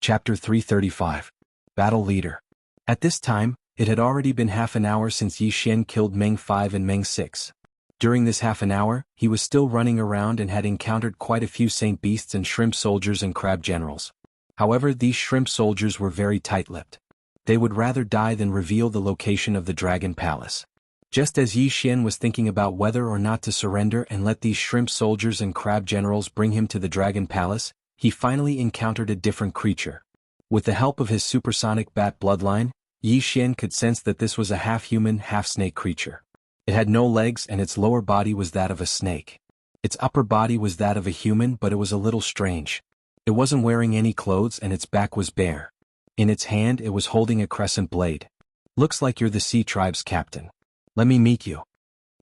Chapter 335. Battle Leader. At this time, it had already been half an hour since Yi Xian killed Meng 5 and Meng 6. During this half an hour, he was still running around and had encountered quite a few saint beasts and shrimp soldiers and crab generals. However, these shrimp soldiers were very tight-lipped. They would rather die than reveal the location of the Dragon Palace. Just as Yi Xian was thinking about whether or not to surrender and let these shrimp soldiers and crab generals bring him to the Dragon Palace, he finally encountered a different creature. With the help of his supersonic bat bloodline, Yi Xian could sense that this was a half-human, half-snake creature. It had no legs and its lower body was that of a snake. Its upper body was that of a human, but it was a little strange. It wasn't wearing any clothes and its back was bare. In its hand it was holding a crescent blade. "Looks like you're the Sea Tribe's captain. Let me meet you."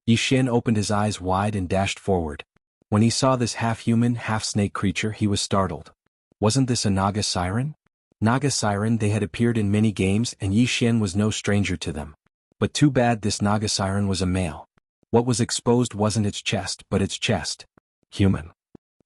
Yi Xian opened his eyes wide and dashed forward. When he saw this half-human, half-snake creature, he was startled. Wasn't this a Naga siren? Naga siren, they had appeared in many games and Yi Xian was no stranger to them. But too bad this Naga siren was a male. What was exposed wasn't its chest, but its chest. Human.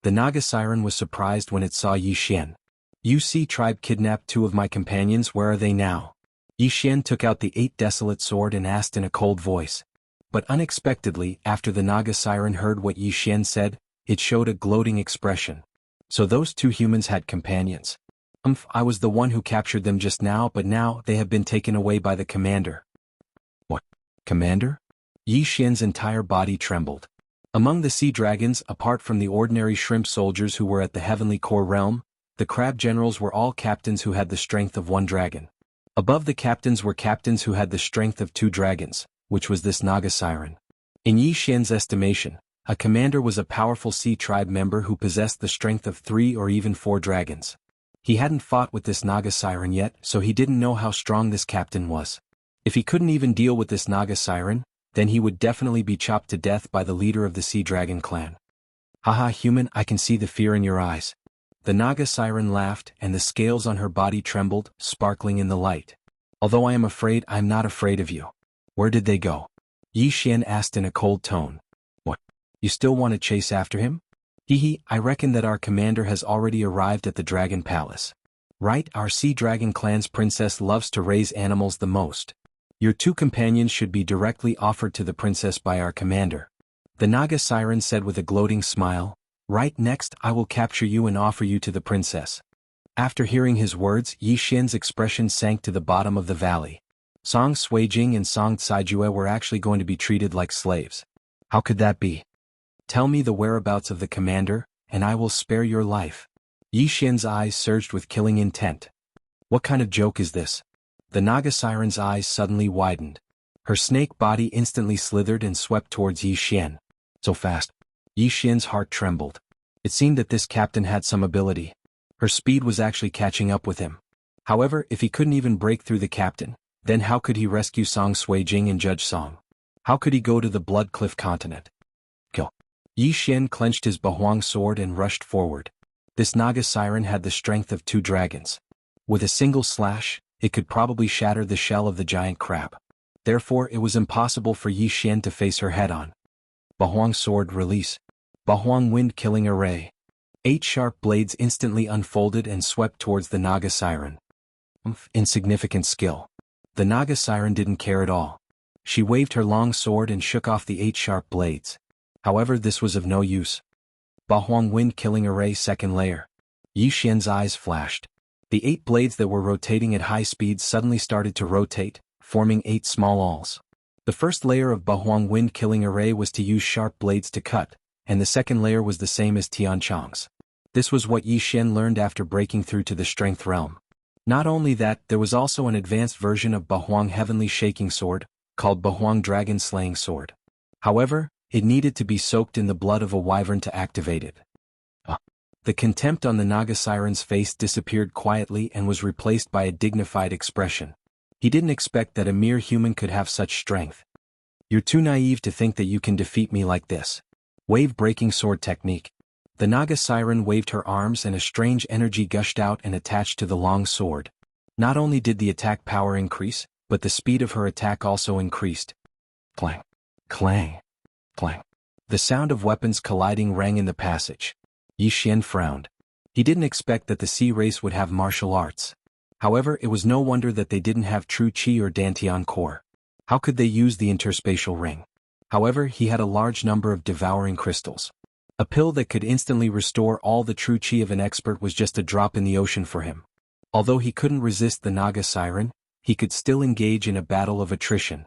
The Naga siren was surprised when it saw Yi Xian. "You Sea Tribe kidnapped 2 of my companions, where are they now?" Yi Xian took out the 8 desolate sword and asked in a cold voice. But unexpectedly, after the Naga siren heard what Yi Xian said, it showed a gloating expression. "So those 2 humans had companions. I was the one who captured them just now, but now they have been taken away by the commander." "What? Commander?" Yi Xian's entire body trembled. Among the sea dragons, apart from the ordinary shrimp soldiers who were at the heavenly core realm, the crab generals were all captains who had the strength of 1 dragon. Above the captains were captains who had the strength of 2 dragons, which was this Naga siren. In Yi Xian's estimation, a commander was a powerful Sea Tribe member who possessed the strength of 3 or even 4 dragons. He hadn't fought with this Naga siren yet, so he didn't know how strong this captain was. If he couldn't even deal with this Naga siren, then he would definitely be chopped to death by the leader of the Sea Dragon clan. "Haha, human, I can see the fear in your eyes." The Naga siren laughed and the scales on her body trembled, sparkling in the light. "Although I am afraid, I am not afraid of you." "Where did they go?" Yi Xian asked in a cold tone. "What? You still want to chase after him?" "Hehe, I reckon that our commander has already arrived at the Dragon Palace. Right, our Sea Dragon clan's princess loves to raise animals the most. Your 2 companions should be directly offered to the princess by our commander." The Naga siren said with a gloating smile. "Right, next I will capture you and offer you to the princess." After hearing his words, Yi Xian's expression sank to the bottom of the valley. Song Suijing and Song Caijue were actually going to be treated like slaves. How could that be? "Tell me the whereabouts of the commander, and I will spare your life." Yi Xian's eyes surged with killing intent. What kind of joke is this? The Naga siren's eyes suddenly widened. Her snake body instantly slithered and swept towards Yi Xian. So fast. Yi Xian's heart trembled. It seemed that this captain had some ability. Her speed was actually catching up with him. However, if he couldn't even break through the captain, then how could he rescue Song Suijing and Judge Song? How could he go to the Blood Cliff continent? Kill. Yi Xian clenched his Bahuang sword and rushed forward. This Naga siren had the strength of 2 dragons. With a single slash, it could probably shatter the shell of the giant crab. Therefore, it was impossible for Yi Xian to face her head-on. Bahuang sword release. Bahuang wind killing array. 8 sharp blades instantly unfolded and swept towards the Naga siren. Insignificant skill. The Naga siren didn't care at all. She waved her long sword and shook off the 8 sharp blades. However, this was of no use. Bahuang wind killing array second layer. Yi Xian's eyes flashed. The 8 blades that were rotating at high speed suddenly started to rotate, forming 8 small awls. The first layer of Bahuang wind killing array was to use sharp blades to cut, and the second layer was the same as Tianchong's. This was what Yi Xian learned after breaking through to the strength realm. Not only that, there was also an advanced version of Bahuang Heavenly Shaking Sword, called Bahuang Dragon Slaying Sword. However, it needed to be soaked in the blood of a wyvern to activate it. The contempt on the Naga siren's face disappeared quietly and was replaced by a dignified expression. He didn't expect that a mere human could have such strength. "You're too naive to think that you can defeat me like this." Wave-breaking sword technique. The Naga siren waved her arms and a strange energy gushed out and attached to the long sword. Not only did the attack power increase, but the speed of her attack also increased. Clang, clang, clang. The sound of weapons colliding rang in the passage. Yi Xian frowned. He didn't expect that the sea race would have martial arts. However, it was no wonder that they didn't have true Qi or Dantian core. How could they use the interspatial ring? However, he had a large number of devouring crystals. A pill that could instantly restore all the true Qi of an expert was just a drop in the ocean for him. Although he couldn't resist the Naga Siren, he could still engage in a battle of attrition.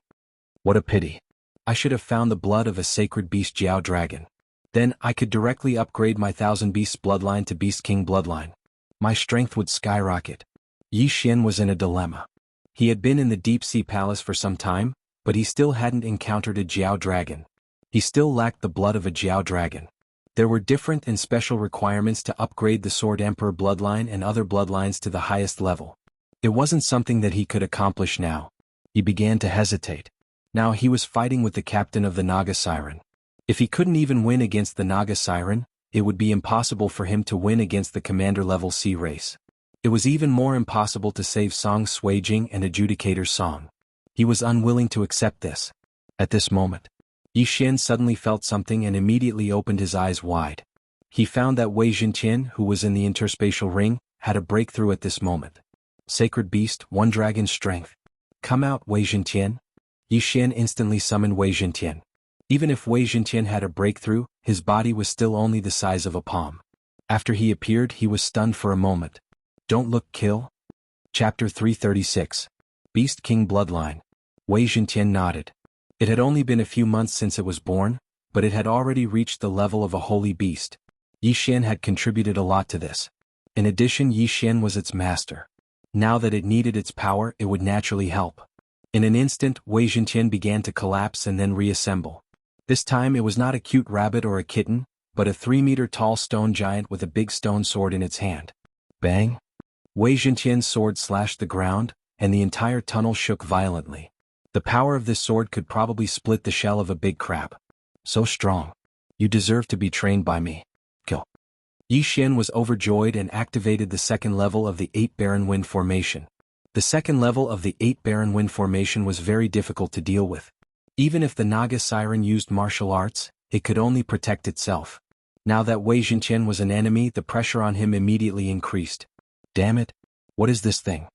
What a pity. I should have found the blood of a sacred beast Jiao Dragon. Then I could directly upgrade my 1000 Beasts bloodline to Beast King bloodline. My strength would skyrocket. Yi Xian was in a dilemma. He had been in the Deep Sea Palace for some time, but he still hadn't encountered a Jiao Dragon. He still lacked the blood of a Jiao Dragon. There were different and special requirements to upgrade the Sword Emperor bloodline and other bloodlines to the highest level. It wasn't something that he could accomplish now. He began to hesitate. Now he was fighting with the captain of the Naga Siren. If he couldn't even win against the Naga Siren, it would be impossible for him to win against the commander-level sea race. It was even more impossible to save Song Suijing and Adjudicator Song. He was unwilling to accept this. At this moment, Yi Xian suddenly felt something and immediately opened his eyes wide. He found that Wei Zhenqian, who was in the interspatial ring, had a breakthrough at this moment. Sacred Beast, one dragon strength. Come out, Wei Zhenqian. Yi Xian instantly summoned Wei Zhenqian. Even if Wei Zhenqian had a breakthrough, his body was still only the size of a palm. After he appeared, he was stunned for a moment. Don't look, kill. Chapter 336. Beast King Bloodline. Wei Zhenqian nodded. It had only been a few months since it was born, but it had already reached the level of a holy beast. Yi Xian had contributed a lot to this. In addition, Yi Xian was its master. Now that it needed its power, it would naturally help. In an instant, Wei Zhenqian began to collapse and then reassemble. This time it was not a cute rabbit or a kitten, but a 3-meter-tall stone giant with a big stone sword in its hand. Bang! Wei Zhenqian's sword slashed the ground, and the entire tunnel shook violently. The power of this sword could probably split the shell of a big crab. So strong. You deserve to be trained by me. Kill. Yi Xian was overjoyed and activated the second level of the 8 Barren Wind Formation. The second level of the 8 Barren Wind Formation was very difficult to deal with. Even if the Naga Siren used martial arts, it could only protect itself. Now that Wei Zhenqian was an enemy, the pressure on him immediately increased. Damn it! What is this thing?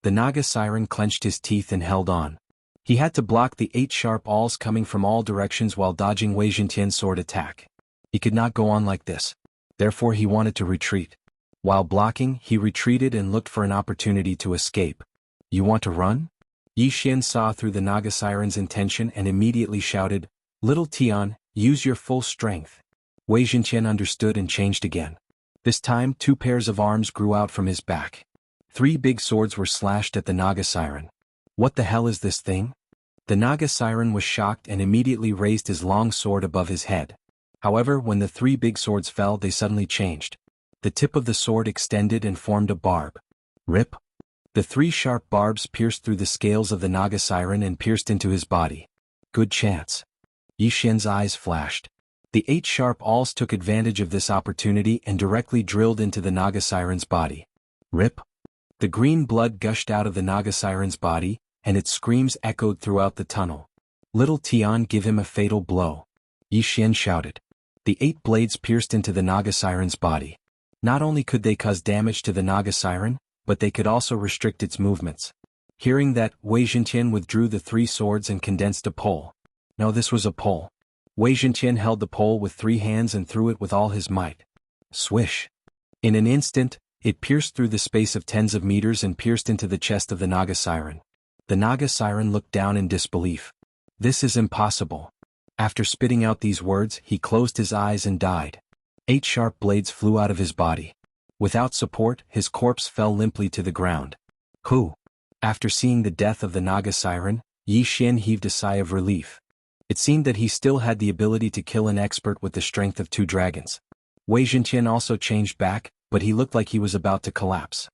The Naga Siren clenched his teeth and held on. He had to block the 8 sharp awls coming from all directions while dodging Wei Zhenqian's sword attack. He could not go on like this. Therefore he wanted to retreat. While blocking, he retreated and looked for an opportunity to escape. You want to run? Yi Xian saw through the Naga Siren's intention and immediately shouted, Little Tian, use your full strength. Wei Zhenqian understood and changed again. This time 2 pairs of arms grew out from his back. 3 big swords were slashed at the Naga Siren. What the hell is this thing? The Naga Siren was shocked and immediately raised his long sword above his head. However, when the 3 big swords fell, they suddenly changed. The tip of the sword extended and formed a barb. Rip! The 3 sharp barbs pierced through the scales of the Naga Siren and pierced into his body. Good chance. Yi Xian's eyes flashed. The 8 sharp awls took advantage of this opportunity and directly drilled into the Naga Siren's body. Rip! The green blood gushed out of the Naga Siren's body, and its screams echoed throughout the tunnel. Little Tian, give him a fatal blow. Yi Xian shouted. The 8 blades pierced into the Naga Siren's body. Not only could they cause damage to the Naga Siren, but they could also restrict its movements. Hearing that, Wei Zhenqian withdrew the 3 swords and condensed a pole. No, this was a pole. Wei Zhenqian held the pole with 3 hands and threw it with all his might. Swish! In an instant, it pierced through the space of tens of meters and pierced into the chest of the Naga Siren. The Naga Siren looked down in disbelief. This is impossible. After spitting out these words, he closed his eyes and died. 8 sharp blades flew out of his body. Without support, his corpse fell limply to the ground. Who? After seeing the death of the Naga Siren, Yi Xian heaved a sigh of relief. It seemed that he still had the ability to kill an expert with the strength of 2 dragons. Wei Zhenqian also changed back, but he looked like he was about to collapse.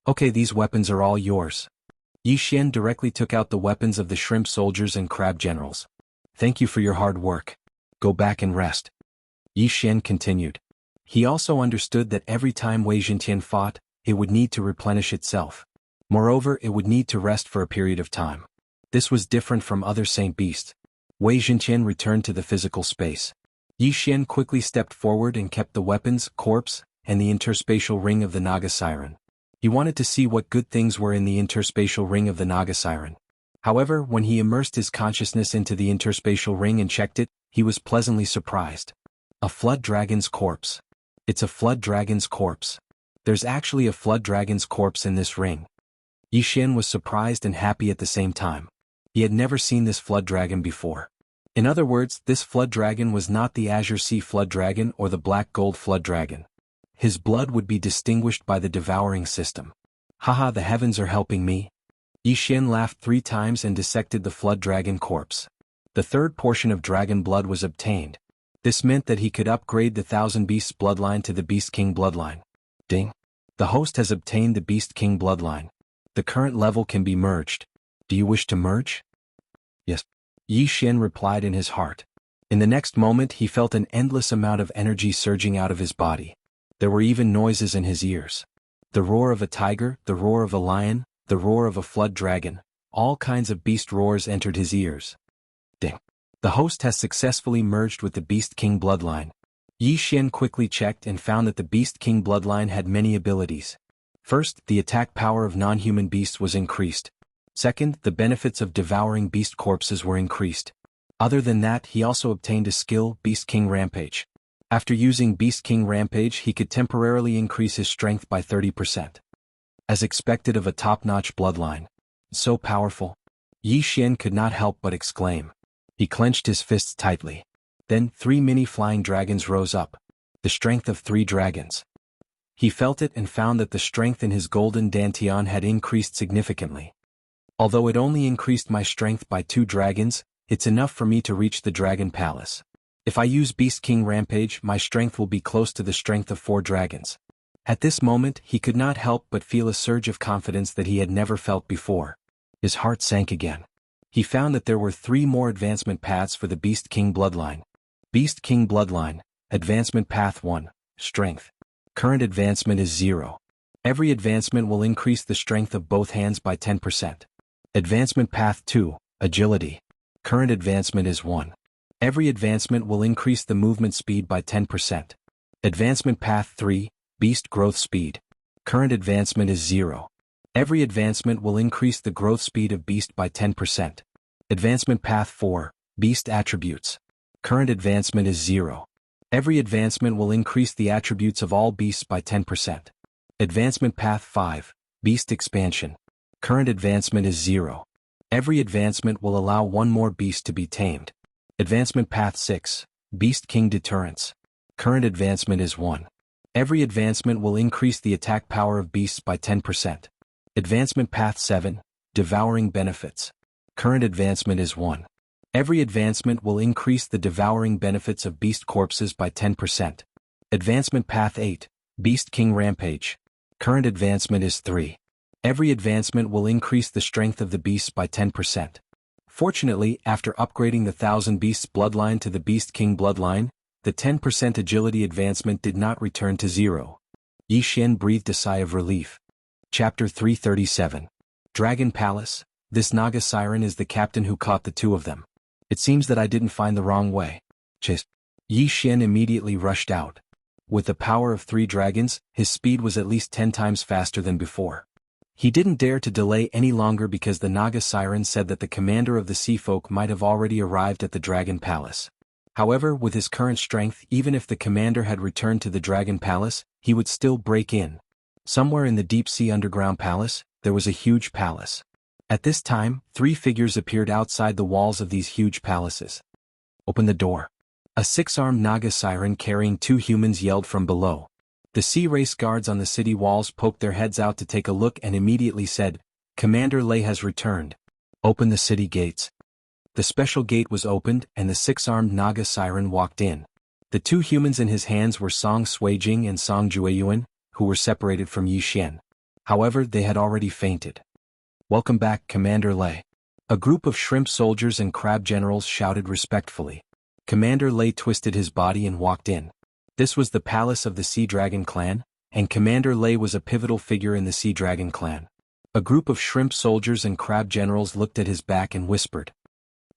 Okay, these weapons are all yours. Yi Xian directly took out the weapons of the shrimp soldiers and crab generals. Thank you for your hard work. Go back and rest. Yi Xian continued. He also understood that every time Wei Zhenqian fought, it would need to replenish itself. Moreover, it would need to rest for a period of time. This was different from other saint beasts. Wei Zhenqian returned to the physical space. Yi Xian quickly stepped forward and kept the weapons, corpse, and the interspatial ring of the Naga Siren. He wanted to see what good things were in the interspatial ring of the Naga Siren. However, when he immersed his consciousness into the interspatial ring and checked it, he was pleasantly surprised. A flood dragon's corpse. It's a flood dragon's corpse. There's actually a flood dragon's corpse in this ring. Yixian was surprised and happy at the same time. He had never seen this flood dragon before. In other words, this flood dragon was not the Azure Sea flood dragon or the black gold flood dragon. His blood would be distinguished by the devouring system. Haha, the heavens are helping me. Yixian laughed 3 times and dissected the flood dragon corpse. The third portion of dragon blood was obtained. This meant that he could upgrade the Thousand Beasts bloodline to the Beast King bloodline. Ding. The host has obtained the Beast King bloodline. The current level can be merged. Do you wish to merge? Yes. Yixian replied in his heart. In the next moment he felt an endless amount of energy surging out of his body. There were even noises in his ears. The roar of a tiger, the roar of a lion, the roar of a flood dragon, all kinds of beast roars entered his ears. Ding. The host has successfully merged with the Beast King bloodline. Yixian quickly checked and found that the Beast King bloodline had many abilities. First, the attack power of non-human beasts was increased. Second, the benefits of devouring beast corpses were increased. Other than that, he also obtained a skill, Beast King Rampage. After using Beast King Rampage, he could temporarily increase his strength by 30%. As expected of a top-notch bloodline. So powerful. Yixian could not help but exclaim. He clenched his fists tightly. Then 3 mini flying dragons rose up. The strength of 3 dragons. He felt it and found that the strength in his golden dantian had increased significantly. Although it only increased my strength by 2 dragons, it's enough for me to reach the Dragon Palace. If I use Beast King Rampage, my strength will be close to the strength of 4 dragons. At this moment, he could not help but feel a surge of confidence that he had never felt before. His heart sank again. He found that there were 3 more advancement paths for the Beast King bloodline. Beast King bloodline, advancement path 1, strength. Current advancement is 0. Every advancement will increase the strength of both hands by 10%. Advancement path 2, agility. Current advancement is 1. Every advancement will increase the movement speed by 10%. Advancement path 3, beast growth speed. Current advancement is 0. Every advancement will increase the growth speed of beast by 10%. Advancement path 4, beast attributes. Current advancement is 0. Every advancement will increase the attributes of all beasts by 10%. Advancement path 5, beast expansion. Current advancement is 0. Every advancement will allow 1 more beast to be tamed. Advancement path 6, Beast King deterrence. Current advancement is 1. Every advancement will increase the attack power of beasts by 10%. Advancement path 7, devouring benefits. Current advancement is 1. Every advancement will increase the devouring benefits of beast corpses by 10%. Advancement path 8, Beast King rampage. Current advancement is 3. Every advancement will increase the strength of the beasts by 10%. Fortunately, after upgrading the Thousand Beasts bloodline to the Beast King bloodline, the 10% agility advancement did not return to 0. Yixian breathed a sigh of relief. Chapter 337. Dragon Palace. This Naga Siren is the captain who caught the 2 of them. It seems that I didn't find the wrong way. Chase. Yixian immediately rushed out. With the power of 3 dragons, his speed was at least 10 times faster than before. He didn't dare to delay any longer because the Naga Siren said that the commander of the Sea Folk might have already arrived at the Dragon Palace. However, with his current strength, even if the commander had returned to the Dragon Palace, he would still break in. Somewhere in the deep sea underground palace, there was a huge palace. At this time, 3 figures appeared outside the walls of these huge palaces. Open the door. A 6-armed Naga Siren carrying 2 humans yelled from below. The sea race guards on the city walls poked their heads out to take a look and immediately said, "Commander Lei has returned. Open the city gates." The special gate was opened and the 6-armed Naga Siren walked in. The 2 humans in his hands were Song Suijing and Song Jueyuan, who were separated from Yixian. However, they had already fainted. "Welcome back, Commander Lei." A group of shrimp soldiers and crab generals shouted respectfully. Commander Lei twisted his body and walked in. This was the palace of the Sea Dragon clan, and Commander Lei was a pivotal figure in the Sea Dragon clan. A group of shrimp soldiers and crab generals looked at his back and whispered,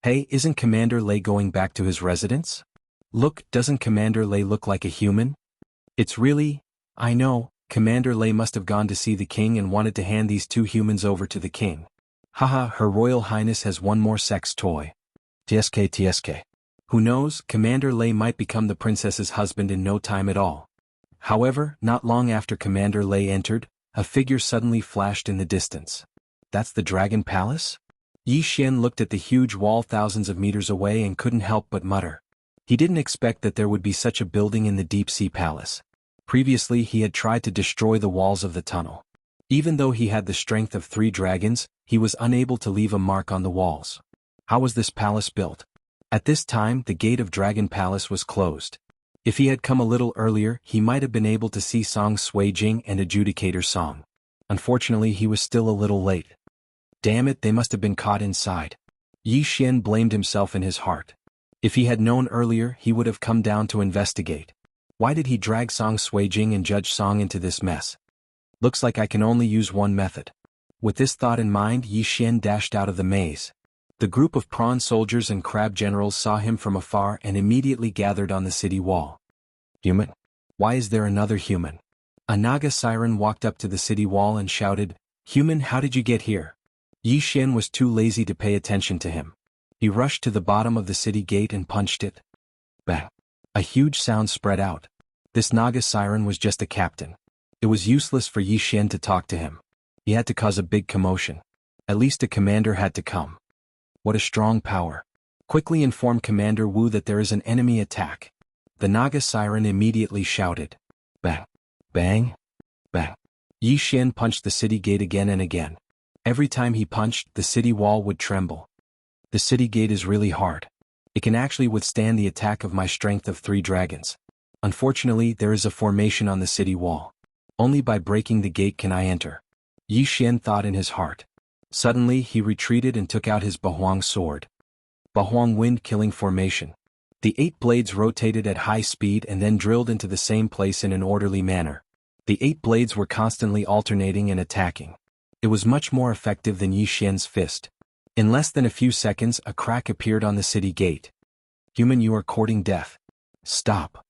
"Hey, isn't Commander Lei going back to his residence? Look, doesn't Commander Lei look like a human? It's really, I know, Commander Lei must have gone to see the king and wanted to hand these two humans over to the king. Haha, Her Royal Highness has one more sex toy. TSK. Who knows, Commander Lei might become the princess's husband in no time at all. However, not long after Commander Lei entered, a figure suddenly flashed in the distance. That's the Dragon Palace? Yi Xian looked at the huge wall thousands of meters away and couldn't help but mutter. He didn't expect that there would be such a building in the deep-sea palace. Previously he had tried to destroy the walls of the tunnel. Even though he had the strength of 3 dragons, he was unable to leave a mark on the walls. How was this palace built? At this time the gate of Dragon Palace was closed. If he had come a little earlier, he might have been able to see Song Sui Jing and Adjudicator Song. Unfortunately he was still a little late. Damn it, they must have been caught inside. Yi Xian blamed himself in his heart. If he had known earlier, he would have come down to investigate. Why did he drag Song Sui Jing and Judge Song into this mess? Looks like I can only use one method. With this thought in mind, Yi Xian dashed out of the maze. The group of prawn soldiers and crab generals saw him from afar and immediately gathered on the city wall. Human? Why is there another human? A Naga siren walked up to the city wall and shouted, Human, how did you get here? Yi Xian was too lazy to pay attention to him. He rushed to the bottom of the city gate and punched it. Bang! A huge sound spread out. This Naga siren was just a captain. It was useless for Yi Xian to talk to him. He had to cause a big commotion. At least a commander had to come. What a strong power. Quickly inform Commander Wu that there is an enemy attack. The Naga siren immediately shouted. Bang! Bang! Bang! Yi Xian punched the city gate again and again. Every time he punched, the city wall would tremble. The city gate is really hard. It can actually withstand the attack of my strength of 3 dragons. Unfortunately, there is a formation on the city wall. Only by breaking the gate can I enter. Yi Xian thought in his heart. Suddenly, he retreated and took out his Bahuang sword. Bahuang wind-killing formation. The 8 blades rotated at high speed and then drilled into the same place in an orderly manner. The 8 blades were constantly alternating and attacking. It was much more effective than Yi Xian's fist. In less than a few seconds, a crack appeared on the city gate. Human, you are courting death. Stop.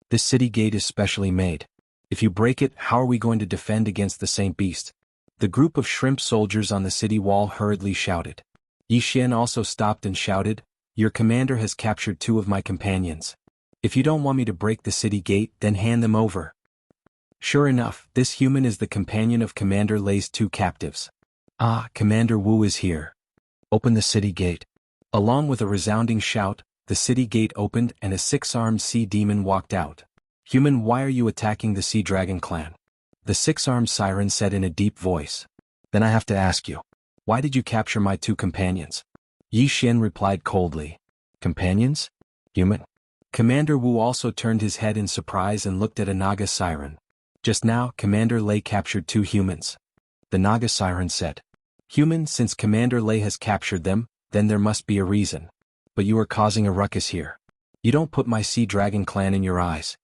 This city gate is specially made. If you break it, how are we going to defend against the Saint Beast? The group of shrimp soldiers on the city wall hurriedly shouted. Yi Xian also stopped and shouted, Your commander has captured 2 of my companions. If you don't want me to break the city gate, then hand them over. Sure enough, this human is the companion of Commander Lei's 2 captives. Ah, Commander Wu is here. Open the city gate. Along with a resounding shout, the city gate opened and a 6-armed sea demon walked out. Human, why are you attacking the Sea Dragon clan? The 6-armed siren said in a deep voice. Then I have to ask you, why did you capture my 2 companions? Yi Xian replied coldly. Companions? Human? Commander Wu also turned his head in surprise and looked at a Naga siren. Just now, Commander Lei captured 2 humans. The Naga siren said. Human, since Commander Lei has captured them, then there must be a reason. But you are causing a ruckus here. You don't put my Sea Dragon clan in your eyes.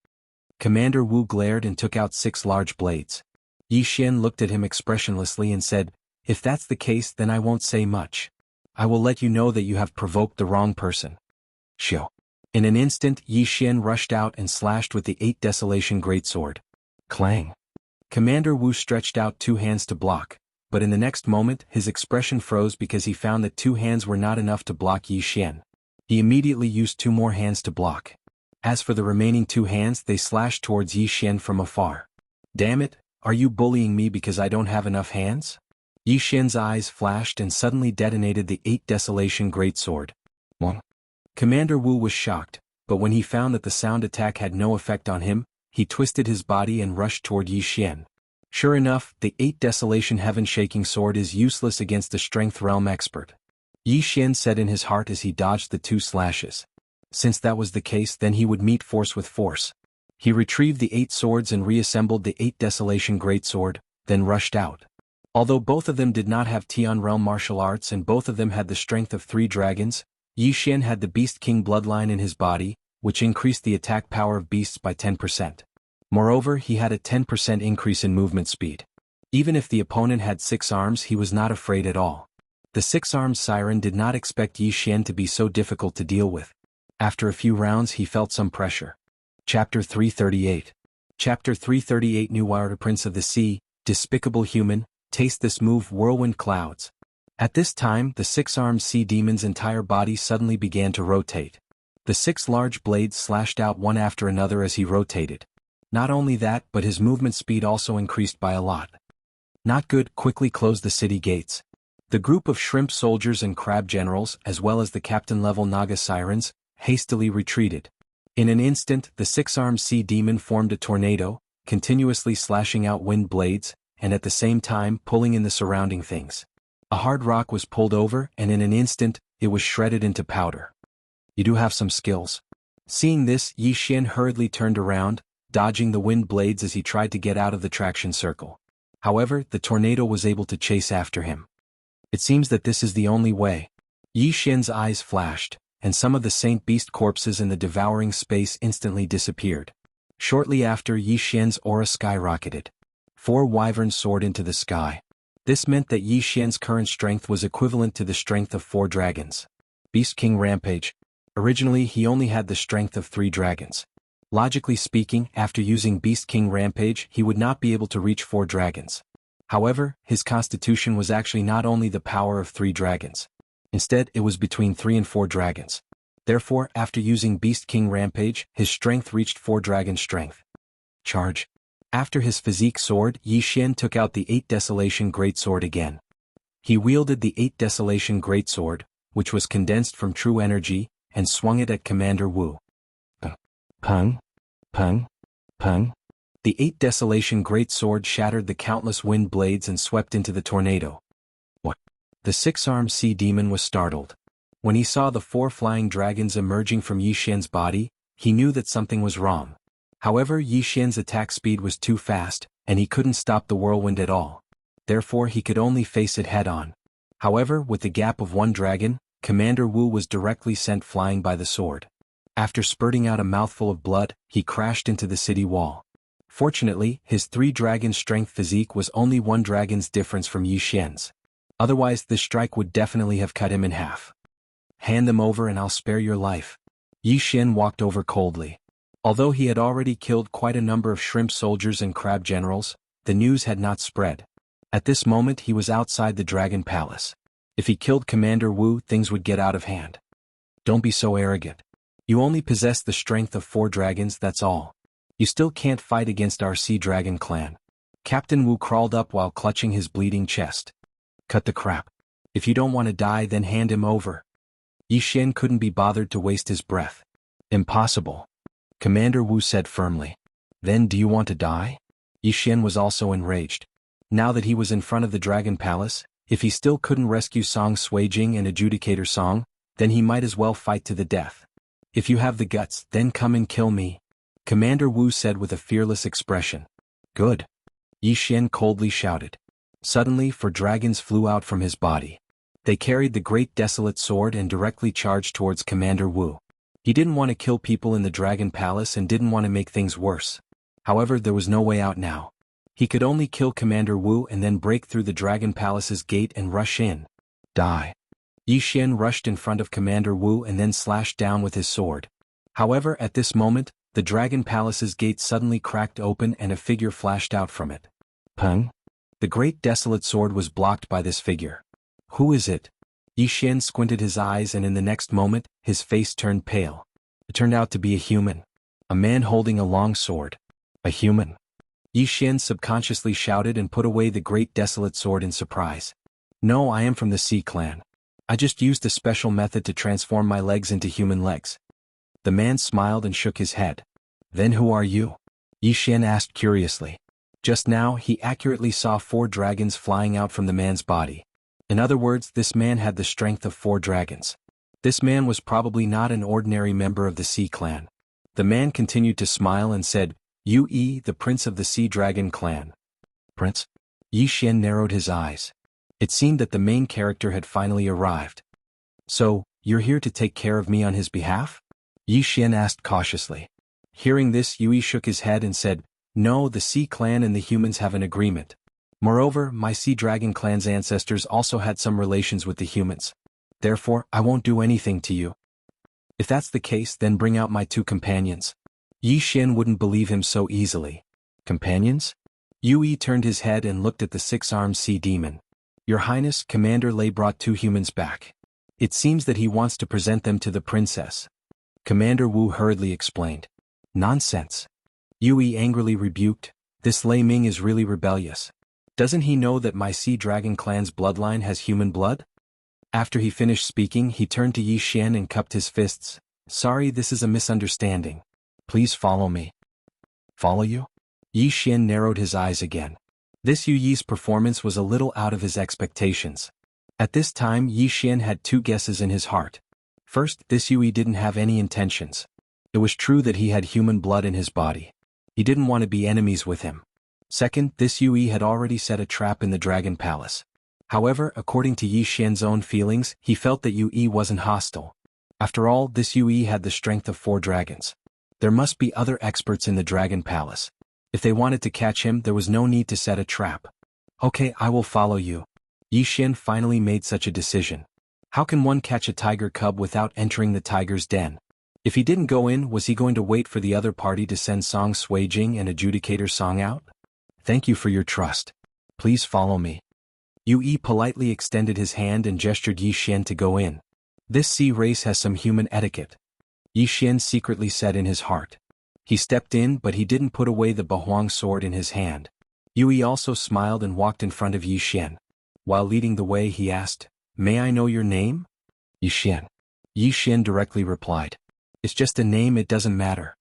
Commander Wu glared and took out 6 large blades. Yi Xian looked at him expressionlessly and said, If that's the case, then I won't say much. I will let you know that you have provoked the wrong person. Shio. In an instant, Yi Xian rushed out and slashed with the 8 Desolation Greatsword. Clang. Commander Wu stretched out 2 hands to block, but in the next moment, his expression froze because he found that 2 hands were not enough to block Yi Xian. He immediately used 2 more hands to block. As for the remaining 2 hands, they slashed towards Yi Xian from afar. Damn it, are you bullying me because I don't have enough hands? Yi Xian's eyes flashed and suddenly detonated the 8 Desolation Greatsword. Wong. Commander Wu was shocked, but when he found that the sound attack had no effect on him, he twisted his body and rushed toward Yi Xian. Sure enough, the 8 Desolation Heaven-Shaking Sword is useless against a Strength Realm expert. Yi Xian said in his heart as he dodged the 2 slashes. Since that was the case, then he would meet force with force. He retrieved the 8 swords and reassembled the 8 Desolation Greatsword, then rushed out. Although both of them did not have Tian Realm martial arts and both of them had the strength of 3 dragons, Yi Xian had the Beast King bloodline in his body, which increased the attack power of beasts by 10%. Moreover, he had a 10% increase in movement speed. Even if the opponent had 6 arms, he was not afraid at all. The 6-armed siren did not expect Yi Xian to be so difficult to deal with. After a few rounds he felt some pressure. Chapter 338. Chapter 338 New Warrior Prince of the Sea, Despicable Human, Taste This Move Whirlwind Clouds. At this time the six-armed sea demon's entire body suddenly began to rotate. The 6 large blades slashed out one after another as he rotated. Not only that, but his movement speed also increased by a lot. Not good. Quickly close the city gates. The group of shrimp soldiers and crab generals, as well as the captain-level Naga sirens, hastily retreated. In an instant the 6-armed sea demon formed a tornado, continuously slashing out wind blades, and at the same time pulling in the surrounding things. A hard rock was pulled over, and in an instant, it was shredded into powder. You do have some skills. Seeing this, Yi Xian hurriedly turned around, dodging the wind blades as he tried to get out of the traction circle. However, the tornado was able to chase after him. It seems that this is the only way. Yi Xian's eyes flashed, and some of the Saint Beast corpses in the devouring space instantly disappeared. Shortly after, Yi Xian's aura skyrocketed. 4 wyverns soared into the sky. This meant that Yi Xian's current strength was equivalent to the strength of 4 dragons. Beast King Rampage. Originally he only had the strength of 3 dragons. Logically speaking, after using Beast King Rampage he would not be able to reach 4 dragons. However, his constitution was actually not only the power of 3 dragons. Instead, it was between 3 and 4 dragons. Therefore, after using Beast King Rampage, his strength reached 4 dragon strength. Charge. After his physique sword, Yi Xian took out the 8 Desolation Greatsword again. He wielded the 8 Desolation Greatsword, which was condensed from true energy, and swung it at Commander Wu. Pung, pung, pung. The 8 Desolation Greatsword shattered the countless wind blades and swept into the tornado. What? The 6-armed sea demon was startled. When he saw the 4 flying dragons emerging from Yi Xian's body, he knew that something was wrong. However, Yi Xian's attack speed was too fast, and he couldn't stop the whirlwind at all. Therefore he could only face it head-on. However, with the gap of 1 dragon, Commander Wu was directly sent flying by the sword. After spurting out a mouthful of blood, he crashed into the city wall. Fortunately, his 3-dragon strength physique was only 1 dragon's difference from Yi Xian's. Otherwise this strike would definitely have cut him in half. Hand them over and I'll spare your life. Yi Xian walked over coldly. Although he had already killed quite a number of shrimp soldiers and crab generals, the news had not spread. At this moment he was outside the Dragon Palace. If he killed Commander Wu, things would get out of hand. Don't be so arrogant. You only possess the strength of 4 dragons, that's all. You still can't fight against our Sea Dragon clan. Captain Wu crawled up while clutching his bleeding chest. Cut the crap. If you don't want to die, then hand him over. Yi Xian couldn't be bothered to waste his breath. Impossible. Commander Wu said firmly. Then do you want to die? Yi Xian was also enraged. Now that he was in front of the Dragon Palace, if he still couldn't rescue Song Suijing and Adjudicator Song, then he might as well fight to the death. If you have the guts, then come and kill me. Commander Wu said with a fearless expression. Good. Yi Xian coldly shouted. Suddenly 4 dragons flew out from his body. They carried the great desolate sword and directly charged towards Commander Wu. He didn't want to kill people in the Dragon Palace and didn't want to make things worse. However, there was no way out now. He could only kill Commander Wu and then break through the Dragon Palace's gate and rush in. Die. Yi Xian rushed in front of Commander Wu and then slashed down with his sword. However, at this moment, the Dragon Palace's gate suddenly cracked open and a figure flashed out from it. Pung? The great desolate sword was blocked by this figure. Who is it? Yi Xian squinted his eyes and in the next moment, his face turned pale. It turned out to be a human. A man holding a long sword. A human. Yi Xian subconsciously shouted and put away the great desolate sword in surprise. No, I am from the Sea Clan. I just used a special method to transform my legs into human legs. The man smiled and shook his head. Then who are you? Yi Xian asked curiously. Just now he accurately saw 4 dragons flying out from the man's body. In other words, this man had the strength of 4 dragons. This man was probably not an ordinary member of the Sea Clan. The man continued to smile and said, Yi, the Prince of the Sea Dragon Clan. Prince? Yi Xian narrowed his eyes. It seemed that the main character had finally arrived. So, you're here to take care of me on his behalf? Yi Xian asked cautiously. Hearing this, Yui shook his head and said, No, the Sea Clan and the humans have an agreement. Moreover, my Sea Dragon Clan's ancestors also had some relations with the humans. Therefore, I won't do anything to you. If that's the case, then bring out my 2 companions. Yi Xian wouldn't believe him so easily. Companions? Yue turned his head and looked at the six-armed sea demon. Your Highness, Commander Lei brought 2 humans back. It seems that he wants to present them to the princess. Commander Wu hurriedly explained. Nonsense. Yue angrily rebuked. This Lei Ming is really rebellious. Doesn't he know that my Sea Dragon clan's bloodline has human blood? After he finished speaking, he turned to Yi Xian and cupped his fists. Sorry, this is a misunderstanding. Please follow me. Follow you? Yi Xian narrowed his eyes again. This Yu Yi's performance was a little out of his expectations. At this time, Yi Xian had 2 guesses in his heart. First, this Yue didn't have any intentions. It was true that he had human blood in his body. He didn't want to be enemies with him. Second, this Yue had already set a trap in the Dragon Palace. However, according to Yi Xian's own feelings, he felt that Yue wasn't hostile. After all, this Yue had the strength of 4 dragons. There must be other experts in the Dragon Palace. If they wanted to catch him, there was no need to set a trap. Okay, I will follow you. Yi Xian finally made such a decision. How can one catch a tiger cub without entering the tiger's den? If he didn't go in, was he going to wait for the other party to send Song Suijing and Adjudicator Song out? Thank you for your trust. Please follow me. Yue politely extended his hand and gestured Yi Xian to go in. This sea race has some human etiquette. Yi Xian secretly said in his heart. He stepped in, but he didn't put away the Bahuang sword in his hand. Yue also smiled and walked in front of Yi Xian. While leading the way, he asked, May I know your name? Yi Xian. Yi Xian directly replied. It's just a name, it doesn't matter.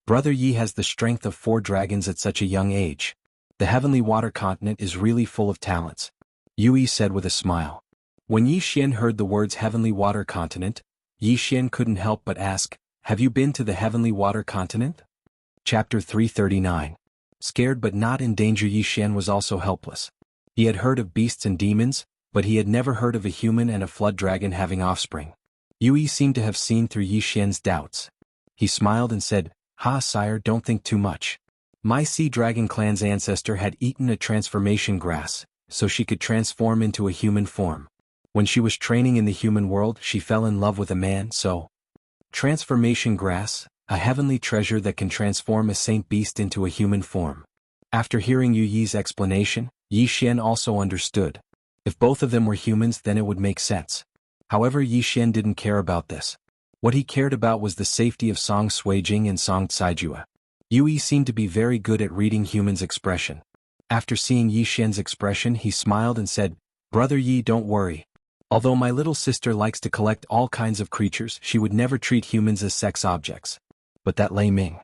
Brother Yi has the strength of 4 dragons at such a young age. The Heavenly Water Continent is really full of talents. Yue said with a smile. When Yi Xian heard the words Heavenly Water Continent, Yi Xian couldn't help but ask, Have you been to the Heavenly Water Continent? Chapter 339. Scared but not in danger, Yi Xian was also helpless. He had heard of beasts and demons, but he had never heard of a human and a flood dragon having offspring. Yue seemed to have seen through Yi Xian's doubts. He smiled and said, Ha, sire, don't think too much. My Sea Dragon clan's ancestor had eaten a transformation grass, so she could transform into a human form. When she was training in the human world, she fell in love with a man, so. Transformation grass, a heavenly treasure that can transform a saint beast into a human form. After hearing Yu Yi's explanation, Yi Xian also understood. If both of them were humans, then it would make sense. However, Yi Xian didn't care about this. What he cared about was the safety of Song Suijing and Song Caijue. Yue seemed to be very good at reading humans' expression. After seeing Yi Xian's expression, he smiled and said, Brother Yi, don't worry. Although my little sister likes to collect all kinds of creatures, she would never treat humans as sex objects. But that Lei Ming.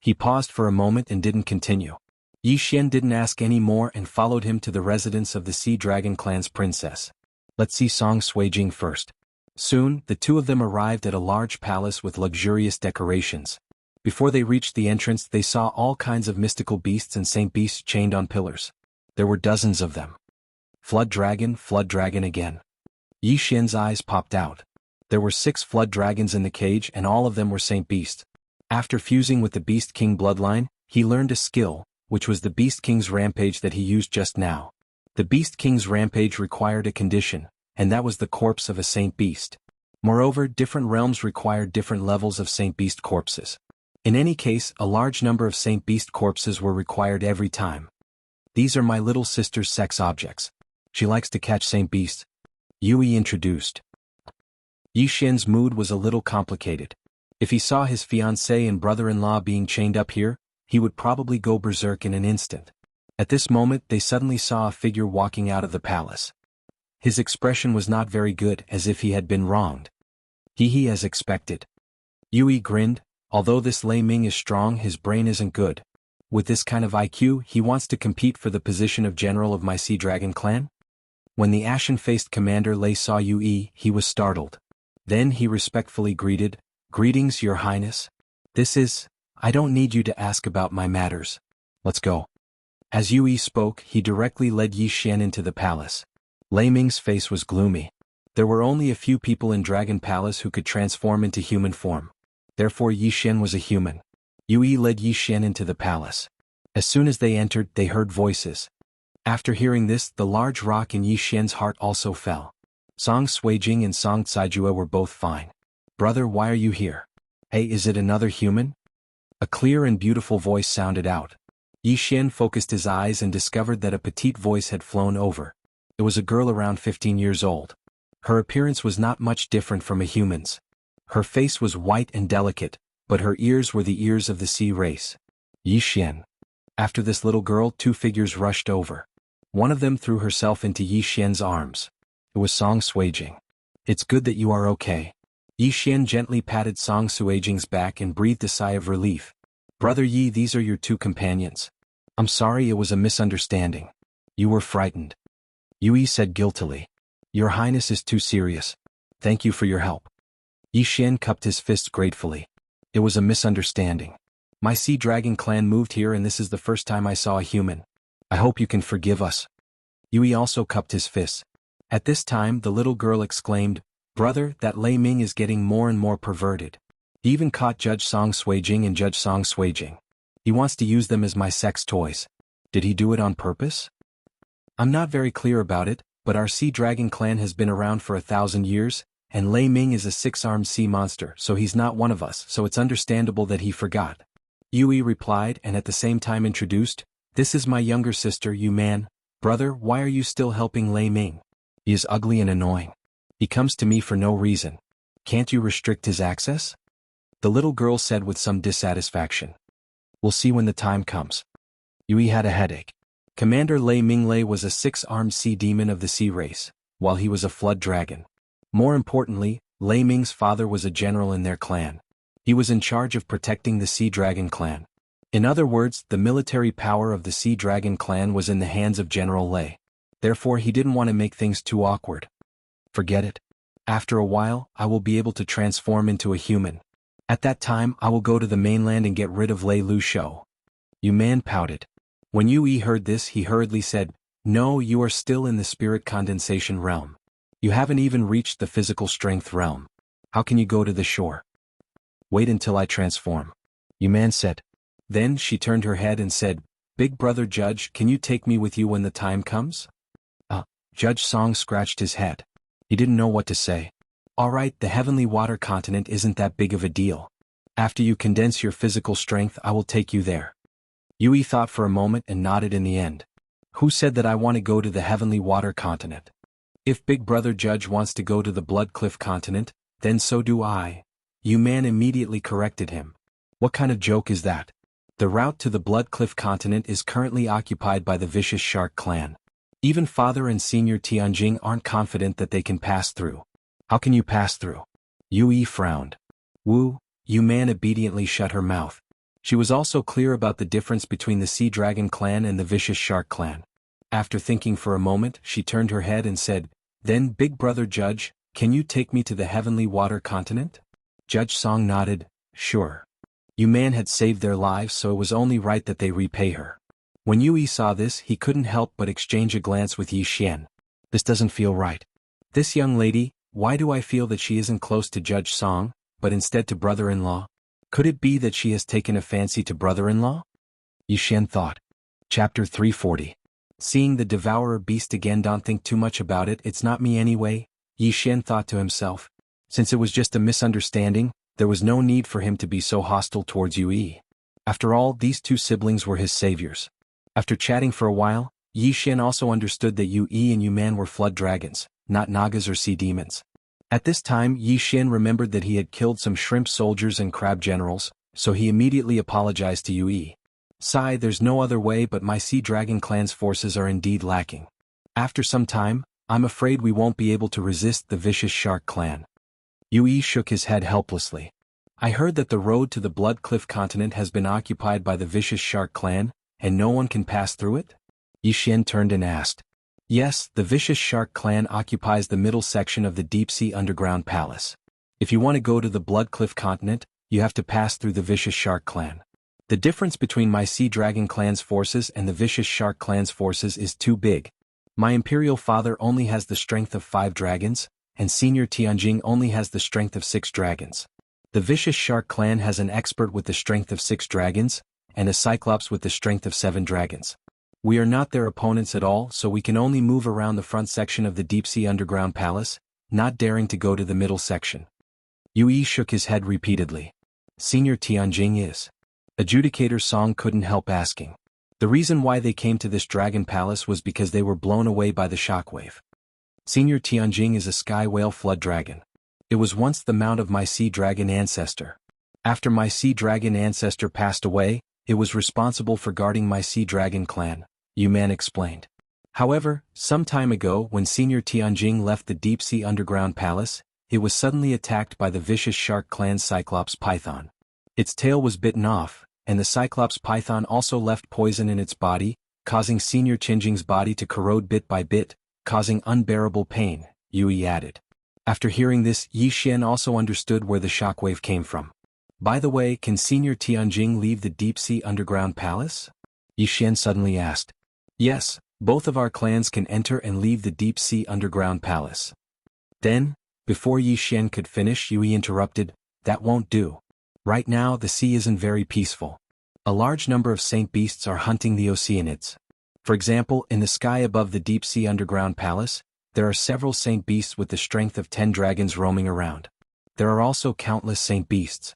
He paused for a moment and didn't continue. Yi Xian didn't ask any more and followed him to the residence of the Sea Dragon clan's princess. Let's see Song Suijing first. Soon, the 2 of them arrived at a large palace with luxurious decorations. Before they reached the entrance, they saw all kinds of mystical beasts and saint beasts chained on pillars. There were dozens of them. Flood dragon again. Yi Xian's eyes popped out. There were 6 flood dragons in the cage and all of them were saint beasts. After fusing with the Beast King bloodline, he learned a skill, which was the Beast King's rampage that he used just now. The Beast King's rampage required a condition, and that was the corpse of a saint beast. Moreover, different realms required different levels of saint beast corpses. In any case, a large number of saint beast corpses were required every time. These are my little sister's sex objects. She likes to catch saint beasts. Yue introduced. Yi Xian's mood was a little complicated. If he saw his fiancée and brother-in-law being chained up here, he would probably go berserk in an instant. At this moment, they suddenly saw a figure walking out of the palace. His expression was not very good, as if he had been wronged. He as expected. Yue grinned. Although this Lei Ming is strong, his brain isn't good. With this kind of IQ, he wants to compete for the position of general of my Sea Dragon clan? When the ashen-faced Commander Lei saw Yue, he was startled. Then he respectfully greeted, Greetings, Your Highness. I don't need you to ask about my matters. Let's go. As Yue spoke, he directly led Yi Xian into the palace. Lei Ming's face was gloomy. There were only a few people in Dragon Palace who could transform into human form. Therefore Yi Xian was a human. Yue led Yi Xian into the palace. As soon as they entered, they heard voices. After hearing this, the large rock in Yi Xian's heart also fell. Song Suijing and Song Caijue were both fine. Brother, why are you here? Hey, is it another human? A clear and beautiful voice sounded out. Yi Xian focused his eyes and discovered that a petite voice had flown over. It was a girl around 15 years old. Her appearance was not much different from a human's. Her face was white and delicate, but her ears were the ears of the sea race. Yi Xian. After this little girl, two figures rushed over. One of them threw herself into Yi Xian's arms. It was Song Suijing. It's good that you are okay. Yi Xian gently patted Song Suijing's back and breathed a sigh of relief. Brother Yi, these are your two companions. I'm sorry, it was a misunderstanding. You were frightened. Yui said guiltily. Your Highness is too serious. Thank you for your help. Yi Xian cupped his fists gratefully. It was a misunderstanding. My Sea Dragon clan moved here and this is the first time I saw a human. I hope you can forgive us. Yui also cupped his fists. At this time the little girl exclaimed, Brother, that Lei Ming is getting more and more perverted. He even caught Judge Song Suijing and Judge Song Suijing. He wants to use them as my sex toys. Did he do it on purpose? I'm not very clear about it, but our Sea Dragon clan has been around for 1,000 years, and Lei Ming is a six-armed sea monster, so he's not one of us, so it's understandable that he forgot. Yui replied and at the same time introduced, This is my younger sister, Yu Man. Brother, why are you still helping Lei Ming? He is ugly and annoying. He comes to me for no reason. Can't you restrict his access? The little girl said with some dissatisfaction. We'll see when the time comes. Yui had a headache. Commander Lei Minglei was a six-armed sea demon of the sea race, while he was a flood dragon. More importantly, Lei Ming's father was a general in their clan. He was in charge of protecting the Sea Dragon clan. In other words, the military power of the Sea Dragon clan was in the hands of General Lei. Therefore he didn't want to make things too awkward. Forget it. After a while, I will be able to transform into a human. At that time, I will go to the mainland and get rid of Lei Lu Shou. Yu Man pouted. When Yui heard this, he hurriedly said, No, you are still in the spirit condensation realm. You haven't even reached the physical strength realm. How can you go to the shore? Wait until I transform. Yu Man said. Then she turned her head and said, Big brother Judge, can you take me with you when the time comes? Judge Song scratched his head. He didn't know what to say. All right, the heavenly water continent isn't that big of a deal. After you condense your physical strength, I will take you there. Yui thought for a moment and nodded in the end. Who said that I want to go to the heavenly water continent? If Big Brother Judge wants to go to the Blood Cliff continent, then so do I. Yu Man immediately corrected him. What kind of joke is that? The route to the Blood Cliff continent is currently occupied by the Vicious Shark clan. Even Father and Senior Tianjing aren't confident that they can pass through. How can you pass through? Yui frowned. Yu Man obediently shut her mouth. She was also clear about the difference between the Sea Dragon clan and the Vicious Shark clan. After thinking for a moment, she turned her head and said, Then, Big Brother Judge, can you take me to the heavenly water continent? Judge Song nodded, Sure. Yu Man had saved their lives, so it was only right that they repay her. When Yui saw this, he couldn't help but exchange a glance with Yi Xian. This doesn't feel right. This young lady, why do I feel that she isn't close to Judge Song, but instead to brother-in-law? Could it be that she has taken a fancy to brother-in-law? Yi Xian thought. Chapter 340. Seeing the devourer beast again. Don't think too much about it, it's not me anyway, Yi Xian thought to himself. Since it was just a misunderstanding, there was no need for him to be so hostile towards Yui. After all, these two siblings were his saviors. After chatting for a while, Yi Xian also understood that Yui and Yu Man were flood dragons, not nagas or sea demons. At this time, Yi Xian remembered that he had killed some shrimp soldiers and crab generals, so he immediately apologized to Yui. Sigh, there's no other way, but my Sea Dragon clan's forces are indeed lacking. After some time, I'm afraid we won't be able to resist the Vicious Shark clan. Yui shook his head helplessly. I heard that the road to the Blood Cliff continent has been occupied by the Vicious Shark clan, and no one can pass through it? Yi Xian turned and asked. Yes, the Vicious Shark clan occupies the middle section of the deep-sea underground palace. If you want to go to the Blood Cliff continent, you have to pass through the Vicious Shark clan. The difference between my Sea Dragon clan's forces and the Vicious Shark clan's forces is too big. My imperial father only has the strength of 5 dragons, and Senior Tianjing only has the strength of 6 dragons. The Vicious Shark clan has an expert with the strength of 6 dragons, and a Cyclops with the strength of 7 dragons. We are not their opponents at all, so we can only move around the front section of the deep-sea underground palace, not daring to go to the middle section. Yui shook his head repeatedly. Senior Tianjing is. Adjudicator Song couldn't help asking. The reason why they came to this dragon palace was because they were blown away by the shockwave. Senior Tianjing is a sky whale flood dragon. It was once the mount of my sea dragon ancestor. After my sea dragon ancestor passed away, it was responsible for guarding my sea dragon clan, Yuman explained. However, some time ago when Senior Tianjing left the deep-sea underground palace, it was suddenly attacked by the vicious shark clan's Cyclops python. Its tail was bitten off, and the Cyclops python also left poison in its body, causing Senior Tianjing's body to corrode bit by bit, causing unbearable pain, Yui added. After hearing this, Yi Xian also understood where the shockwave came from. By the way, can Senior Tianjing leave the deep-sea underground palace? Yi Xian suddenly asked. Yes, both of our clans can enter and leave the deep-sea underground palace. Then, before Yi Xian could finish, Yui interrupted, that won't do. Right now the sea isn't very peaceful. A large number of saint beasts are hunting the Oceanids. For example, in the sky above the deep-sea underground palace, there are several saint beasts with the strength of 10 dragons roaming around. There are also countless saint beasts.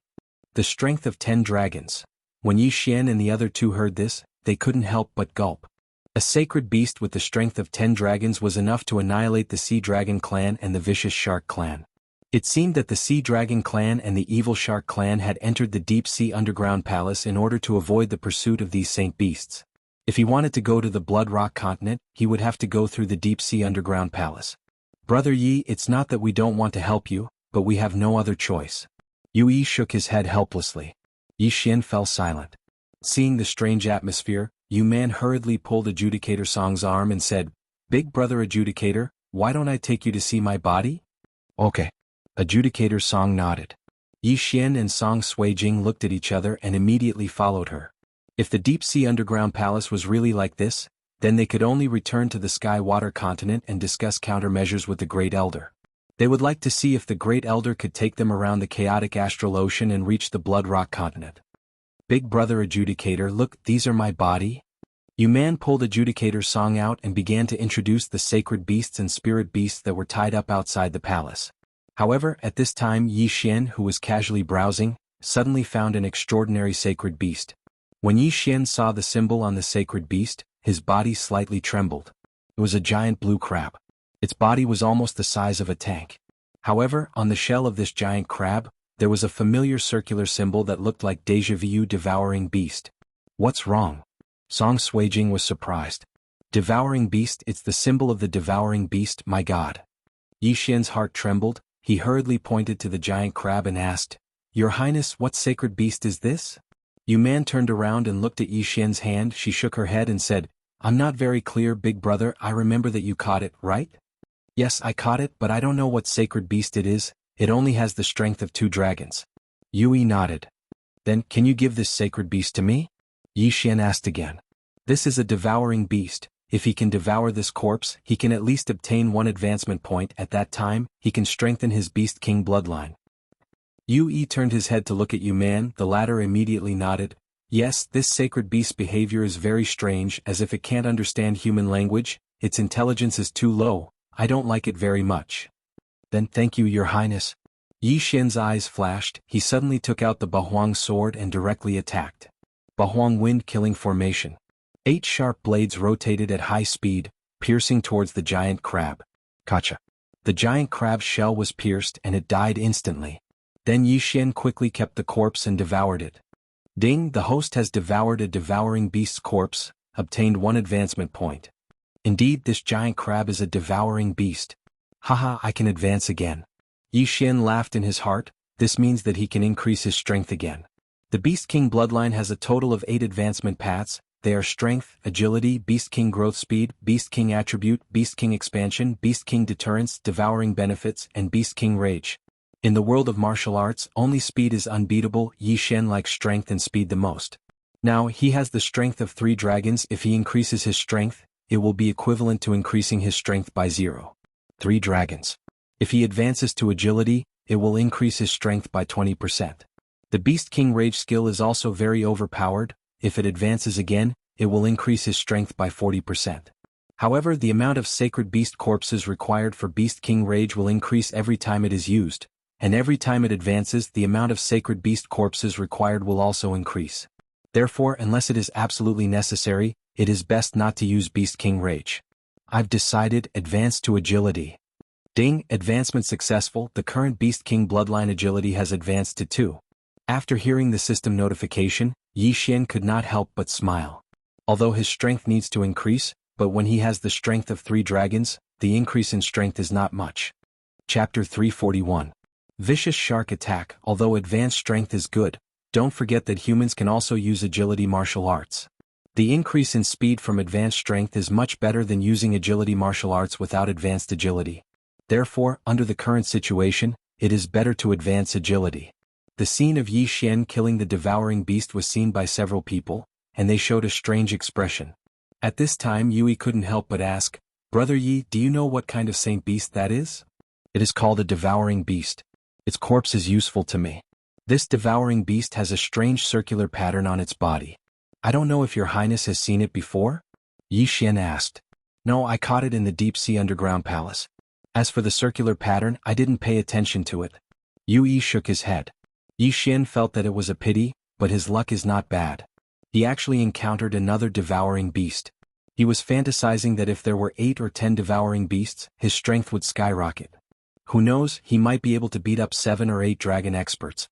The strength of 10 dragons. When Yi Xian and the other two heard this, they couldn't help but gulp. A sacred beast with the strength of 10 dragons was enough to annihilate the Sea Dragon clan and the vicious Shark clan. It seemed that the Sea Dragon clan and the evil Shark clan had entered the deep-sea underground palace in order to avoid the pursuit of these saint beasts. If he wanted to go to the Blood Rock continent, he would have to go through the deep-sea underground palace. Brother Yi, it's not that we don't want to help you, but we have no other choice. Yui shook his head helplessly. Yi Xian fell silent. Seeing the strange atmosphere, Yu Man hurriedly pulled Adjudicator Song's arm and said, Big brother Adjudicator, why don't I take you to see my body? Okay. Adjudicator Song nodded. Yi Xian and Song Suijing looked at each other and immediately followed her. If the deep-sea underground palace was really like this, then they could only return to the Sky Water continent and discuss countermeasures with the Great Elder. They would like to see if the Great Elder could take them around the chaotic astral ocean and reach the Blood Rock continent. Big brother Adjudicator, look, these are my body. Yu Man pulled Adjudicator Song out and began to introduce the sacred beasts and spirit beasts that were tied up outside the palace. However, at this time Yi Xian, who was casually browsing, suddenly found an extraordinary sacred beast. When Yi Xian saw the symbol on the sacred beast, his body slightly trembled. It was a giant blue crab. Its body was almost the size of a tank. However, on the shell of this giant crab, there was a familiar circular symbol that looked like Deja Vu Devouring Beast. What's wrong? Song Suijing was surprised. Devouring Beast, it's the symbol of the Devouring Beast, my god. Yi Xian's heart trembled, he hurriedly pointed to the giant crab and asked, Your Highness, what sacred beast is this? Yu Man turned around and looked at Yi Xian's hand. She shook her head and said, I'm not very clear, big brother, I remember that you caught it, right? Yes, I caught it, but I don't know what sacred beast it is. It only has the strength of 2 dragons. Yui nodded. Then, can you give this sacred beast to me? Yi Xian asked again. This is a devouring beast. If he can devour this corpse, he can at least obtain 1 advancement point. At that time, he can strengthen his Beast King bloodline. Yui turned his head to look at Yu Man. The latter immediately nodded. Yes, this sacred beast's behavior is very strange, as if it can't understand human language. Its intelligence is too low. I don't like it very much. Then thank you, Your Highness. Yi Xian's eyes flashed. He suddenly took out the Bahuang sword and directly attacked. Bahuang wind-killing formation. 8 sharp blades rotated at high speed, piercing towards the giant crab. Gotcha. The giant crab's shell was pierced and it died instantly. Then Yi Xian quickly kept the corpse and devoured it. Ding, the host has devoured a devouring beast's corpse, obtained 1 advancement point. Indeed, this giant crab is a devouring beast. Haha, I can advance again. Yi Xian laughed in his heart. This means that he can increase his strength again. The Beast King bloodline has a total of 8 advancement paths. They are Strength, Agility, Beast King Growth Speed, Beast King Attribute, Beast King Expansion, Beast King Deterrence, Devouring Benefits, and Beast King Rage. In the world of martial arts, only speed is unbeatable. Yi Xian likes strength and speed the most. Now, he has the strength of 3 dragons. If he increases his strength, it will be equivalent to increasing his strength by 0. 3 dragons. If he advances to agility, it will increase his strength by 20%. The Beast King Rage skill is also very overpowered. If it advances again, it will increase his strength by 40%. However, the amount of sacred beast corpses required for Beast King Rage will increase every time it is used, and every time it advances, the amount of sacred beast corpses required will also increase. Therefore, unless it is absolutely necessary, it is best not to use Beast King Rage. I've decided, advance to agility. Ding, advancement successful, the current Beast King bloodline agility has advanced to 2. After hearing the system notification, Xian could not help but smile. Although his strength needs to increase, but when he has the strength of 3 dragons, the increase in strength is not much. Chapter 341. Vicious Shark Attack. Although advanced strength is good, don't forget that humans can also use agility martial arts. The increase in speed from advanced strength is much better than using agility martial arts without advanced agility. Therefore, under the current situation, it is better to advance agility. The scene of Xian killing the devouring beast was seen by several people, and they showed a strange expression. At this time Yui couldn't help but ask, "Brother Yi, do you know what kind of saint beast that is?" "It is called a devouring beast. Its corpse is useful to me. This devouring beast has a strange circular pattern on its body. I don't know if your highness has seen it before?" Xian asked. "No, I caught it in the deep sea underground palace. As for the circular pattern, I didn't pay attention to it." Yui shook his head. Xian felt that it was a pity, but his luck is not bad. He actually encountered another devouring beast. He was fantasizing that if there were 8 or 10 devouring beasts, his strength would skyrocket. Who knows, he might be able to beat up 7 or 8 dragon experts.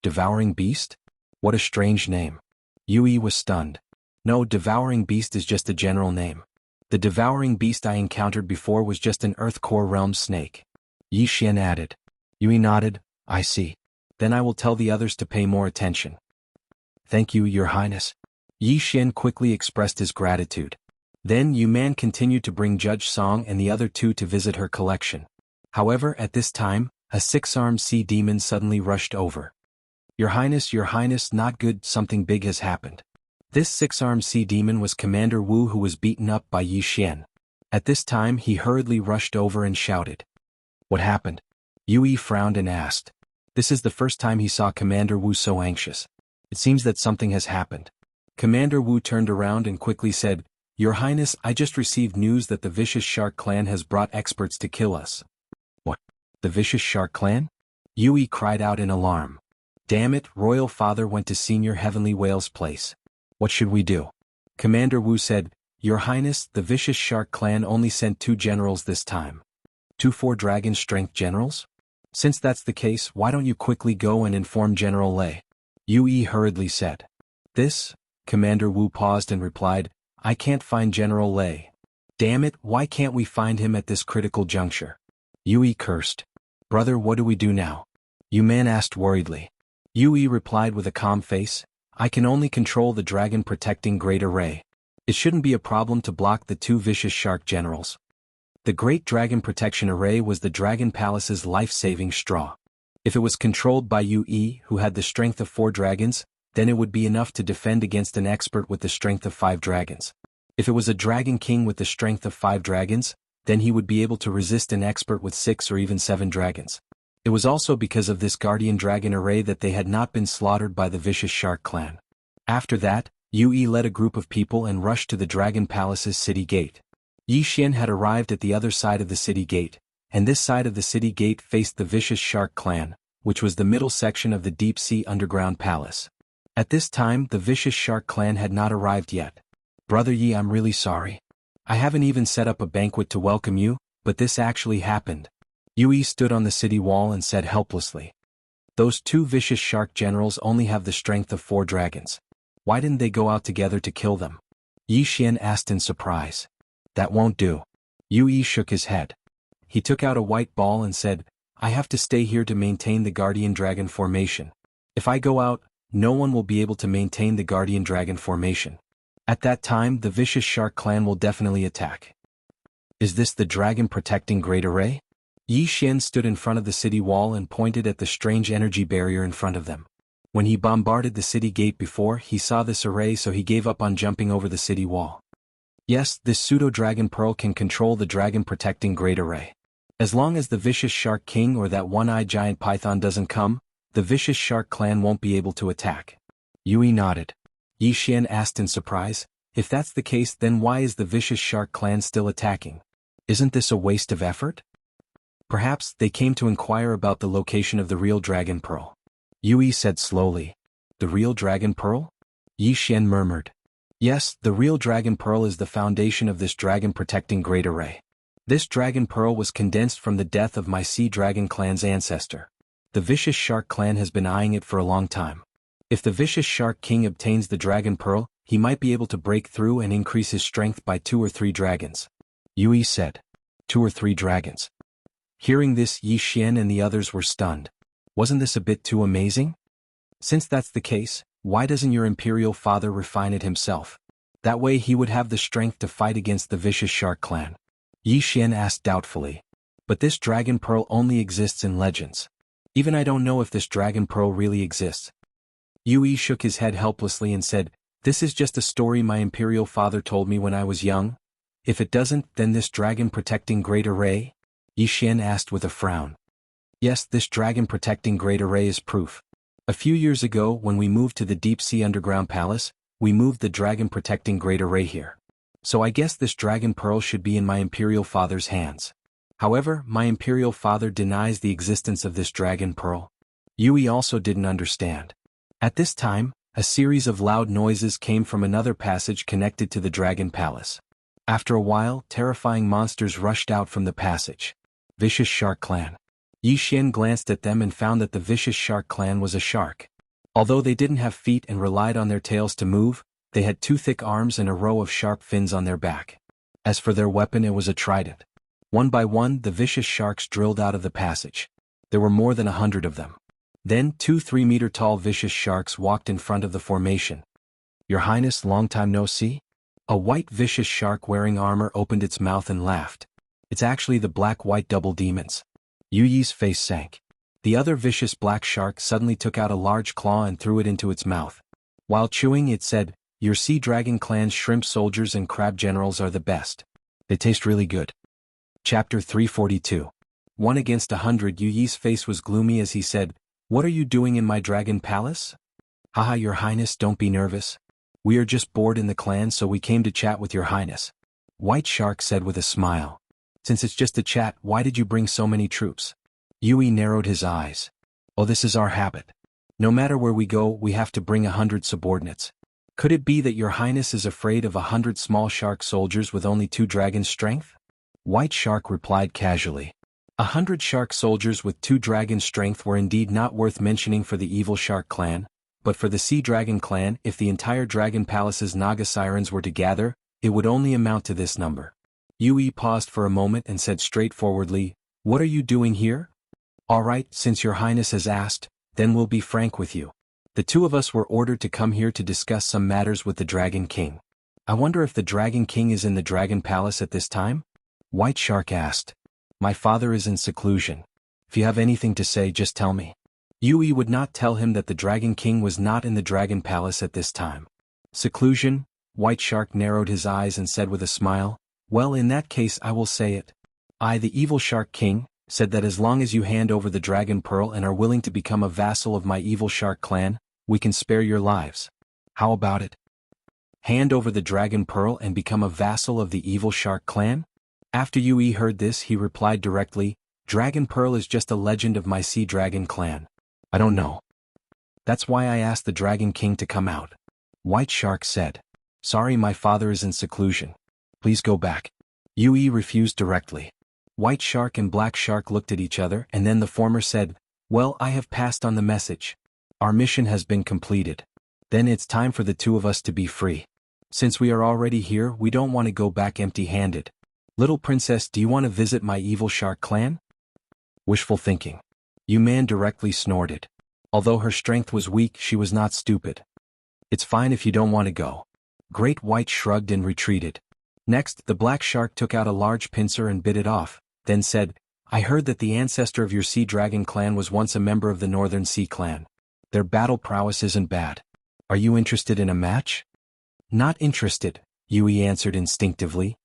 Devouring beast? What a strange name. Yui was stunned. No, devouring beast is just a general name. The devouring beast I encountered before was just an earth core realm snake. Xian added. Yui nodded. I see. Then I will tell the others to pay more attention. Thank you, your highness. Xian quickly expressed his gratitude. Then Yu Man continued to bring Judge Song and the other 2 to visit her collection. However, at this time, a 6-armed sea demon suddenly rushed over. Your highness, not good, something big has happened. This 6-armed sea demon was Commander Wu, who was beaten up by Xian. At this time he hurriedly rushed over and shouted. What happened? Yui frowned and asked. This is the first time he saw Commander Wu so anxious. It seems that something has happened. Commander Wu turned around and quickly said, Your Highness, I just received news that the Vicious Shark Clan has brought experts to kill us. What? The Vicious Shark Clan? Yui cried out in alarm. Damn it, Royal Father went to Senior Heavenly Whale's place. What should we do? Commander Wu said, Your Highness, the Vicious Shark Clan only sent 2 generals this time. 2 4-dragon strength generals? Since that's the case, why don't you quickly go and inform General Lei? Yui hurriedly said. This? Commander Wu paused and replied, I can't find General Lei. Damn it, why can't we find him at this critical juncture? Yui cursed. Brother, what do we do now? Yu Man asked worriedly. Yui replied with a calm face, I can only control the dragon protecting Great Array. It shouldn't be a problem to block the 2 vicious shark generals. The Great Dragon Protection Array was the Dragon Palace's life-saving straw. If it was controlled by Yui, who had the strength of 4 dragons, then it would be enough to defend against an expert with the strength of 5 dragons. If it was a Dragon King with the strength of 5 dragons, then he would be able to resist an expert with 6 or even 7 dragons. It was also because of this Guardian Dragon Array that they had not been slaughtered by the Vicious Shark Clan. After that, Yui led a group of people and rushed to the Dragon Palace's city gate. Xian had arrived at the other side of the city gate, and this side of the city gate faced the Vicious Shark Clan, which was the middle section of the deep-sea underground palace. At this time, the Vicious Shark Clan had not arrived yet. Brother Yi, I'm really sorry. I haven't even set up a banquet to welcome you, but this actually happened. Yui stood on the city wall and said helplessly. Those 2 vicious shark generals only have the strength of 4 dragons. Why didn't they go out together to kill them? Xian asked in surprise. That won't do. Yui shook his head. He took out a white ball and said, I have to stay here to maintain the Guardian Dragon formation. If I go out, no one will be able to maintain the Guardian Dragon formation. At that time, the Vicious Shark Clan will definitely attack. Is this the dragon protecting Great Array? Xian stood in front of the city wall and pointed at the strange energy barrier in front of them. When he bombarded the city gate before, he saw this array, so he gave up on jumping over the city wall. Yes, this pseudo-dragon pearl can control the dragon protecting Great Array. As long as the Vicious Shark King or that one-eyed giant python doesn't come, the Vicious Shark Clan won't be able to attack. Yui nodded. Xian asked in surprise, if that's the case, then why is the Vicious Shark Clan still attacking? Isn't this a waste of effort? Perhaps they came to inquire about the location of the real dragon pearl. Yui said slowly. The real dragon pearl? Yi Xian murmured. Yes, the real dragon pearl is the foundation of this dragon-protecting great array. This dragon pearl was condensed from the death of my sea dragon clan's ancestor. The vicious shark clan has been eyeing it for a long time. If the vicious shark king obtains the dragon pearl, he might be able to break through and increase his strength by 2 or 3 dragons. Yui said. 2 or 3 dragons. Hearing this, Yi Xian and the others were stunned. Wasn't this a bit too amazing? Since that's the case, why doesn't your imperial father refine it himself? That way he would have the strength to fight against the vicious shark clan. Yi Xian asked doubtfully. But this dragon pearl only exists in legends. Even I don't know if this dragon pearl really exists. Yui shook his head helplessly and said, This is just a story my imperial father told me when I was young. If it doesn't, then this dragon-protecting great array? Yi Xian asked with a frown. Yes, this dragon-protecting great array is proof. A few years ago, when we moved to the deep-sea underground palace, we moved the dragon-protecting great array here. So I guess this dragon pearl should be in my imperial father's hands. However, my imperial father denies the existence of this dragon pearl. Yui also didn't understand. At this time, a series of loud noises came from another passage connected to the dragon palace. After a while, terrifying monsters rushed out from the passage. Vicious Shark Clan. Yi Xian glanced at them and found that the Vicious Shark Clan was a shark. Although they didn't have feet and relied on their tails to move, they had 2 thick arms and a row of sharp fins on their back. As for their weapon, it was a trident. One by one, the vicious sharks drilled out of the passage. There were more than 100 of them. Then 2 3-meter-tall vicious sharks walked in front of the formation. Your Highness, long time no see? A white vicious shark wearing armor opened its mouth and laughed. It's actually the black-white double demons. Yu Yi's face sank. The other vicious black shark suddenly took out a large claw and threw it into its mouth. While chewing, it said, Your Sea Dragon Clan's shrimp soldiers and crab generals are the best. They taste really good. Chapter 342. 1 against 100. Yu Yi's face was gloomy as he said, What are you doing in my dragon palace? Haha, Your Highness, don't be nervous. We are just bored in the clan, so we came to chat with Your Highness. White Shark said with a smile. Since it's just a chat, why did you bring so many troops? Yui narrowed his eyes. Oh, this is our habit. No matter where we go, we have to bring 100 subordinates. Could it be that Your Highness is afraid of 100 small shark soldiers with only 2 dragons' strength? White Shark replied casually. 100 shark soldiers with 2 dragons' strength were indeed not worth mentioning for the evil shark clan, but for the Sea Dragon clan, if the entire Dragon Palace's Naga Sirens were to gather, it would only amount to this number. Yui paused for a moment and said straightforwardly, What are you doing here? All right, since Your Highness has asked, then we'll be frank with you. The 2 of us were ordered to come here to discuss some matters with the Dragon King. I wonder if the Dragon King is in the Dragon Palace at this time? White Shark asked. My father is in seclusion. If you have anything to say, just tell me. Yui would not tell him that the Dragon King was not in the Dragon Palace at this time. Seclusion? White Shark narrowed his eyes and said with a smile, Well, in that case I will say it. I, the evil Shark King, said that as long as you hand over the Dragon Pearl and are willing to become a vassal of my evil shark clan, we can spare your lives. How about it? Hand over the Dragon Pearl and become a vassal of the evil shark clan? After Yui heard this, he replied directly, Dragon Pearl is just a legend of my Sea Dragon clan. I don't know. That's why I asked the Dragon King to come out. White Shark said. Sorry, my father is in seclusion. Please go back. Yui refused directly. White Shark and Black Shark looked at each other, and then the former said, Well, I have passed on the message. Our mission has been completed. Then it's time for the 2 of us to be free. Since we are already here, we don't want to go back empty-handed. Little princess, do you want to visit my evil shark clan? Wishful thinking. Yuman directly snorted. Although her strength was weak, she was not stupid. It's fine if you don't want to go. Great White shrugged and retreated. Next, the Black Shark took out a large pincer and bit it off, then said, I heard that the ancestor of your Sea Dragon clan was once a member of the Northern Sea clan. Their battle prowess isn't bad. Are you interested in a match? Not interested, Yui answered instinctively.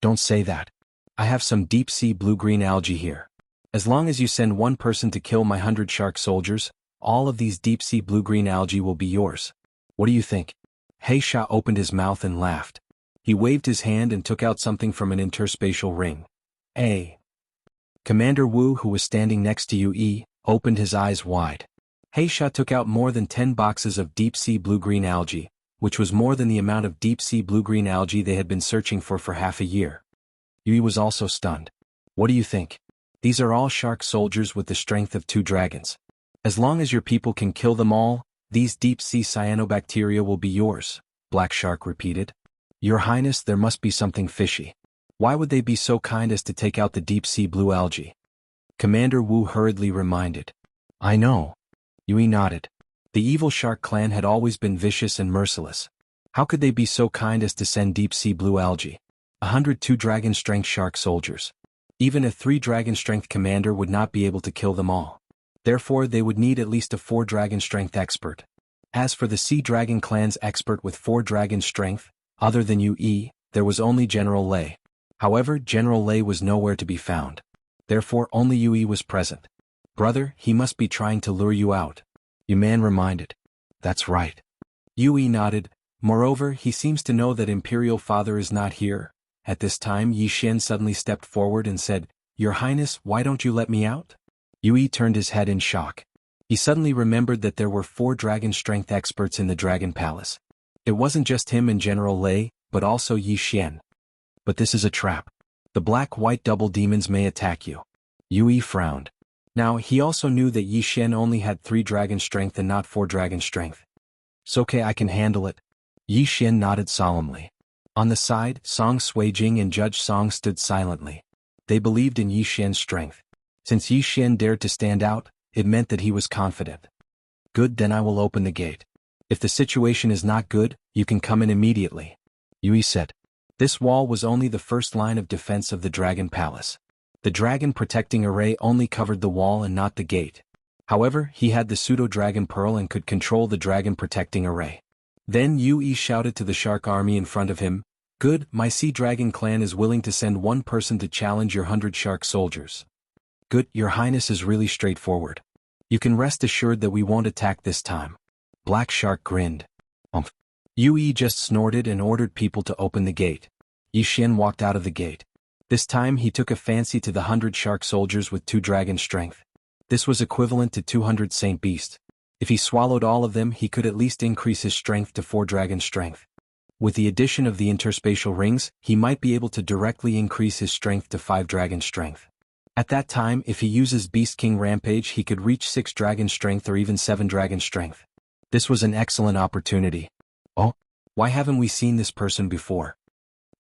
Don't say that. I have some deep-sea blue-green algae here. As long as you send 1 person to kill my 100 shark soldiers, all of these deep-sea blue-green algae will be yours. What do you think? Heisha opened his mouth and laughed. He waved his hand and took out something from an interspatial ring. Commander Wu, who was standing next to Yui, opened his eyes wide. Heisha took out more than 10 boxes of deep-sea blue-green algae, which was more than the amount of deep-sea blue-green algae they had been searching for half a year. Yui was also stunned. What do you think? These are all shark soldiers with the strength of 2 dragons. As long as your people can kill them all, these deep-sea cyanobacteria will be yours, Black Shark repeated. Your Highness, there must be something fishy. Why would they be so kind as to take out the deep-sea blue algae? Commander Wu hurriedly reminded. I know. Yui nodded. The evil shark clan had always been vicious and merciless. How could they be so kind as to send deep-sea blue algae? 102 dragon-strength shark soldiers. Even a 3-dragon-strength commander would not be able to kill them all. Therefore they would need at least a 4-dragon-strength expert. As for the Sea Dragon clan's expert with 4 dragon strength, other than Yui, there was only General Lei. However, General Lei was nowhere to be found. Therefore only Yui was present. Brother, he must be trying to lure you out. Yuman reminded. That's right. Yui nodded. Moreover, he seems to know that Imperial Father is not here. At this time Yi Xian suddenly stepped forward and said, Your Highness, why don't you let me out? Yui turned his head in shock. He suddenly remembered that there were 4 dragon strength experts in the Dragon Palace. It wasn't just him and General Lei, but also Yi Xian. But this is a trap. The black-white double demons may attack you. Yui frowned. Now, he also knew that Yi Xian only had 3 dragon strength and not 4 dragon strength. It's okay, I can handle it. Yi Xian nodded solemnly. On the side, Song Suijing and Judge Song stood silently. They believed in Yi Xian's strength. Since Yi Xian dared to stand out, it meant that he was confident. Good, then I will open the gate. If the situation is not good, you can come in immediately. Yui said. This wall was only the first line of defense of the Dragon Palace. The dragon protecting array only covered the wall and not the gate. However, he had the pseudo-dragon pearl and could control the dragon protecting array. Then Yui shouted to the shark army in front of him, Good, my Sea Dragon clan is willing to send 1 person to challenge your 100 shark soldiers. Good, your Highness is really straightforward. You can rest assured that we won't attack this time. Black Shark grinned. Yui just snorted and ordered people to open the gate. Yi Xian walked out of the gate. This time he took a fancy to the 100 shark soldiers with 2 dragon strength. This was equivalent to 200 Saint Beast. If he swallowed all of them, he could at least increase his strength to 4 dragon strength. With the addition of the interspatial rings, he might be able to directly increase his strength to 5 dragon strength. At that time, if he uses Beast King Rampage, he could reach 6 dragon strength or even 7 dragon strength. This was an excellent opportunity. Oh, why haven't we seen this person before?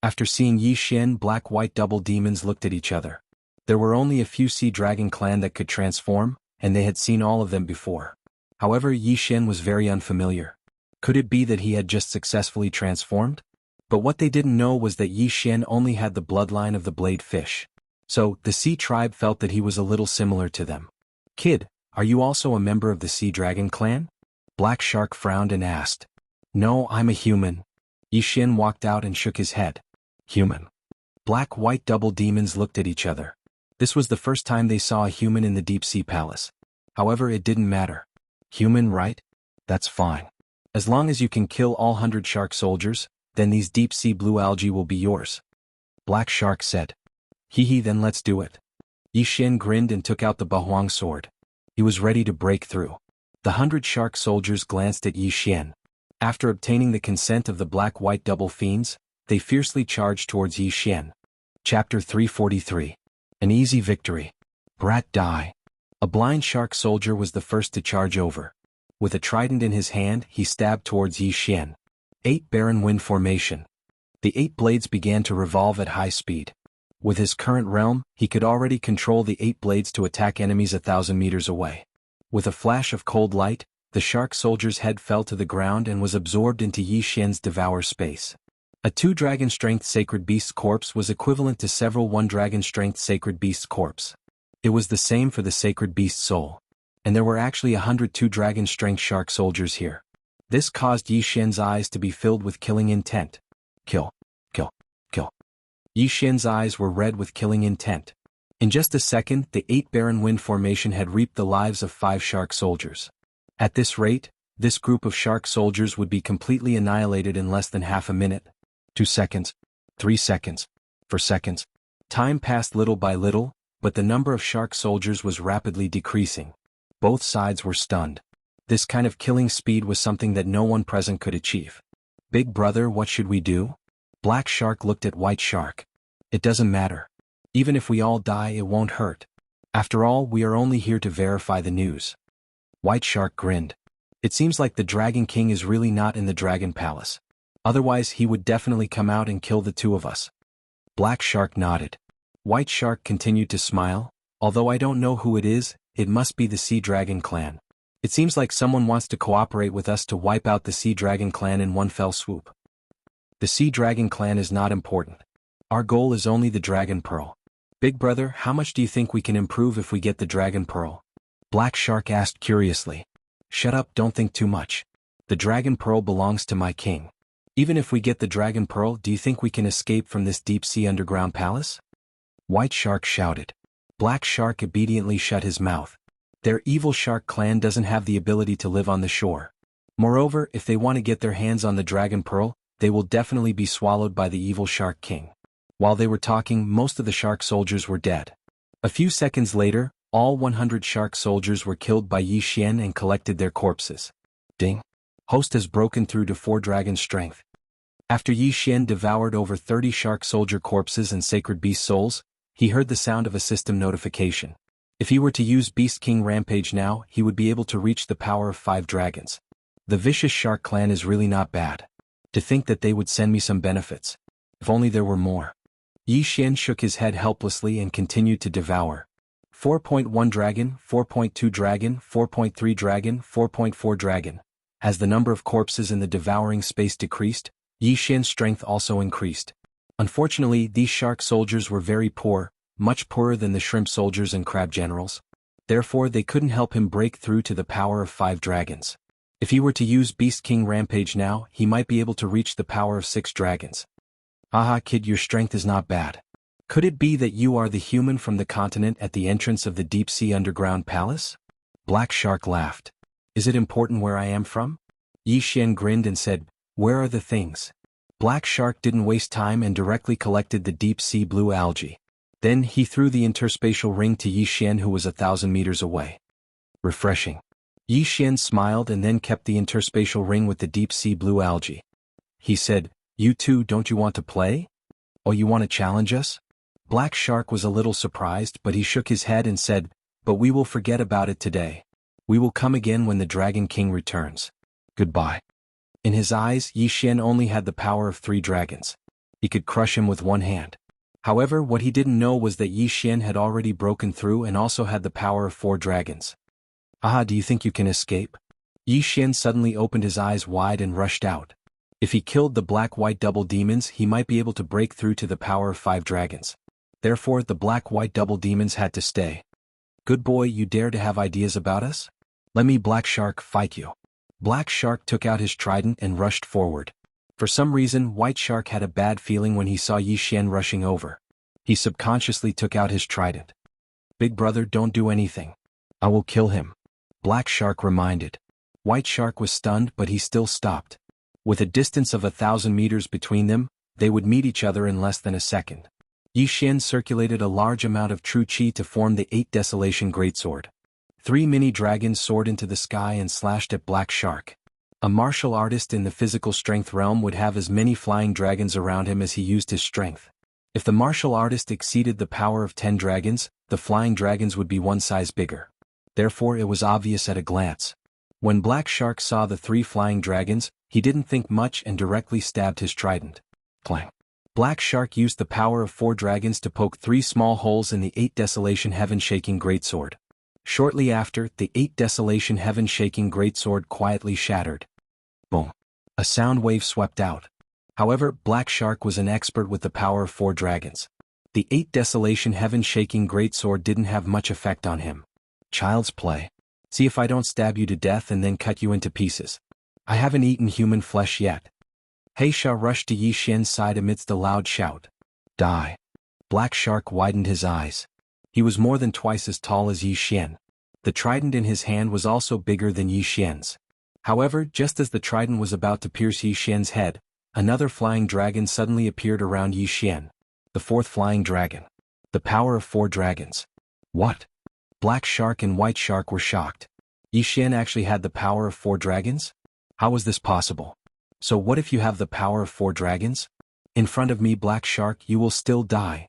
After seeing Yi Xian, black-white double demons looked at each other. There were only a few Sea Dragon clan that could transform, and they had seen all of them before. However, Yi Xian was very unfamiliar. Could it be that he had just successfully transformed? But what they didn't know was that Yi Xian only had the bloodline of the blade fish. So, the Sea Tribe felt that he was a little similar to them. Kid, are you also a member of the Sea Dragon clan? Black Shark frowned and asked. No, I'm a human. Yi Xian walked out and shook his head. Human. Black-white double demons looked at each other. This was the first time they saw a human in the Deep Sea Palace. However, it didn't matter. Human, right? That's fine. As long as you can kill all 100 shark soldiers, then these deep-sea blue algae will be yours. Black Shark said. Hee, then let's do it. Yi Xian grinned and took out the Bahuang sword. He was ready to break through. The 100 shark soldiers glanced at Yi Xian. After obtaining the consent of the black-white double fiends, they fiercely charged towards Yi Xian. Chapter 343. An easy victory. Brat die. A blind shark soldier was the first to charge over. With a trident in his hand, he stabbed towards Yi Xian. 8 Barren Wind Formation. The 8 blades began to revolve at high speed. With his current realm, he could already control the 8 blades to attack enemies 1,000 meters away. With a flash of cold light, the shark soldier's head fell to the ground and was absorbed into Yi Xian's devour space. A 2-dragon strength sacred beast's corpse was equivalent to several 1-dragon strength sacred beast's corpse. It was the same for the sacred beast's soul. And there were actually 102 dragon strength shark soldiers here. This caused Yi Xian's eyes to be filled with killing intent. Kill. Kill. Kill. Yi Xian's eyes were red with killing intent. In just a second, the 8 Barren Wind Formation had reaped the lives of 5 shark soldiers. At this rate, this group of shark soldiers would be completely annihilated in less than half a minute. 2 seconds. 3 seconds. 4 seconds. Time passed little by little, but the number of shark soldiers was rapidly decreasing. Both sides were stunned. This kind of killing speed was something that no one present could achieve. Big brother, what should we do? Black Shark looked at White Shark. It doesn't matter. Even if we all die, it won't hurt. After all, we are only here to verify the news. White Shark grinned. It seems like the Dragon King is really not in the Dragon Palace. Otherwise, he would definitely come out and kill the two of us. Black Shark nodded. White Shark continued to smile. Although I don't know who it is, it must be the Sea Dragon clan. It seems like someone wants to cooperate with us to wipe out the Sea Dragon clan in one fell swoop. The Sea Dragon clan is not important. Our goal is only the Dragon Pearl. Big brother, how much do you think we can improve if we get the Dragon Pearl? Black Shark asked curiously. Shut up, don't think too much. The Dragon Pearl belongs to my king. Even if we get the Dragon Pearl, do you think we can escape from this deep-sea underground palace? White Shark shouted. Black Shark obediently shut his mouth. Their evil shark clan doesn't have the ability to live on the shore. Moreover, if they want to get their hands on the Dragon Pearl, they will definitely be swallowed by the evil Shark King. While they were talking, most of the shark soldiers were dead. A few seconds later, all 100 shark soldiers were killed by Xianxia and collected their corpses. Ding. Host has broken through to 4 dragon strength. After Xianxia devoured over 30 shark soldier corpses and sacred beast souls, he heard the sound of a system notification. If he were to use Beast King Rampage now, he would be able to reach the power of 5 dragons. The vicious shark clan is really not bad. To think that they would send me some benefits. If only there were more. Xianxia shook his head helplessly and continued to devour. 4.1 dragon, 4.2 dragon, 4.3 dragon, 4.4 dragon. As the number of corpses in the devouring space decreased, Xianxia's strength also increased. Unfortunately, these shark soldiers were very poor, much poorer than the shrimp soldiers and crab generals. Therefore, they couldn't help him break through to the power of 5 dragons. If he were to use Beast King Rampage now, he might be able to reach the power of 6 dragons. Haha kid, your strength is not bad. Could it be that you are the human from the continent at the entrance of the deep-sea underground palace? Black Shark laughed. Is it important where I am from? Xianxia grinned and said, where are the things? Black Shark didn't waste time and directly collected the deep-sea blue algae. Then he threw the interspatial ring to Xianxia, who was 1,000 meters away. Refreshing. Xianxia smiled and then kept the interspatial ring with the deep-sea blue algae. He said, you two, don't you want to play? Oh, you want to challenge us? Black Shark was a little surprised, but he shook his head and said, but we will forget about it today. We will come again when the Dragon King returns. Goodbye. In his eyes, Xianxia only had the power of 3 dragons. He could crush him with one hand. However, what he didn't know was that Xianxia had already broken through and also had the power of 4 dragons. Aha, do you think you can escape? Xianxia suddenly opened his eyes wide and rushed out. If he killed the black-white double demons, he might be able to break through to the power of 5 dragons. Therefore, the black-white double demons had to stay. Good boy, you dare to have ideas about us? Let me, Black Shark, fight you. Black Shark took out his trident and rushed forward. For some reason, White Shark had a bad feeling when he saw Xianxia rushing over. He subconsciously took out his trident. Big brother, don't do anything. I will kill him. Black Shark reminded. White Shark was stunned, but he still stopped. With a distance of 1,000 meters between them, they would meet each other in less than a second. Xianxia circulated a large amount of true chi to form the 8 Desolation Greatsword. 3 mini dragons soared into the sky and slashed at Black Shark. A martial artist in the physical strength realm would have as many flying dragons around him as he used his strength. If the martial artist exceeded the power of 10 dragons, the flying dragons would be one size bigger. Therefore, it was obvious at a glance. When Black Shark saw the 3 flying dragons, he didn't think much and directly stabbed his trident. Clang. Black Shark used the power of 4 dragons to poke 3 small holes in the 8 Desolation Heaven-shaking Greatsword. Shortly after, the 8 Desolation Heaven-shaking Greatsword quietly shattered. Boom. A sound wave swept out. However, Black Shark was an expert with the power of 4 dragons. The 8 Desolation Heaven-shaking Greatsword didn't have much effect on him. Child's play. See if I don't stab you to death and then cut you into pieces. I haven't eaten human flesh yet. Heisha rushed to Xianxia's side amidst a loud shout. Die. Black Shark widened his eyes. He was more than twice as tall as Xianxia. The trident in his hand was also bigger than Xianxia's. However, just as the trident was about to pierce Xianxia's head, another flying dragon suddenly appeared around Xianxia. The 4th flying dragon. The power of 4 dragons. What? Black Shark and White Shark were shocked. Xianxia actually had the power of 4 dragons? How was this possible? So what if you have the power of 4 dragons? In front of me, Black Shark, you will still die.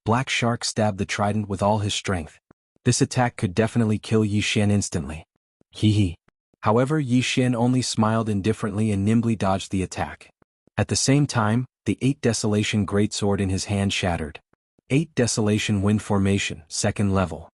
Black Shark stabbed the trident with all his strength. This attack could definitely kill Yi Xian instantly. Hee. However, Yi Xian only smiled indifferently and nimbly dodged the attack. At the same time, the 8 Desolation Greatsword in his hand shattered. 8 Desolation Wind Formation, 2nd level.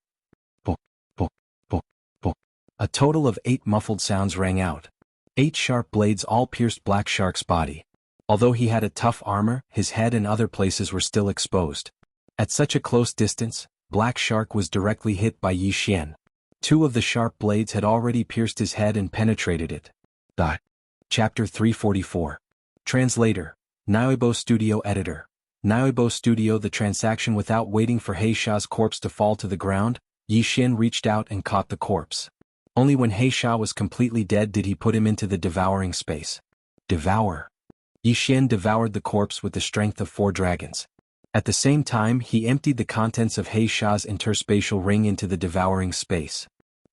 Bo, bo, bo, bo. A total of 8 muffled sounds rang out. 8 sharp blades all pierced Black Shark's body. Although he had a tough armor, his head and other places were still exposed. At such a close distance, Black Shark was directly hit by Yi Xian. 2 of the sharp blades had already pierced his head and penetrated it. Chapter 344. Translator. Naibo Studio Editor. Naibo Studio. The transaction. Without waiting for Heisha's corpse to fall to the ground, Yi Xian reached out and caught the corpse. Only when Heisha was completely dead did he put him into the devouring space. Devour. Yi Xian devoured the corpse with the strength of 4 dragons. At the same time, he emptied the contents of Heisha's interspatial ring into the devouring space.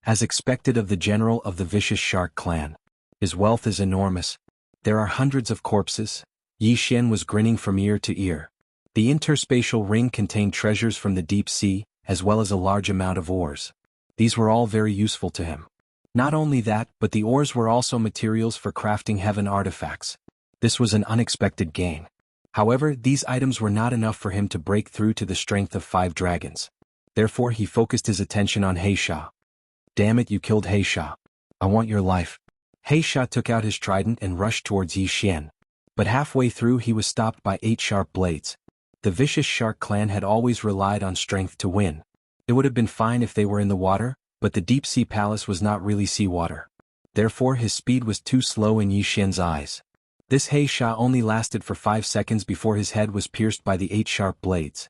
As expected of the general of the vicious shark clan. His wealth is enormous. There are hundreds of corpses. Yi Xian was grinning from ear to ear. The interspatial ring contained treasures from the deep sea, as well as a large amount of ores. These were all very useful to him. Not only that, but the ores were also materials for crafting heaven artifacts. This was an unexpected gain. However, these items were not enough for him to break through to the strength of 5 dragons. Therefore he focused his attention on Heisha. Damn it, you killed Heisha. I want your life. Heisha took out his trident and rushed towards Yi Xian. But halfway through he was stopped by 8 sharp blades. The vicious shark clan had always relied on strength to win. It would have been fine if they were in the water, but the deep sea palace was not really seawater. Therefore his speed was too slow in Yi Xian's eyes. This Heisha only lasted for 5 seconds before his head was pierced by the 8 sharp blades.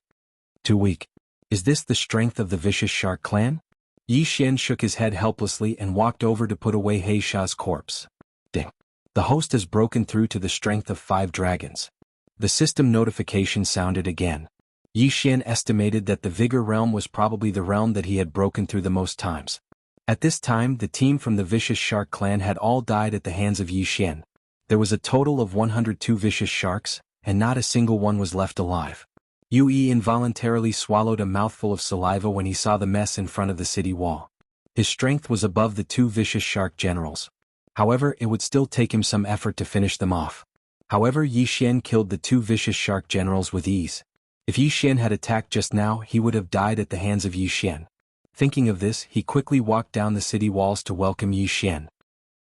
Too weak. Is this the strength of the vicious shark clan? Yi Xian shook his head helplessly and walked over to put away Heisha's corpse. Ding. The host has broken through to the strength of 5 dragons. The system notification sounded again. Yi Xian estimated that the Vigor realm was probably the realm that he had broken through the most times. At this time, the team from the vicious shark clan had all died at the hands of Yi Xian. There was a total of 102 vicious sharks, and not a single one was left alive. Yue involuntarily swallowed a mouthful of saliva when he saw the mess in front of the city wall. His strength was above the 2 vicious shark generals. However, it would still take him some effort to finish them off. However, Yi Xian killed the 2 vicious shark generals with ease. If Yi Xian had attacked just now, he would have died at the hands of Yi Xian. Thinking of this, he quickly walked down the city walls to welcome Yi Xian.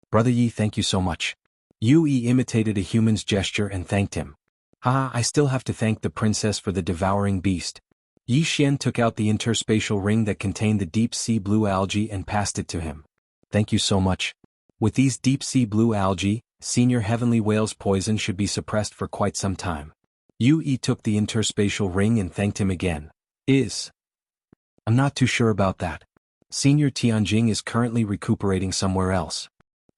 Brother Yi, thank you so much. Yue imitated a human's gesture and thanked him. Haha, I still have to thank the princess for the devouring beast. Yi Xian took out the interspatial ring that contained the deep-sea blue algae and passed it to him. Thank you so much. With these deep-sea blue algae, Senior Heavenly Whale's poison should be suppressed for quite some time. Yue took the interspatial ring and thanked him again. I'm not too sure about that. Senior Tianjing is currently recuperating somewhere else.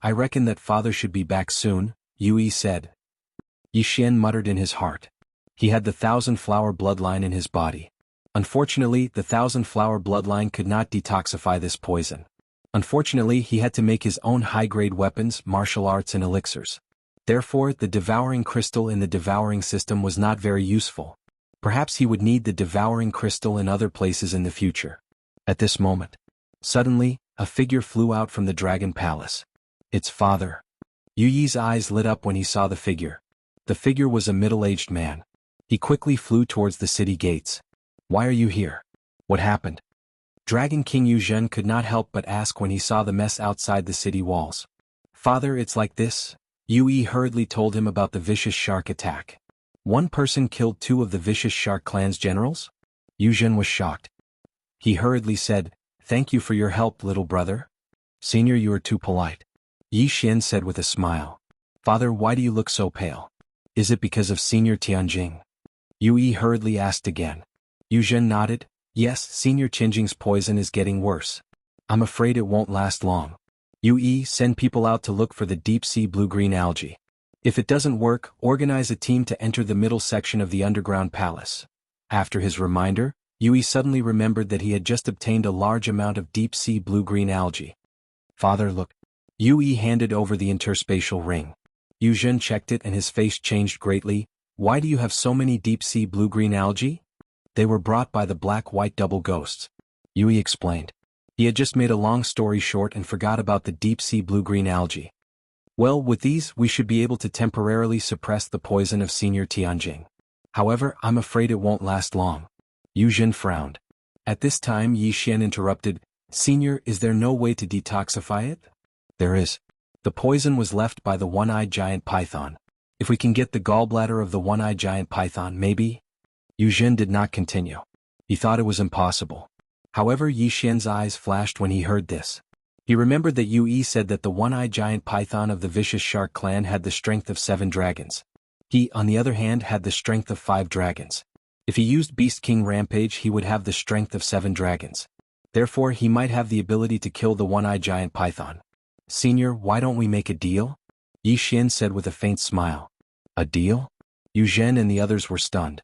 I reckon that father should be back soon, Yue said. Yi Xian muttered in his heart. He had the 1,000-flower bloodline in his body. Unfortunately, the 1,000-flower bloodline could not detoxify this poison. Unfortunately, he had to make his own high-grade weapons, martial arts and elixirs. Therefore, the devouring crystal in the devouring system was not very useful. Perhaps he would need the devouring crystal in other places in the future. At this moment, suddenly, a figure flew out from the dragon palace. It's father. Yuyi's eyes lit up when he saw the figure. The figure was a middle-aged man. He quickly flew towards the city gates. Why are you here? What happened? Dragon King Yuzhen could not help but ask when he saw the mess outside the city walls. Father, it's like this. Yue hurriedly told him about the vicious shark attack. One person killed 2 of the vicious shark clan's generals? Yuzhen was shocked. He hurriedly said, Thank you for your help, little brother. Senior, you are too polite. Yi Xian said with a smile. Father, why do you look so pale? Is it because of Senior Tianjing? Yue hurriedly asked again. Yuzhen nodded. Yes, Senior Tianjing's poison is getting worse. I'm afraid it won't last long. Yue, send people out to look for the deep-sea blue-green algae. If it doesn't work, organize a team to enter the middle section of the underground palace. After his reminder, Yue suddenly remembered that he had just obtained a large amount of deep-sea blue-green algae. Father, look. Yue handed over the interspatial ring. Yu Zhen checked it and his face changed greatly. Why do you have so many deep-sea blue-green algae? They were brought by the black-white double ghosts. Yui explained. He had just made a long story short and forgot about the deep-sea blue-green algae. Well, with these we should be able to temporarily suppress the poison of Senior Tianjing. However, I'm afraid it won't last long. Yu Zhen frowned. At this time Yi Xian interrupted, Senior, is there no way to detoxify it? There is. The poison was left by the one-eyed giant python. If we can get the gallbladder of the one-eyed giant python, maybe? Yu Zhen did not continue. He thought it was impossible. However, Yi Xian's eyes flashed when he heard this. He remembered that Yu Yi said that the one-eyed giant python of the vicious shark clan had the strength of 7 dragons. He, on the other hand, had the strength of 5 dragons. If he used Beast King Rampage, he would have the strength of 7 dragons. Therefore, he might have the ability to kill the one-eyed giant python. Senior, why don't we make a deal? Yi Xian said with a faint smile. A deal? Yu Zhen and the others were stunned.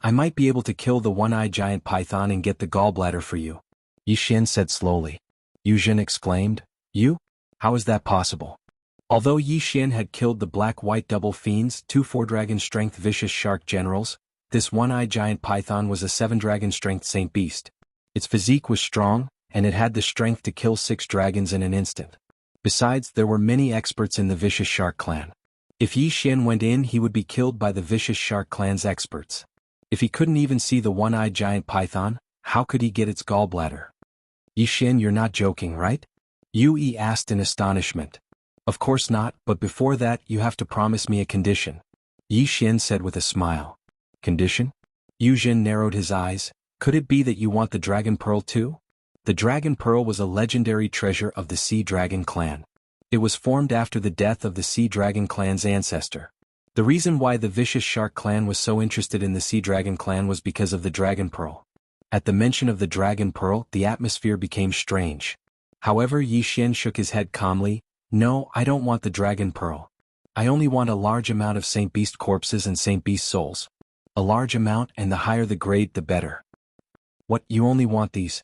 I might be able to kill the one-eyed giant python and get the gallbladder for you. Yi Xian said slowly. Yu Zhen exclaimed, You? How is that possible? Although Yi Xian had killed the black-white double fiends, 2 4-dragon strength vicious shark generals, this one-eyed giant python was a 7-dragon strength saint beast. Its physique was strong, and it had the strength to kill 6 dragons in an instant. Besides, there were many experts in the vicious shark clan. If Yi Xian went in, he would be killed by the vicious shark clan's experts. If he couldn't even see the one-eyed giant python, how could he get its gallbladder? Yi Xian, you're not joking, right? Yu Yi asked in astonishment. Of course not, but before that you have to promise me a condition. Yi Xian said with a smile. Condition? Yu Zhen narrowed his eyes. Could it be that you want the Dragon Pearl too? The Dragon Pearl was a legendary treasure of the Sea Dragon clan. It was formed after the death of the Sea Dragon clan's ancestor. The reason why the vicious shark clan was so interested in the Sea Dragon clan was because of the Dragon Pearl. At the mention of the Dragon Pearl, the atmosphere became strange. However, Yi Xian shook his head calmly. No, I don't want the Dragon Pearl. I only want a large amount of Saint Beast corpses and Saint Beast souls. A large amount, and the higher the grade the better. What, you only want these?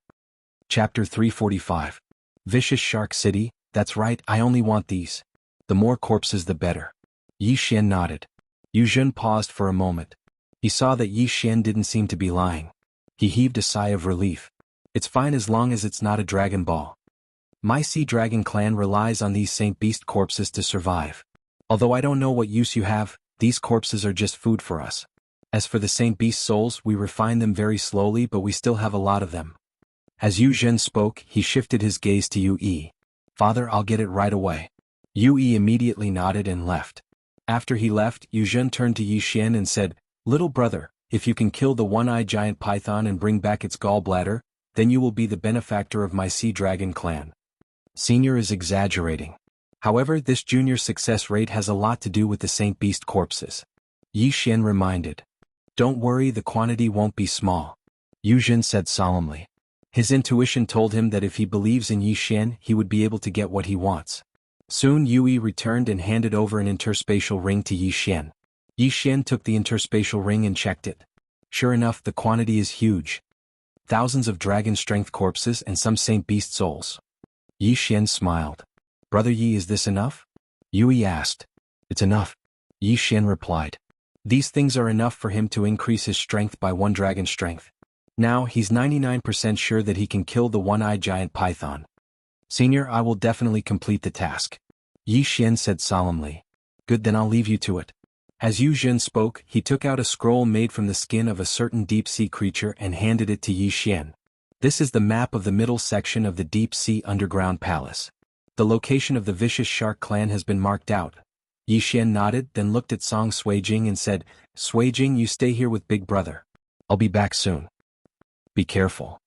Chapter 345. Vicious Shark City, that's right, I only want these. The more corpses the better. Yi Xian nodded. Yu Zhen paused for a moment. He saw that Yi Xian didn't seem to be lying. He heaved a sigh of relief. It's fine as long as it's not a Dragon Ball. My Sea Dragon clan relies on these Saint Beast corpses to survive. Although I don't know what use you have, these corpses are just food for us. As for the Saint Beast souls, we refine them very slowly, but we still have a lot of them. As Yu Zhen spoke, he shifted his gaze to Yu Yi. Father, I'll get it right away. Yu Yi immediately nodded and left. After he left, Yu Zhen turned to Yi Xian and said, Little brother, if you can kill the one-eyed giant python and bring back its gallbladder, then you will be the benefactor of my Sea Dragon clan. Senior is exaggerating. However, this junior success rate has a lot to do with the Saint Beast corpses. Yi Xian reminded. Don't worry, the quantity won't be small. Yu Zhen said solemnly. His intuition told him that if he believes in Yi Xian, he would be able to get what he wants. Soon Yu Yi returned and handed over an interspatial ring to Yi Xian. Yi Xian took the interspatial ring and checked it. Sure enough, the quantity is huge. Thousands of dragon strength corpses and some Saint Beast souls. Yi Xian smiled. Brother Yi, is this enough? Yu Yi asked. It's enough. Yi Xian replied. These things are enough for him to increase his strength by 1 dragon strength. Now, he's 99% sure that he can kill the one-eyed giant python. Senior, I will definitely complete the task. Yi Xian said solemnly. Good, then I'll leave you to it. As Yu Zhen spoke, he took out a scroll made from the skin of a certain deep-sea creature and handed it to Yi Xian. This is the map of the middle section of the deep-sea underground palace. The location of the vicious shark clan has been marked out. Yi Xian nodded, then looked at Song Suijing and said, Suijing, you stay here with Big Brother. I'll be back soon. Be careful.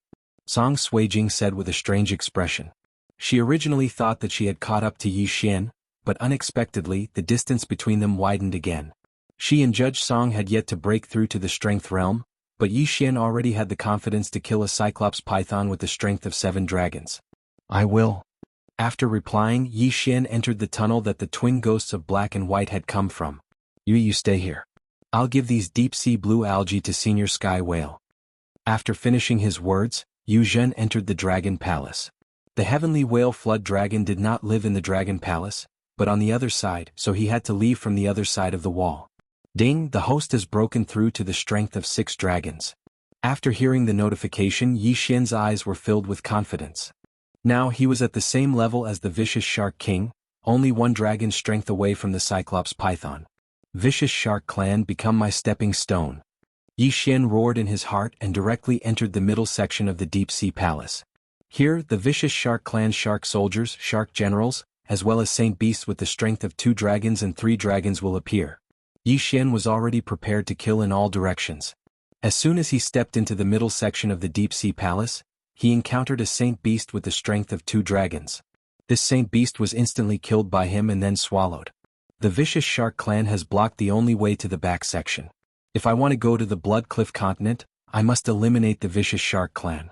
Song Suijing said with a strange expression. She originally thought that she had caught up to Yi Xian, but unexpectedly the distance between them widened again. She and Judge Song had yet to break through to the strength realm, but Yi Xian already had the confidence to kill a Cyclops python with the strength of 7 dragons. I will. After replying, Yi Xian entered the tunnel that the twin ghosts of Black and White had come from. You stay here. I'll give these deep-sea blue algae to Senior Sky Whale. After finishing his words, Yu Zhen entered the Dragon Palace. The Heavenly Whale Flood Dragon did not live in the Dragon Palace, but on the other side, so he had to leave from the other side of the wall. Ding, the host has broken through to the strength of 6 dragons. After hearing the notification, Yi Xian's eyes were filled with confidence. Now he was at the same level as the Vicious Shark King, only 1 dragon's strength away from the Cyclops Python. Vicious Shark Clan, become my stepping stone. Yi Xian roared in his heart and directly entered the middle section of the Deep Sea Palace. Here, the Vicious Shark Clan's shark soldiers, shark generals, as well as saint beasts with the strength of 2 dragons and 3 dragons will appear. Yi Xian was already prepared to kill in all directions. As soon as he stepped into the middle section of the Deep Sea Palace, he encountered a saint beast with the strength of 2 dragons. This saint beast was instantly killed by him and then swallowed. The Vicious Shark Clan has blocked the only way to the back section. If I want to go to the Blood Cliff continent, I must eliminate the Vicious Shark Clan.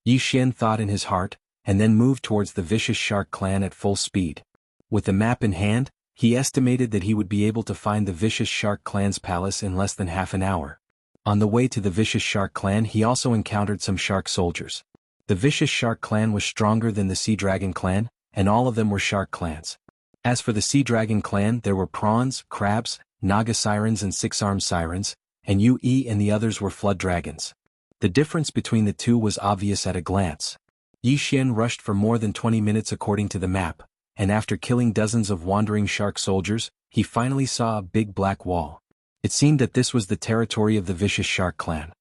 Yi Xian thought in his heart, and then moved towards the Vicious Shark Clan at full speed. With the map in hand, he estimated that he would be able to find the Vicious Shark Clan's palace in less than half an hour. On the way to the Vicious Shark Clan, he also encountered some shark soldiers. The Vicious Shark Clan was stronger than the Sea Dragon Clan, and all of them were shark clans. As for the Sea Dragon Clan, there were prawns, crabs, Naga sirens and 6-armed sirens, and Yu and the others were flood dragons. The difference between the two was obvious at a glance. Yi Xian rushed for more than 20 minutes according to the map, and after killing dozens of wandering shark soldiers, he finally saw a big black wall. It seemed that this was the territory of the Vicious Shark Clan.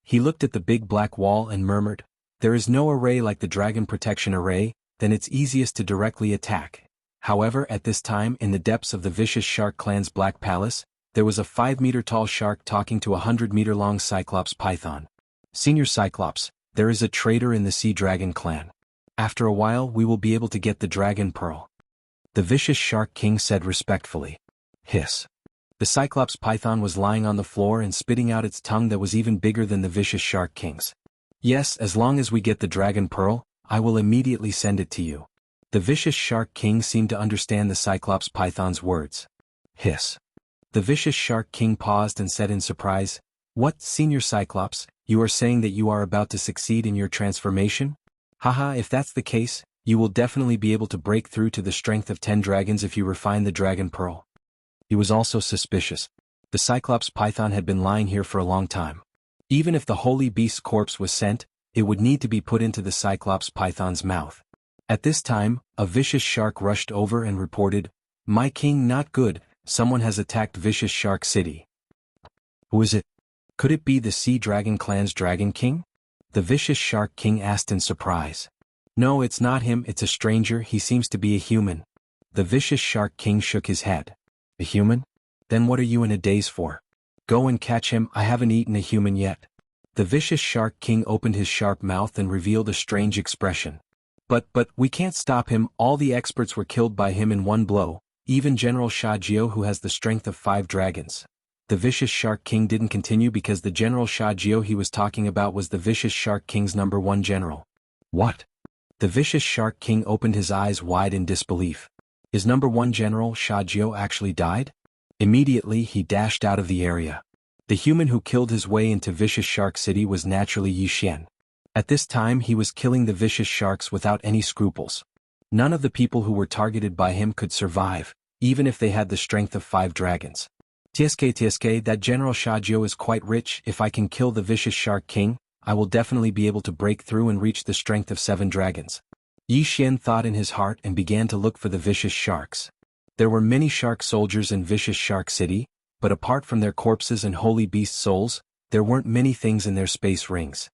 He looked at the big black wall and murmured, "There is no array like the Dragon Protection Array, then it's easiest to directly attack." However, at this time, in the depths of the Vicious Shark Clan's Black Palace, there was a 5-meter-tall shark talking to a 100-meter-long Cyclops Python. "Senior Cyclops, there is a traitor in the Sea Dragon Clan. After a while we will be able to get the Dragon Pearl," the Vicious Shark King said respectfully. Hiss. The Cyclops Python was lying on the floor and spitting out its tongue that was even bigger than the Vicious Shark King's. "Yes, as long as we get the Dragon Pearl, I will immediately send it to you." The Vicious Shark King seemed to understand the Cyclops Python's words. Hiss. The Vicious Shark King paused and said in surprise, "What, Senior Cyclops, you are saying that you are about to succeed in your transformation? Haha, if that's the case, you will definitely be able to break through to the strength of 10 dragons if you refine the Dragon Pearl." He was also suspicious. The Cyclops Python had been lying here for a long time. Even if the Holy Beast's corpse was sent, it would need to be put into the Cyclops Python's mouth. At this time, a vicious shark rushed over and reported, "My king, not good, someone has attacked Vicious Shark City." "Who is it? Could it be the Sea Dragon Clan's Dragon King?" the Vicious Shark King asked in surprise. "No, it's not him, it's a stranger, he seems to be a human." The Vicious Shark King shook his head. "A human? Then what are you in a daze for? Go and catch him, I haven't eaten a human yet." The Vicious Shark King opened his sharp mouth and revealed a strange expression. But, we can't stop him, all the experts were killed by him in one blow, even General Xianxia who has the strength of 5 dragons." The Vicious Shark King didn't continue because the General Xianxia he was talking about was the Vicious Shark King's #1 general. "What?" The Vicious Shark King opened his eyes wide in disbelief. His #1 general Xianxia actually died? Immediately he dashed out of the area. The human who killed his way into Vicious Shark City was naturally Yi Xian. At this time he was killing the vicious sharks without any scruples. None of the people who were targeted by him could survive, even if they had the strength of 5 dragons. Tsk, that General Xianxia is quite rich, if I can kill the Vicious Shark King, I will definitely be able to break through and reach the strength of 7 dragons. Yi Xian thought in his heart and began to look for the vicious sharks. There were many shark soldiers in Vicious Shark City, but apart from their corpses and holy beast souls, there weren't many things in their space rings.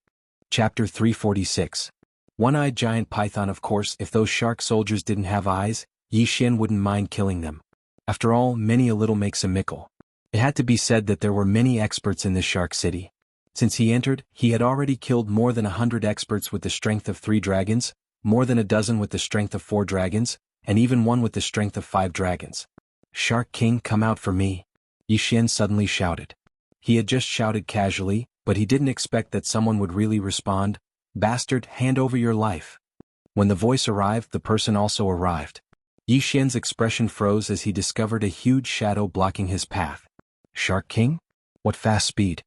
Chapter 346. One-eyed giant python. Of course, if those shark soldiers didn't have eyes, Yi Xian wouldn't mind killing them. After all, many a little makes a mickle. It had to be said that there were many experts in this shark city. Since he entered, he had already killed more than 100 experts with the strength of 3 dragons, more than a dozen with the strength of 4 dragons, and even one with the strength of 5 dragons. "Shark King, come out for me," Yi Xian suddenly shouted. He had just shouted casually, but he didn't expect that someone would really respond. "Bastard, hand over your life." When the voice arrived, the person also arrived. Yi Xian's expression froze as he discovered a huge shadow blocking his path. "Shark King? What fast speed?"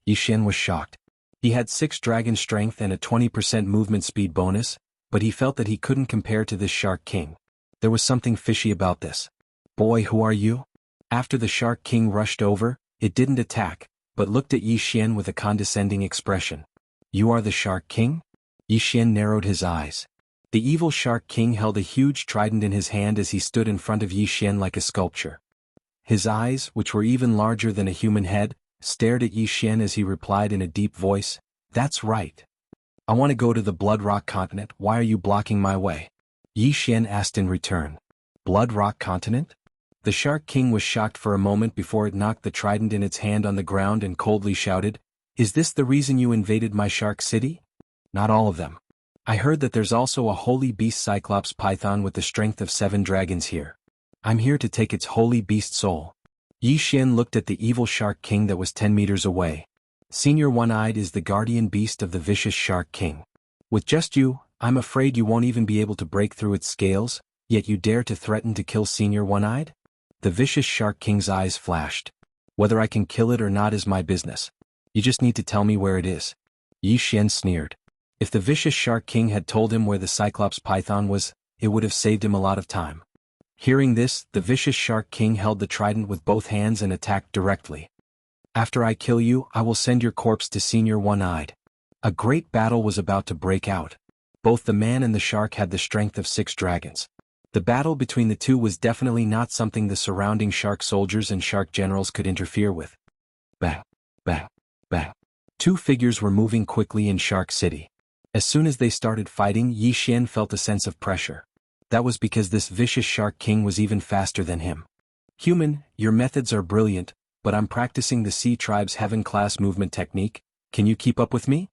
Yi Xian was shocked. He had 6 dragon strength and a 20% movement speed bonus, but he felt that he couldn't compare to this Shark King. There was something fishy about this. Boy, who are you? After the Shark King rushed over, it didn't attack, but looked at Yi Xian with a condescending expression. You are the Shark King? Yi Xian narrowed his eyes. The evil Shark King held a huge trident in his hand as he stood in front of Yi Xian like a sculpture. His eyes, which were even larger than a human head, stared at Yi Xian as he replied in a deep voice, That's right. I want to go to the Blood Rock continent. Why are you blocking my way? Yi Xian asked in return. Blood Rock continent? The Shark King was shocked for a moment before it knocked the trident in its hand on the ground and coldly shouted, Is this the reason you invaded my shark city? Not all of them. I heard that there's also a holy beast Cyclops python with the strength of 7 dragons here. I'm here to take its holy beast soul. Yi Xian looked at the evil Shark King that was 10 meters away. Senior One-Eyed is the guardian beast of the vicious Shark King. With just you, I'm afraid you won't even be able to break through its scales, yet you dare to threaten to kill Senior One-Eyed? The vicious Shark King's eyes flashed. Whether I can kill it or not is my business. You just need to tell me where it is. Yi Xian sneered. If the vicious Shark King had told him where the Cyclops python was, it would have saved him a lot of time. Hearing this, the vicious Shark King held the trident with both hands and attacked directly. After I kill you, I will send your corpse to Senior One-Eyed. A great battle was about to break out. Both the man and the shark had the strength of 6 dragons. The battle between the two was definitely not something the surrounding shark soldiers and shark generals could interfere with. Bang, bang, bang. 2 figures were moving quickly in Shark City. As soon as they started fighting, Yi Xian felt a sense of pressure. That was because this vicious Shark King was even faster than him. Human, your methods are brilliant, but I'm practicing the Sea Tribe's Heaven-class movement technique. Can you keep up with me?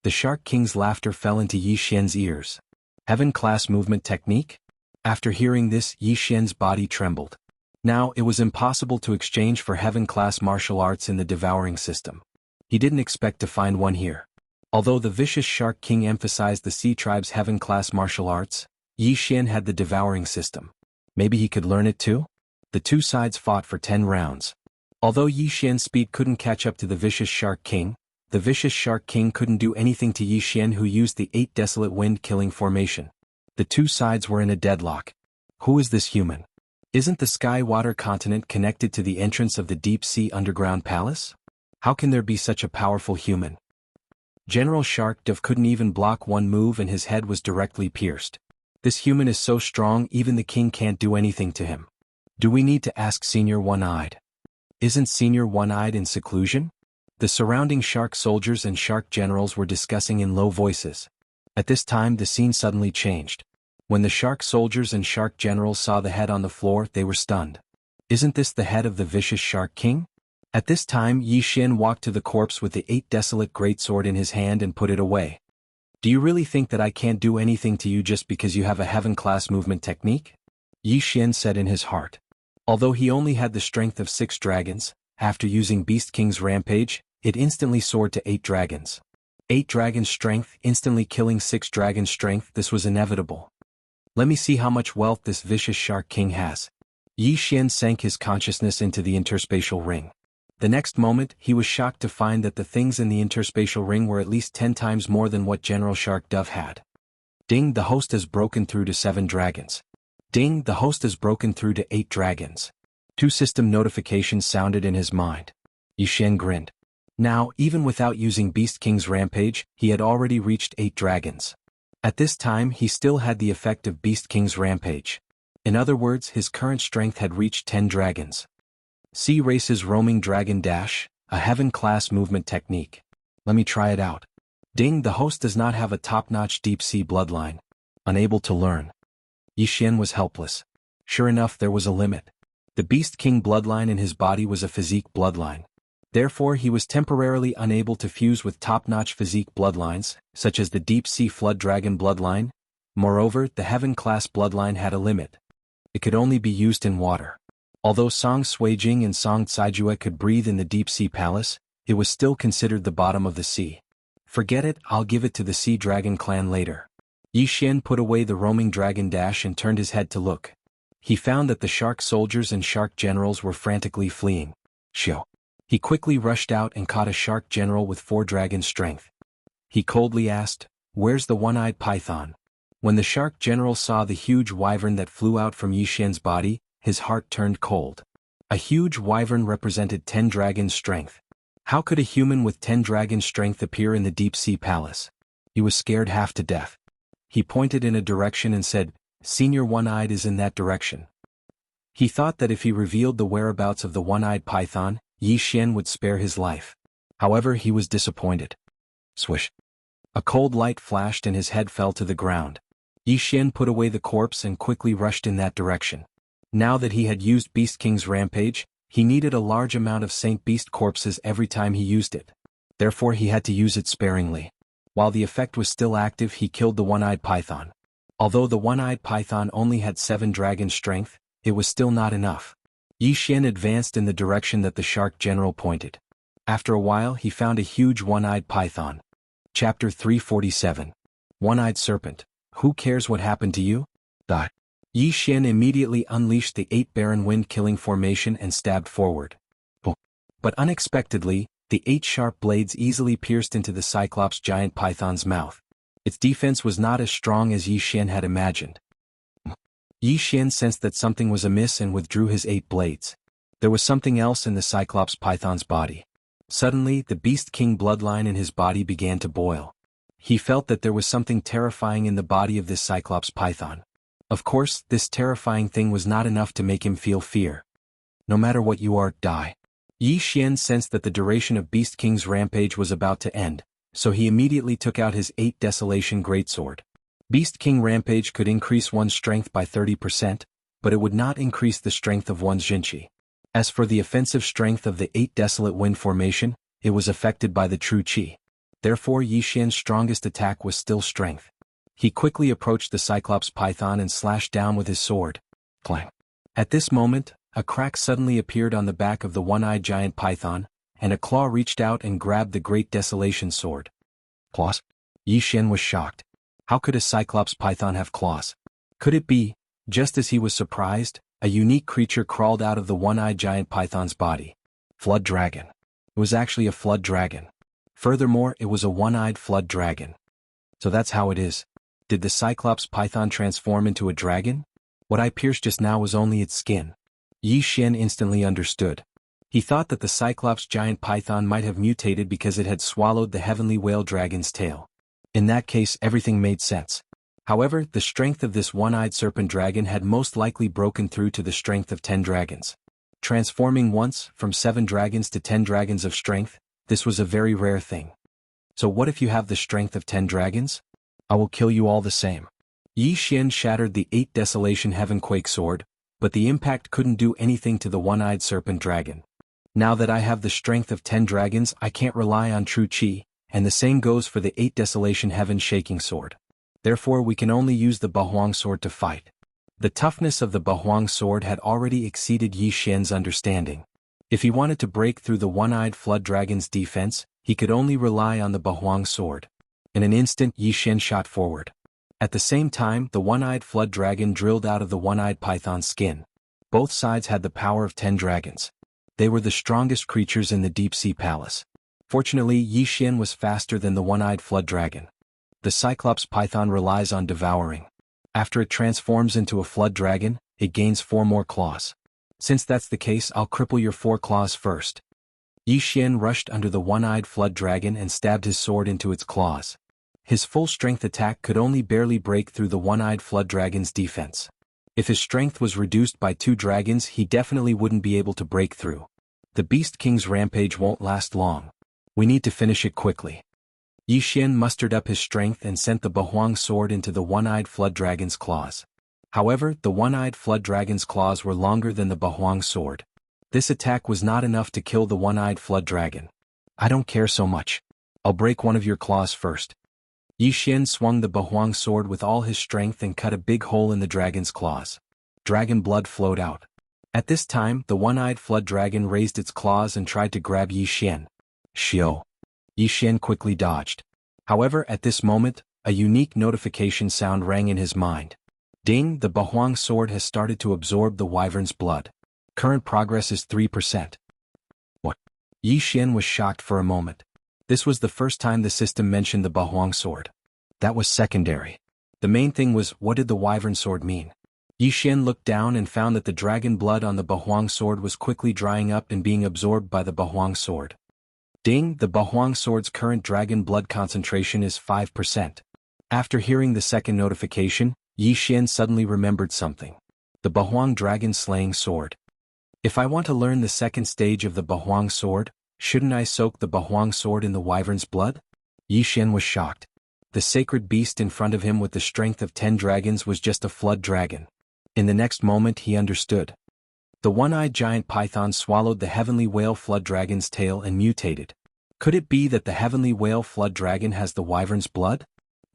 The Shark King's laughter fell into Yi Xian's ears. Heaven-class movement technique? After hearing this, Yi Xian's body trembled. Now, it was impossible to exchange for heaven-class martial arts in the devouring system. He didn't expect to find one here. Although the vicious Shark King emphasized the Sea Tribe's heaven-class martial arts, Yi Xian had the devouring system. Maybe he could learn it too? The two sides fought for 10 rounds. Although Yi Xian's speed couldn't catch up to the vicious Shark King, the vicious Shark King couldn't do anything to Yi Xian, who used the 8 desolate wind-killing formation. The two sides were in a deadlock. Who is this human? Isn't the Sky-Water continent connected to the entrance of the deep-sea underground palace? How can there be such a powerful human? General Shark Dove couldn't even block one move and his head was directly pierced. This human is so strong even the king can't do anything to him. Do we need to ask Senior One-Eyed? Isn't Senior One-Eyed in seclusion? The surrounding shark soldiers and shark generals were discussing in low voices. At this time the scene suddenly changed. When the shark soldiers and shark generals saw the head on the floor, they were stunned. Isn't this the head of the vicious Shark King? At this time Yi Xian walked to the corpse with the 8 desolate greatsword in his hand and put it away. Do you really think that I can't do anything to you just because you have a heaven-class movement technique? Yi Xian said in his heart. Although he only had the strength of 6 dragons, after using Beast King's rampage, it instantly soared to 8 dragons. 8 dragons' strength, instantly killing 6 dragons' strength. This was inevitable. Let me see how much wealth this vicious Shark King has. Yi Xian sank his consciousness into the interspatial ring. The next moment, he was shocked to find that the things in the interspatial ring were at least 10 times more than what General Shark Dove had. Ding, the host has broken through to 7 dragons. Ding, the host has broken through to 8 dragons. 2 system notifications sounded in his mind. Yi Xian grinned. Now, even without using Beast King's rampage, he had already reached 8 dragons. At this time he still had the effect of Beast King's rampage. In other words, his current strength had reached 10 dragons. Sea Race's Roaming Dragon Dash, a heaven-class movement technique. Let me try it out. Ding, the host does not have a top-notch deep-sea bloodline. Unable to learn. Yi Xian was helpless. Sure enough, there was a limit. The Beast King bloodline in his body was a physique bloodline. Therefore he was temporarily unable to fuse with top-notch physique bloodlines, such as the deep-sea flood dragon bloodline. Moreover, the heaven-class bloodline had a limit. It could only be used in water. Although Song Suijing and Song Caijue could breathe in the deep-sea palace, it was still considered the bottom of the sea. Forget it, I'll give it to the Sea Dragon clan later. Yi Xian put away the Roaming Dragon Dash and turned his head to look. He found that the shark soldiers and shark generals were frantically fleeing. Shio. He quickly rushed out and caught a shark general with 4 dragon strength. He coldly asked, "Where's the one-eyed python?" When the shark general saw the huge wyvern that flew out from Yi Xian's body, his heart turned cold. A huge wyvern represented 10 dragons' strength. How could a human with 10 dragons' strength appear in the deep-sea palace? He was scared half to death. He pointed in a direction and said, "Senior One-Eyed is in that direction." He thought that if he revealed the whereabouts of the one-eyed python, Yi Xian would spare his life. However, he was disappointed. Swish. A cold light flashed and his head fell to the ground. Yi Xian put away the corpse and quickly rushed in that direction. Now that he had used Beast King's rampage, he needed a large amount of Saint Beast corpses every time he used it. Therefore he had to use it sparingly. While the effect was still active, he killed the one-eyed python. Although the one-eyed python only had 7 dragon strength, it was still not enough. Yi Xian advanced in the direction that the shark general pointed. After a while he found a huge one-eyed python. Chapter 347. One-eyed serpent. Who cares what happened to you? Yi Xian immediately unleashed the 8 barren wind-killing formation and stabbed forward. But unexpectedly, the 8 sharp blades easily pierced into the Cyclops giant python's mouth. Its defense was not as strong as Yi Xian had imagined. Yi Xian sensed that something was amiss and withdrew his 8 blades. There was something else in the Cyclops python's body. Suddenly, the Beast King bloodline in his body began to boil. He felt that there was something terrifying in the body of this Cyclops python. Of course, this terrifying thing was not enough to make him feel fear. No matter what you are, die. Yi Xian sensed that the duration of Beast King's rampage was about to end, so he immediately took out his 8 Desolation Greatsword. Beast King rampage could increase one's strength by 30%, but it would not increase the strength of one's Jinchi. As for the offensive strength of the 8 Desolate Wind formation, it was affected by the true Qi. Therefore Yi Xian's strongest attack was still strength. He quickly approached the Cyclops python and slashed down with his sword. Clang. At this moment, a crack suddenly appeared on the back of the one-eyed giant python, and a claw reached out and grabbed the Great Desolation Sword. Claws? Yi Xian was shocked. How could a Cyclops python have claws? Could it be, just as he was surprised, a unique creature crawled out of the one-eyed giant python's body? Flood dragon. It was actually a flood dragon. Furthermore, it was a one-eyed flood dragon. So that's how it is. Did the Cyclops python transform into a dragon? What I pierced just now was only its skin. Yi Xian instantly understood. He thought that the Cyclops giant python might have mutated because it had swallowed the heavenly whale dragon's tail. In that case, everything made sense. However, the strength of this one-eyed serpent dragon had most likely broken through to the strength of 10 dragons. Transforming once, from 7 dragons to 10 dragons of strength, this was a very rare thing. So what if you have the strength of 10 dragons? I will kill you all the same. Yi Xian shattered the 8 Desolation Heavenquake sword, but the impact couldn't do anything to the one-eyed serpent dragon. Now that I have the strength of 10 dragons, I can't rely on true Qi, and the same goes for the 8 Desolation Heaven Shaking sword. Therefore we can only use the Bahuang sword to fight. The toughness of the Bahuang sword had already exceeded Yi Xian's understanding. If he wanted to break through the one-eyed flood dragon's defense, he could only rely on the Bahuang sword. In an instant Yi Xian shot forward. At the same time, the one-eyed flood dragon drilled out of the one-eyed python's skin. Both sides had the power of 10 dragons. They were the strongest creatures in the deep-sea palace. Fortunately, Yi Xian was faster than the one-eyed flood dragon. The Cyclops python relies on devouring. After it transforms into a flood dragon, it gains 4 more claws. Since that's the case, I'll cripple your 4 claws first. Yi Xian rushed under the one-eyed flood dragon and stabbed his sword into its claws. His full-strength attack could only barely break through the one-eyed flood dragon's defense. If his strength was reduced by 2 dragons, he definitely wouldn't be able to break through. The Beast King's rampage won't last long. We need to finish it quickly. Yi Xian mustered up his strength and sent the Bahuang sword into the one-eyed flood dragon's claws. However, the one-eyed flood dragon's claws were longer than the Bahuang sword. This attack was not enough to kill the one-eyed flood dragon. I don't care so much. I'll break one of your claws first. Yi Xian swung the Bahuang sword with all his strength and cut a big hole in the dragon's claws. Dragon blood flowed out. At this time, the one-eyed flood dragon raised its claws and tried to grab Yi Xian. Xiao. Yi Xian quickly dodged. However, at this moment, a unique notification sound rang in his mind. Ding, the Bahuang sword has started to absorb the wyvern's blood. Current progress is 3%. What? Yi Xian was shocked for a moment. This was the first time the system mentioned the Bahuang sword. That was secondary. The main thing was, what did the wyvern sword mean? Yi Xian looked down and found that the dragon blood on the Bahuang sword was quickly drying up and being absorbed by the Bahuang sword. Ding, the Bahuang sword's current dragon blood concentration is 5%. After hearing the second notification, Yi Xian suddenly remembered something. The Bahuang dragon slaying sword. If I want to learn the second stage of the Bahuang sword, shouldn't I soak the Bahuang sword in the wyvern's blood? Yi Xian was shocked. The sacred beast in front of him with the strength of 10 dragons was just a flood dragon. In the next moment he understood. The one-eyed giant python swallowed the heavenly whale flood dragon's tail and mutated. Could it be that the heavenly whale flood dragon has the wyvern's blood?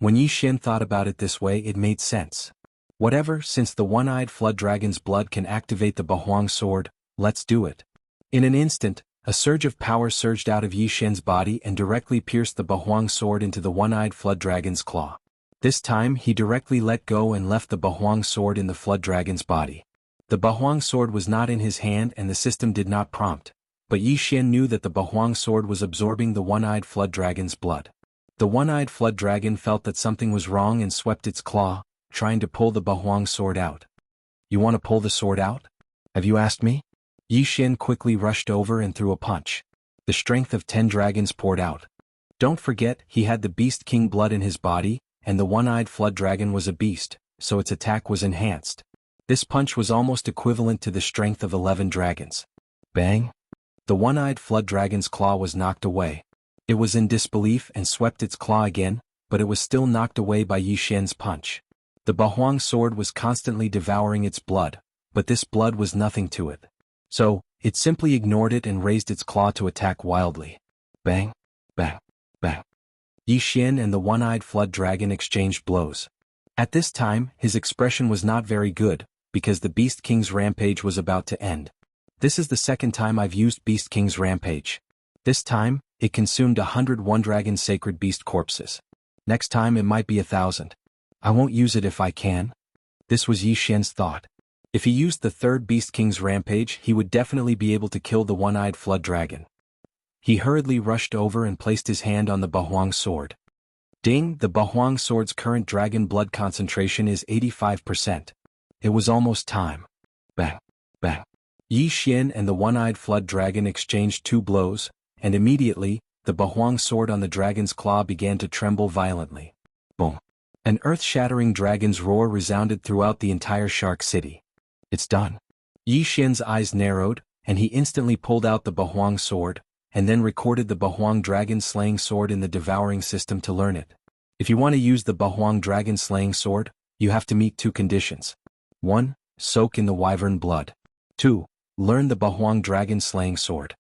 When Yi Xian thought about it this way, it made sense. Whatever, since the one-eyed flood dragon's blood can activate the Bahuang sword, let's do it. In an instant, a surge of power surged out of Yi Xian's body and directly pierced the Bahuang sword into the one-eyed flood dragon's claw. This time he directly let go and left the Bahuang sword in the flood dragon's body. The Bahuang sword was not in his hand and the system did not prompt, but Yi Xian knew that the Bahuang sword was absorbing the one-eyed flood dragon's blood. The one-eyed flood dragon felt that something was wrong and swept its claw, trying to pull the Bahuang sword out. You want to pull the sword out? Have you asked me? Yi Xian quickly rushed over and threw a punch. The strength of 10 dragons poured out. Don't forget, he had the Beast King blood in his body, and the one-eyed flood dragon was a beast, so its attack was enhanced. This punch was almost equivalent to the strength of 11 dragons. Bang! The one-eyed flood dragon's claw was knocked away. It was in disbelief and swept its claw again, but it was still knocked away by Yi Xian's punch. The Bahuang sword was constantly devouring its blood, but this blood was nothing to it. So, it simply ignored it and raised its claw to attack wildly. Bang! Bang! Bang! Yi Xian and the one-eyed flood dragon exchanged blows. At this time, his expression was not very good, because the Beast King's rampage was about to end. This is the second time I've used Beast King's rampage. This time, it consumed 101 dragon sacred beast corpses. Next time it might be 1,000. I won't use it if I can. This was Yi Xian's thought. If he used the third Beast King's rampage, he would definitely be able to kill the one-eyed flood dragon. He hurriedly rushed over and placed his hand on the Bahuang sword. Ding, the Bahuang sword's current dragon blood concentration is 85%. It was almost time. Bang! Bang! Yi Xian and the one-eyed flood dragon exchanged 2 blows, and immediately, the Bahuang sword on the dragon's claw began to tremble violently. Boom! An earth-shattering dragon's roar resounded throughout the entire Shark City. It's done. Yi Xian's eyes narrowed, and he instantly pulled out the Bahuang sword, and then recorded the Bahuang dragon slaying sword in the devouring system to learn it. If you want to use the Bahuang dragon slaying sword, you have to meet 2 conditions. 1. Soak in the wyvern blood. 2. Learn the Bahuang dragon slaying sword.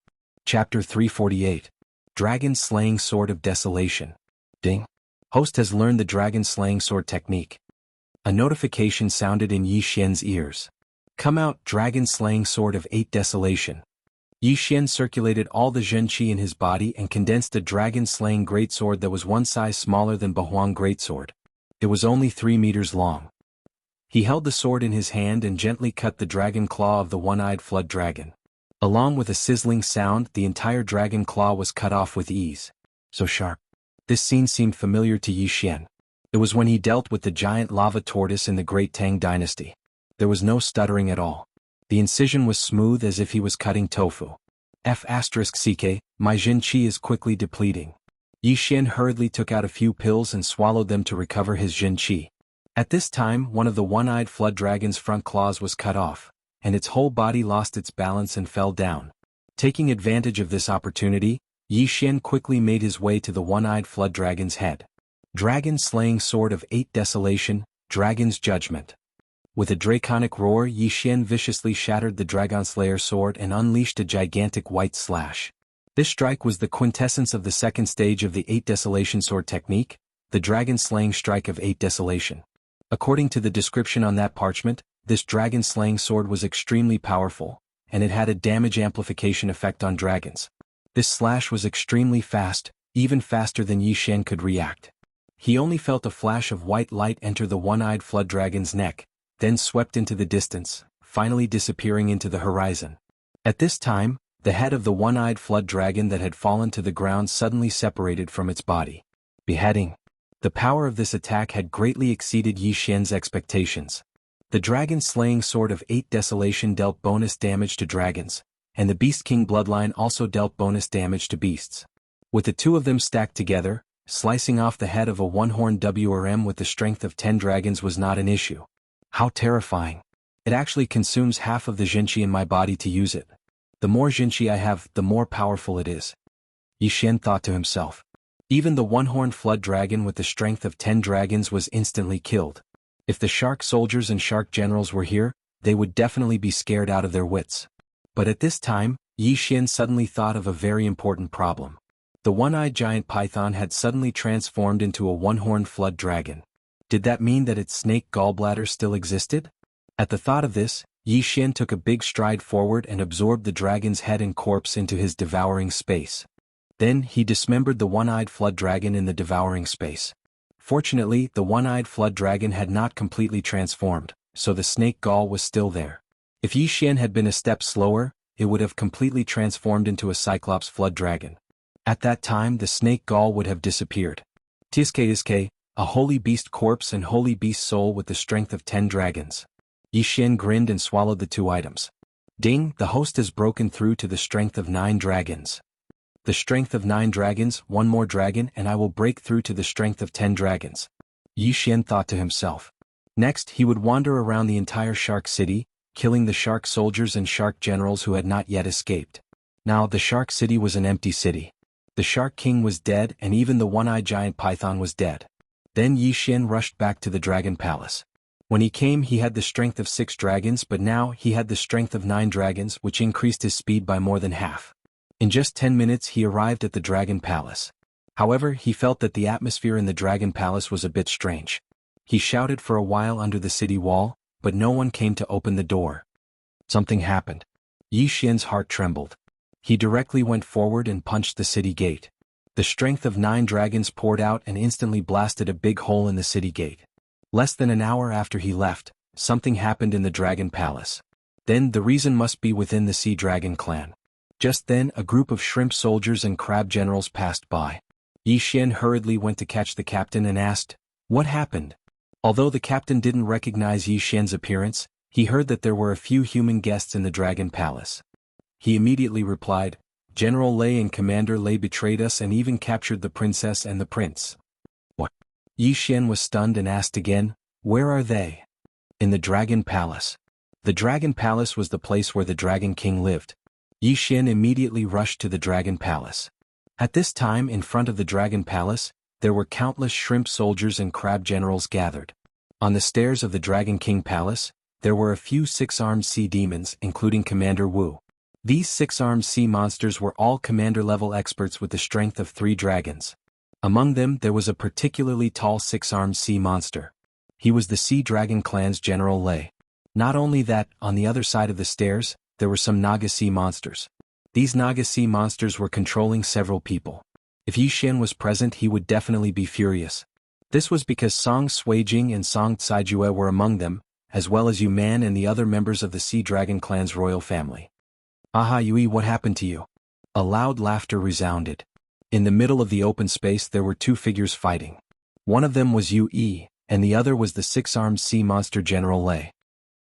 Chapter 348. Dragon Slaying Sword of Desolation. Ding. Host has learned the dragon slaying sword technique. A notification sounded in Yi Xian's ears. Come out, dragon slaying sword of 8 desolation. Yi Xian circulated all the Zhenqi in his body and condensed a dragon-slaying greatsword that was 1 size smaller than Bahuang greatsword. It was only 3 meters long. He held the sword in his hand and gently cut the dragon claw of the one-eyed flood dragon. Along with a sizzling sound, the entire dragon claw was cut off with ease. So sharp. This scene seemed familiar to Yi Xian. It was when he dealt with the giant lava tortoise in the Great Tang Dynasty. There was no stuttering at all. The incision was smooth as if he was cutting tofu. F***ck, my Zhenqi is quickly depleting. Yi Xian hurriedly took out a few pills and swallowed them to recover his Zhenqi. At this time, one of the one-eyed flood dragon's front claws was cut off, and its whole body lost its balance and fell down. Taking advantage of this opportunity, Yi Xian quickly made his way to the one-eyed flood dragon's head. Dragon Slaying Sword of 8 Desolation, Dragon's Judgment. With a draconic roar, Yi Xian viciously shattered the Dragon Slayer sword and unleashed a gigantic white slash. This strike was the quintessence of the second stage of the 8 Desolation sword technique, the Dragon Slaying Strike of 8 Desolation. According to the description on that parchment, this Dragon Slaying sword was extremely powerful, and it had a damage amplification effect on dragons. This slash was extremely fast, even faster than Yi Xian could react. He only felt a flash of white light enter the one-eyed flood dragon's neck, then swept into the distance, finally disappearing into the horizon. At this time, the head of the one-eyed flood dragon that had fallen to the ground suddenly separated from its body. Beheading. The power of this attack had greatly exceeded Yi Xian's expectations. The dragon-slaying sword of 8 Desolation dealt bonus damage to dragons, and the Beast King bloodline also dealt bonus damage to beasts. With the two of them stacked together, slicing off the head of a one-horned WRM with the strength of 10 dragons was not an issue. How terrifying. It actually consumes half of the Xianxia in my body to use it. The more Xianxia I have, the more powerful it is. Yi Xian thought to himself. Even the one-horned flood dragon with the strength of 10 dragons was instantly killed. If the shark soldiers and shark generals were here, they would definitely be scared out of their wits. But at this time, Yi Xian suddenly thought of a very important problem. The one-eyed giant python had suddenly transformed into a one-horned flood dragon. Did that mean that its snake gallbladder still existed? At the thought of this, Yi Xian took a big stride forward and absorbed the dragon's head and corpse into his devouring space. Then he dismembered the one-eyed flood dragon in the devouring space. Fortunately, the one-eyed flood dragon had not completely transformed, so the snake gall was still there. If Yi Xian had been a step slower, it would have completely transformed into a cyclops flood dragon. At that time the snake gall would have disappeared. Tiske, a holy beast corpse and holy beast soul with the strength of 10 dragons. Yi Xian grinned and swallowed the 2 items. Ding, the host has broken through to the strength of 9 dragons. The strength of 9 dragons, 1 more dragon and I will break through to the strength of 10 dragons. Yi Xian thought to himself. Next he would wander around the entire shark city, killing the shark soldiers and shark generals who had not yet escaped. Now the shark city was an empty city. The Shark King was dead and even the one-eyed giant python was dead. Then Yi Xian rushed back to the Dragon Palace. When he came he had the strength of 6 dragons but now he had the strength of 9 dragons which increased his speed by more than half. In just 10 minutes he arrived at the Dragon Palace. However, he felt that the atmosphere in the Dragon Palace was a bit strange. He shouted for a while under the city wall, but no one came to open the door. Something happened. Yi Xian's heart trembled. He directly went forward and punched the city gate. The strength of 9 dragons poured out and instantly blasted a big hole in the city gate. Less than an hour after he left, something happened in the Dragon Palace. Then the reason must be within the Sea Dragon clan. Just then a group of shrimp soldiers and crab generals passed by. Yi Xian hurriedly went to catch the captain and asked, "What happened?" Although the captain didn't recognize Yi Xian's appearance, he heard that there were a few human guests in the Dragon Palace. He immediately replied, "General Lei and Commander Lei betrayed us and even captured the princess and the prince." What? Yi Xian was stunned and asked again, "Where are they?" "In the Dragon Palace." The Dragon Palace was the place where the Dragon King lived. Yi Xian immediately rushed to the Dragon Palace. At this time in front of the Dragon Palace, there were countless shrimp soldiers and crab generals gathered. On the stairs of the Dragon King Palace, there were a few 6-armed sea demons including Commander Wu. These 6-armed sea monsters were all commander-level experts with the strength of 3 dragons. Among them there was a particularly tall 6-armed sea monster. He was the Sea Dragon clan's General Lei. Not only that, on the other side of the stairs, there were some Naga sea monsters. These Naga sea monsters were controlling several people. If Yi Xian was present he would definitely be furious. This was because Song Suijing and Song Caijue were among them, as well as Yu Man and the other members of the Sea Dragon clan's royal family. "Aha Yui, what happened to you?" A loud laughter resounded. In the middle of the open space there were 2 figures fighting. One of them was Yui, and the other was the 6-armed sea monster General Lei.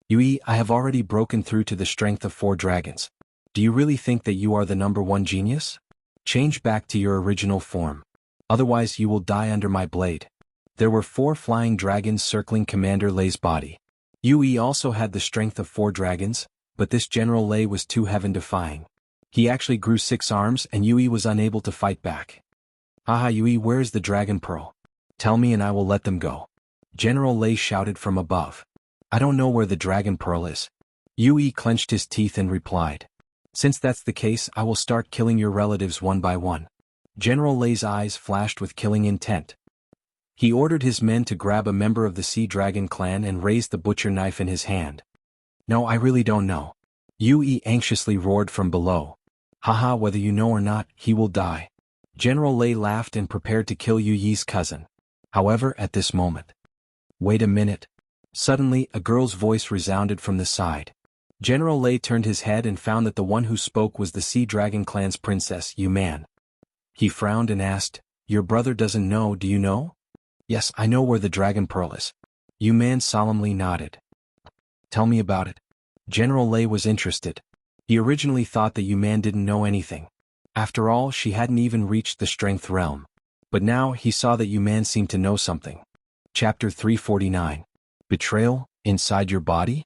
"Yui, I have already broken through to the strength of 4 dragons. Do you really think that you are the #1 genius? Change back to your original form. Otherwise you will die under my blade." There were 4 flying dragons circling Commander Lei's body. Yui also had the strength of 4 dragons, but this General Lei was too heaven-defying. He actually grew 6 arms and Yui was unable to fight back. "Aha Yui, where is the Dragon Pearl? Tell me and I will let them go." General Lei shouted from above. "I don't know where the Dragon Pearl is." Yui clenched his teeth and replied, "Since that's the case I will start killing your relatives one by one." General Lei's eyes flashed with killing intent. He ordered his men to grab a member of the Sea Dragon clan and raise the butcher knife in his hand. "No, I really don't know." Yui anxiously roared from below. "Haha, whether you know or not, he will die." General Lei laughed and prepared to kill Yui's cousin. However, at this moment. "Wait a minute." Suddenly, a girl's voice resounded from the side. General Lei turned his head and found that the one who spoke was the Sea Dragon clan's princess, Yu Man. He frowned and asked, "Your brother doesn't know, do you know?" Yes, I know where the Dragon Pearl is. Yu Man solemnly nodded. Tell me about it. General Lei was interested. He originally thought that Yu Man didn't know anything. After all, she hadn't even reached the strength realm. But now he saw that Yu Man seemed to know something. Chapter 349. Betrayal, inside your body?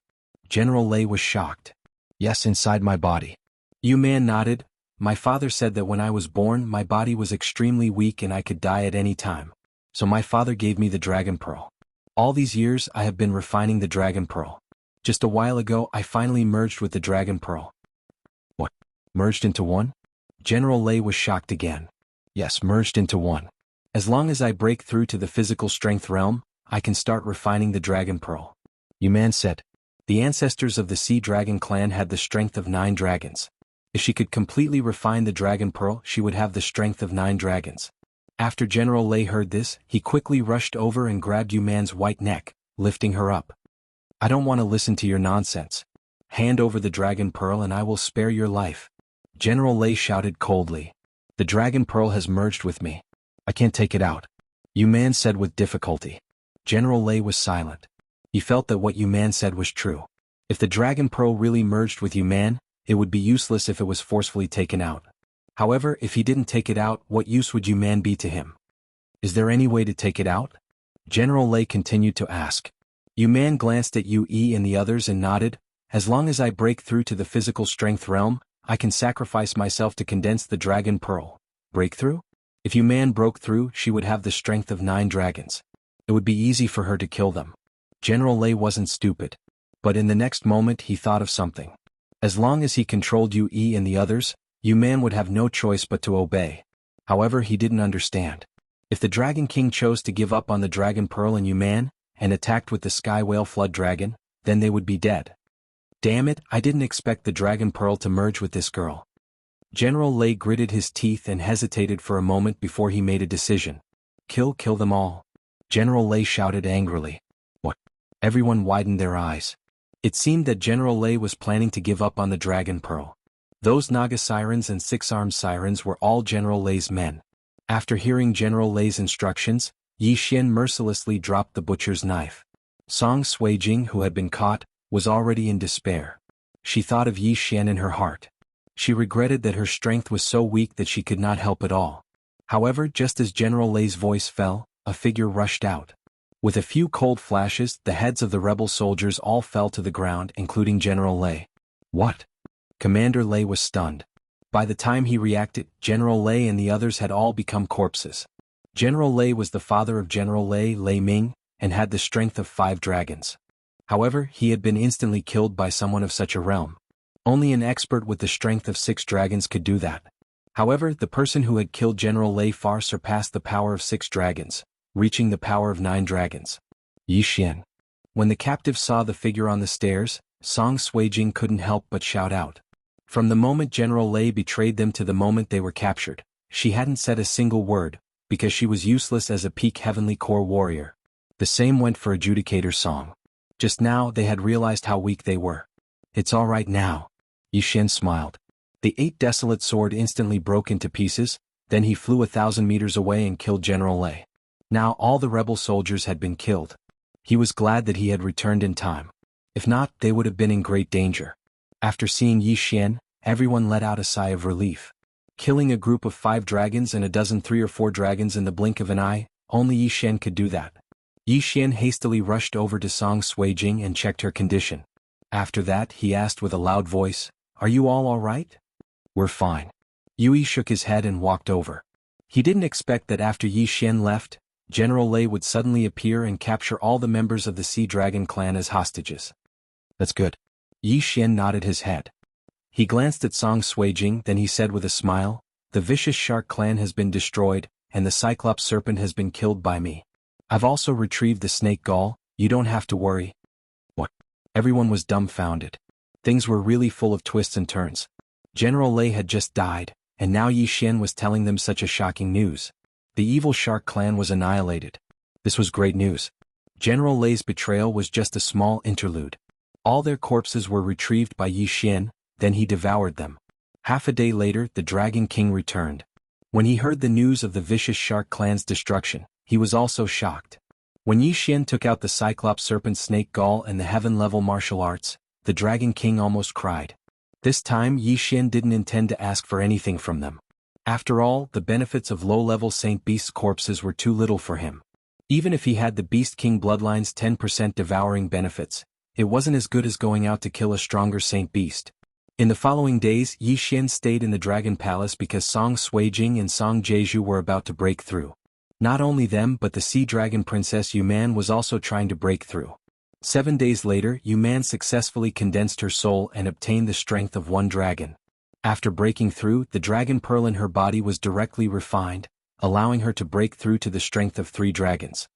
General Lei was shocked. Yes, inside my body. Yu Man nodded. My father said that when I was born, my body was extremely weak and I could die at any time. So my father gave me the Dragon Pearl. All these years I have been refining the Dragon Pearl. Just a while ago I finally merged with the Dragon Pearl. What? Merged into one? General Lei was shocked again. Yes, merged into one. As long as I break through to the physical strength realm, I can start refining the Dragon Pearl. Yu Man said. The ancestors of the Sea Dragon clan had the strength of 9 dragons. If she could completely refine the Dragon Pearl, she would have the strength of 9 dragons. After General Lei heard this, he quickly rushed over and grabbed Yu Man's white neck, lifting her up. I don't want to listen to your nonsense. Hand over the Dragon Pearl and I will spare your life. General Lei shouted coldly. The Dragon Pearl has merged with me. I can't take it out. Yu Man said with difficulty. General Lei was silent. He felt that what Yu Man said was true. If the Dragon Pearl really merged with Yu Man, it would be useless if it was forcefully taken out. However, if he didn't take it out, what use would Yu Man be to him? Is there any way to take it out? General Lei continued to ask. Yu Man glanced at Yu Yi and the others and nodded. As long as I break through to the physical strength realm, I can sacrifice myself to condense the Dragon Pearl. Breakthrough? If Yu Man broke through, she would have the strength of 9 dragons. It would be easy for her to kill them. General Lei wasn't stupid. But in the next moment he thought of something. As long as he controlled Yu Yi and the others, Yu Man would have no choice but to obey. However, he didn't understand. If the Dragon King chose to give up on the Dragon Pearl and Yu Man, and attacked with the Sky Whale Flood Dragon, then they would be dead. Damn it, I didn't expect the Dragon Pearl to merge with this girl. General Lei gritted his teeth and hesitated for a moment before he made a decision. Kill them all. General Lei shouted angrily. What? Everyone widened their eyes. It seemed that General Lei was planning to give up on the Dragon Pearl. Those Naga Sirens and 6-armed Sirens were all General Lei's men. After hearing General Lei's instructions, Yi Xian mercilessly dropped the butcher's knife. Song Suijing, who had been caught, was already in despair. She thought of Yi Xian in her heart. She regretted that her strength was so weak that she could not help at all. However, just as General Lei's voice fell, a figure rushed out. With a few cold flashes, the heads of the rebel soldiers all fell to the ground, including General Lei. What? Commander Lei was stunned. By the time he reacted, General Lei and the others had all become corpses. General Lei was the father of General Lei Ming, and had the strength of 5 dragons. However, he had been instantly killed by someone of such a realm. Only an expert with the strength of 6 dragons could do that. However, the person who had killed General Lei far surpassed the power of 6 dragons, reaching the power of 9 dragons. Yi Xian. When the captive saw the figure on the stairs, Song Suijing couldn't help but shout out. From the moment General Lei betrayed them to the moment they were captured, she hadn't said a single word, because she was useless as a peak Heavenly Core warrior. The same went for Adjudicator Song. Just now they had realized how weak they were. It's all right now. Yi Xian smiled. The 8 desolate sword instantly broke into pieces, then he flew 1,000 meters away and killed General Lei. Now all the rebel soldiers had been killed. He was glad that he had returned in time. If not, they would have been in great danger. After seeing Yi Xian, everyone let out a sigh of relief. Killing a group of 5 dragons and a dozen 3 or 4 dragons in the blink of an eye, only Yi Xian could do that. Yi Xian hastily rushed over to Song Suijing and checked her condition. After that, he asked with a loud voice, "Are you all right?" "We're fine." Yui shook his head and walked over. He didn't expect that after Yi Xian left, General Lei would suddenly appear and capture all the members of the Sea Dragon clan as hostages. That's good. Yi Xian nodded his head. He glanced at Song Suijing, then he said with a smile, "The vicious shark clan has been destroyed, and the Cyclops serpent has been killed by me. I've also retrieved the snake gall, you don't have to worry." What? Everyone was dumbfounded. Things were really full of twists and turns. General Lei had just died, and now Yi Xian was telling them such a shocking news. The evil shark clan was annihilated. This was great news. General Lei's betrayal was just a small interlude. All their corpses were retrieved by Yi Xian, then he devoured them. Half a day later, the Dragon King returned. When he heard the news of the vicious shark clan's destruction, he was also shocked. When Yi Xian took out the Cyclops Serpent Snake Gall and the Heaven-level martial arts, the Dragon King almost cried. This time Yi Xian didn't intend to ask for anything from them. After all, the benefits of low-level Saint Beast's corpses were too little for him. Even if he had the Beast King bloodline's 10% devouring benefits, it wasn't as good as going out to kill a stronger Saint Beast. In the following days, Yi Xian stayed in the Dragon Palace because Song Suijing and Song Jeju were about to break through. Not only them but the Sea Dragon Princess Yuman was also trying to break through. 7 days later, Yuman successfully condensed her soul and obtained the strength of one dragon. After breaking through, the dragon pearl in her body was directly refined, allowing her to break through to the strength of 3 dragons.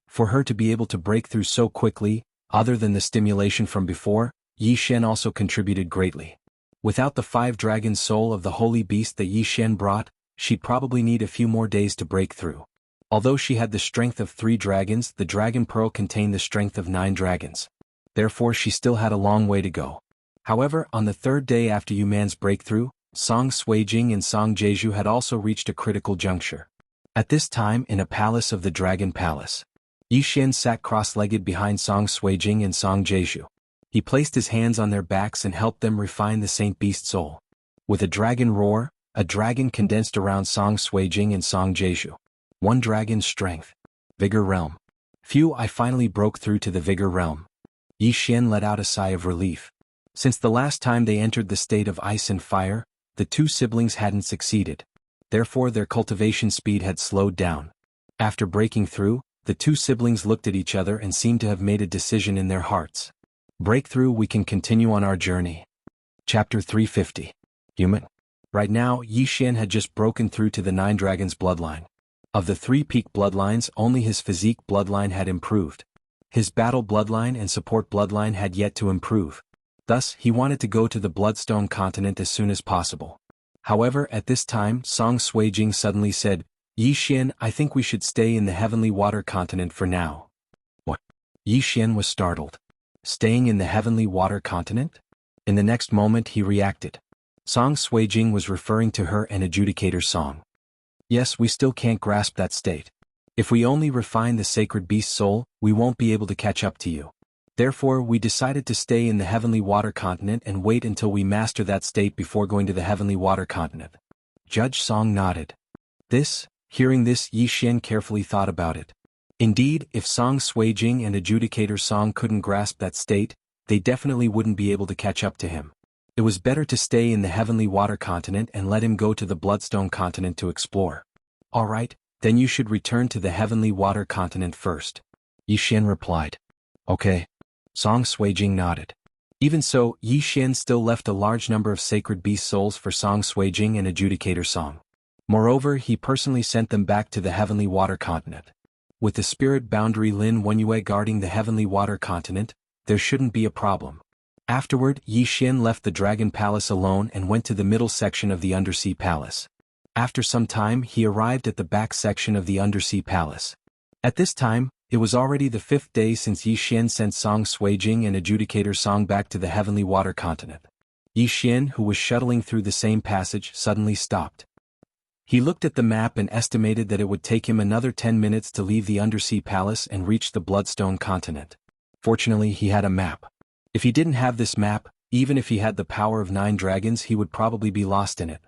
For her to be able to break through so quickly, other than the stimulation from before, Yi Xian also contributed greatly. Without the 5 dragon soul of the holy beast that Yi Xian brought, she'd probably need a few more days to break through. Although she had the strength of 3 dragons, the dragon pearl contained the strength of 9 dragons. Therefore she still had a long way to go. However, on the 3rd day after Yuman's breakthrough, Song Suijing and Song Jeju had also reached a critical juncture. At this time, in a palace of the Dragon Palace, Yi Xian sat cross-legged behind Song Suijing and Song Jeju. He placed his hands on their backs and helped them refine the Saint Beast soul. With a dragon roar, a dragon condensed around Song Suijing and Song Jeju. 1 dragon's strength. Vigor realm. Phew, I finally broke through to the vigor realm. Yi Xian let out a sigh of relief. Since the last time they entered the state of ice and fire, the 2 siblings hadn't succeeded. Therefore their cultivation speed had slowed down. After breaking through, the 2 siblings looked at each other and seemed to have made a decision in their hearts. Breakthrough, we can continue on our journey. Chapter 350. Human. Right now, Yi Xian had just broken through to the 9 dragons bloodline. Of the 3 peak bloodlines, only his physique bloodline had improved. His battle bloodline and support bloodline had yet to improve. Thus, he wanted to go to the Bloodstone continent as soon as possible. However, at this time, Song Suijing suddenly said, Yi Xian, I think we should stay in the Heavenly Water continent for now. What? Yi Xian was startled. Staying in the Heavenly Water continent? In the next moment he reacted. Song Suijing was referring to her and Adjudicator Song. Yes, we still can't grasp that state. If we only refine the sacred beast soul, we won't be able to catch up to you. Therefore, we decided to stay in the Heavenly Water continent and wait until we master that state before going to the Heavenly Water continent. Judge Song nodded. Hearing this, Yi Xian carefully thought about it. Indeed, if Song Suijing and Adjudicator Song couldn't grasp that state, they definitely wouldn't be able to catch up to him. It was better to stay in the Heavenly Water continent and let him go to the Bloodstone continent to explore. Alright, then you should return to the Heavenly Water continent first. Yi Xian replied. Okay. Song Suijing nodded. Even so, Yi Xian still left a large number of sacred beast souls for Song Suijing and Adjudicator Song. Moreover, he personally sent them back to the Heavenly Water continent. With the spirit boundary Lin Wenyue guarding the Heavenly Water continent, there shouldn't be a problem. Afterward, Yi Xian left the Dragon Palace alone and went to the middle section of the Undersea Palace. After some time, he arrived at the back section of the Undersea Palace. At this time, it was already the 5th day since Yi Xian sent Song Suijing and Adjudicator Song back to the Heavenly Water continent. Yi Xian, who was shuttling through the same passage, suddenly stopped. He looked at the map and estimated that it would take him another 10 minutes to leave the Undersea Palace and reach the Bloodstone continent. Fortunately, he had a map. If he didn't have this map, even if he had the power of 9 dragons, he would probably be lost in it.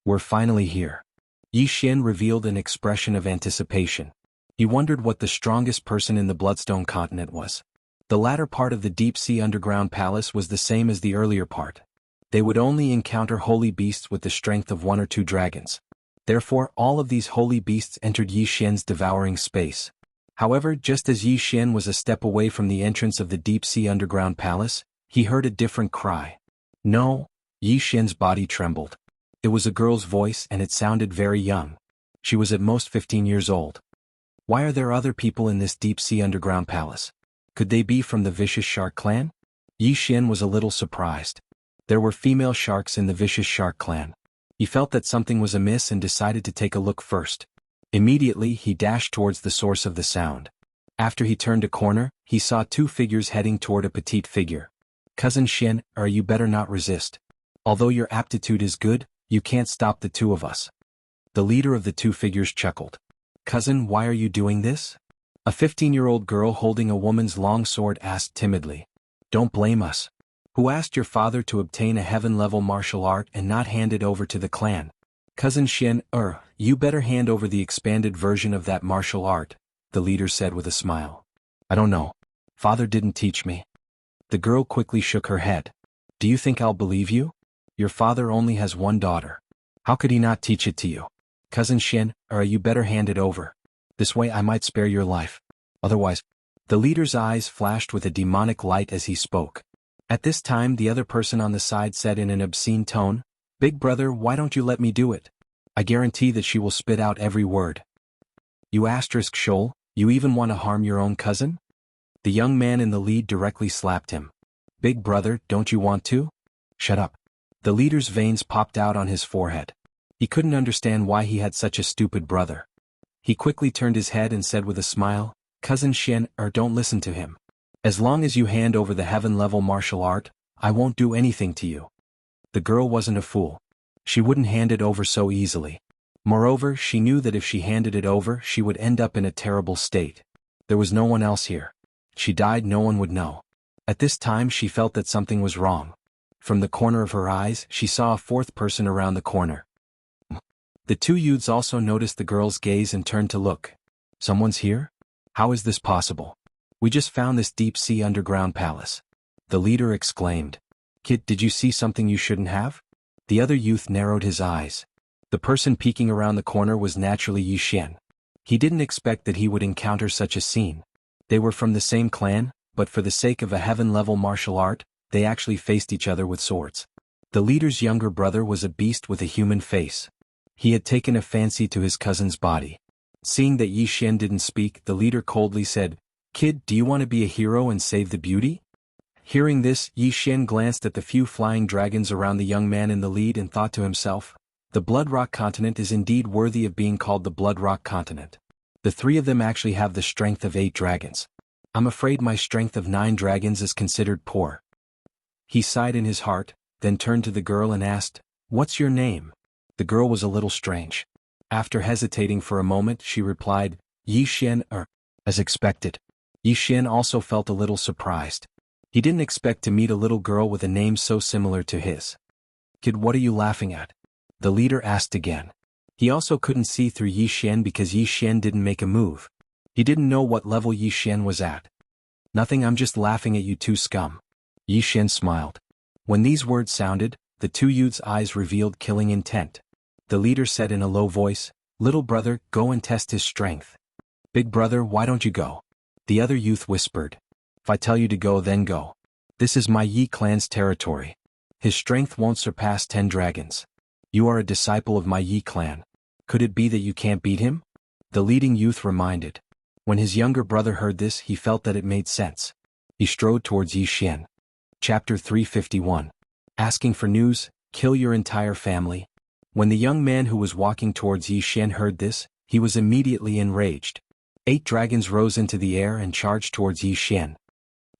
We're finally here. Yi Xian revealed an expression of anticipation. He wondered what the strongest person in the Bloodstone continent was. The latter part of the deep-sea underground palace was the same as the earlier part. They would only encounter holy beasts with the strength of 1 or 2 dragons. Therefore, all of these holy beasts entered Yi Xian's devouring space. However, just as Yi Xian was a step away from the entrance of the deep-sea underground palace, he heard a different cry. No! Yi Xian's body trembled. It was a girl's voice and it sounded very young. She was at most 15 years old. Why are there other people in this deep-sea underground palace? Could they be from the Vicious Shark clan? Yi Xian was a little surprised. There were female sharks in the Vicious Shark clan. He felt that something was amiss and decided to take a look first. Immediately, he dashed towards the source of the sound. After he turned a corner, he saw 2 figures heading toward a petite figure. Cousin Xian, you better not resist. Although your aptitude is good, you can't stop the 2 of us. The leader of the 2 figures chuckled. Cousin, why are you doing this? A 15-year-old girl holding a woman's long sword asked timidly. Don't blame us. Who asked your father to obtain a heaven-level martial art and not hand it over to the clan? Cousin Xian, you better hand over the expanded version of that martial art, the leader said with a smile. I don't know. Father didn't teach me. The girl quickly shook her head. Do you think I'll believe you? Your father only has one daughter. How could he not teach it to you? Cousin Xian, you better hand it over. This way I might spare your life. Otherwise, the leader's eyes flashed with a demonic light as he spoke. At this time the other person on the side said in an obscene tone, Big brother, why don't you let me do it? I guarantee that she will spit out every word. You asterisk shoal, you even want to harm your own cousin? The young man in the lead directly slapped him. Big brother, don't you want to? Shut up. The leader's veins popped out on his forehead. He couldn't understand why he had such a stupid brother. He quickly turned his head and said with a smile, Cousin Xian, don't listen to him. As long as you hand over the heaven-level martial art, I won't do anything to you. The girl wasn't a fool. She wouldn't hand it over so easily. Moreover, she knew that if she handed it over she would end up in a terrible state. There was no one else here. She died, no one would know. At this time she felt that something was wrong. From the corner of her eyes she saw a fourth person around the corner. The two youths also noticed the girl's gaze and turned to look. Someone's here? How is this possible? We just found this deep-sea underground palace. The leader exclaimed. Kid, did you see something you shouldn't have? The other youth narrowed his eyes. The person peeking around the corner was naturally Yi Xian. He didn't expect that he would encounter such a scene. They were from the same clan, but for the sake of a heaven-level martial art, they actually faced each other with swords. The leader's younger brother was a beast with a human face. He had taken a fancy to his cousin's body. Seeing that Yi Xian didn't speak, the leader coldly said, Kid, do you want to be a hero and save the beauty? Hearing this, Yi Xian glanced at the few flying dragons around the young man in the lead and thought to himself, the Blood Rock continent is indeed worthy of being called the Blood Rock continent. The three of them actually have the strength of 8 dragons. I'm afraid my strength of 9 dragons is considered poor. He sighed in his heart, then turned to the girl and asked, What's your name? The girl was a little strange. After hesitating for a moment she replied, Yi Xian. As expected. Yi Xian also felt a little surprised. He didn't expect to meet a little girl with a name so similar to his. Kid, what are you laughing at? The leader asked again. He also couldn't see through Yi Xian because Yi Xian didn't make a move. He didn't know what level Yi Xian was at. Nothing, I'm just laughing at you two scum. Yi Xian smiled. When these words sounded, the two youths' eyes revealed killing intent. The leader said in a low voice, Little brother, go and test his strength. Big brother, why don't you go? The other youth whispered. If I tell you to go, then go. This is my Yi clan's territory. His strength won't surpass 10 dragons. You are a disciple of my Yi clan. Could it be that you can't beat him? The leading youth reminded. When his younger brother heard this, he felt that it made sense. He strode towards Yi Xian. Chapter 351. Asking for news, kill your entire family. When the young man who was walking towards Yi Xian heard this, he was immediately enraged. 8 dragons rose into the air and charged towards Yi Xian.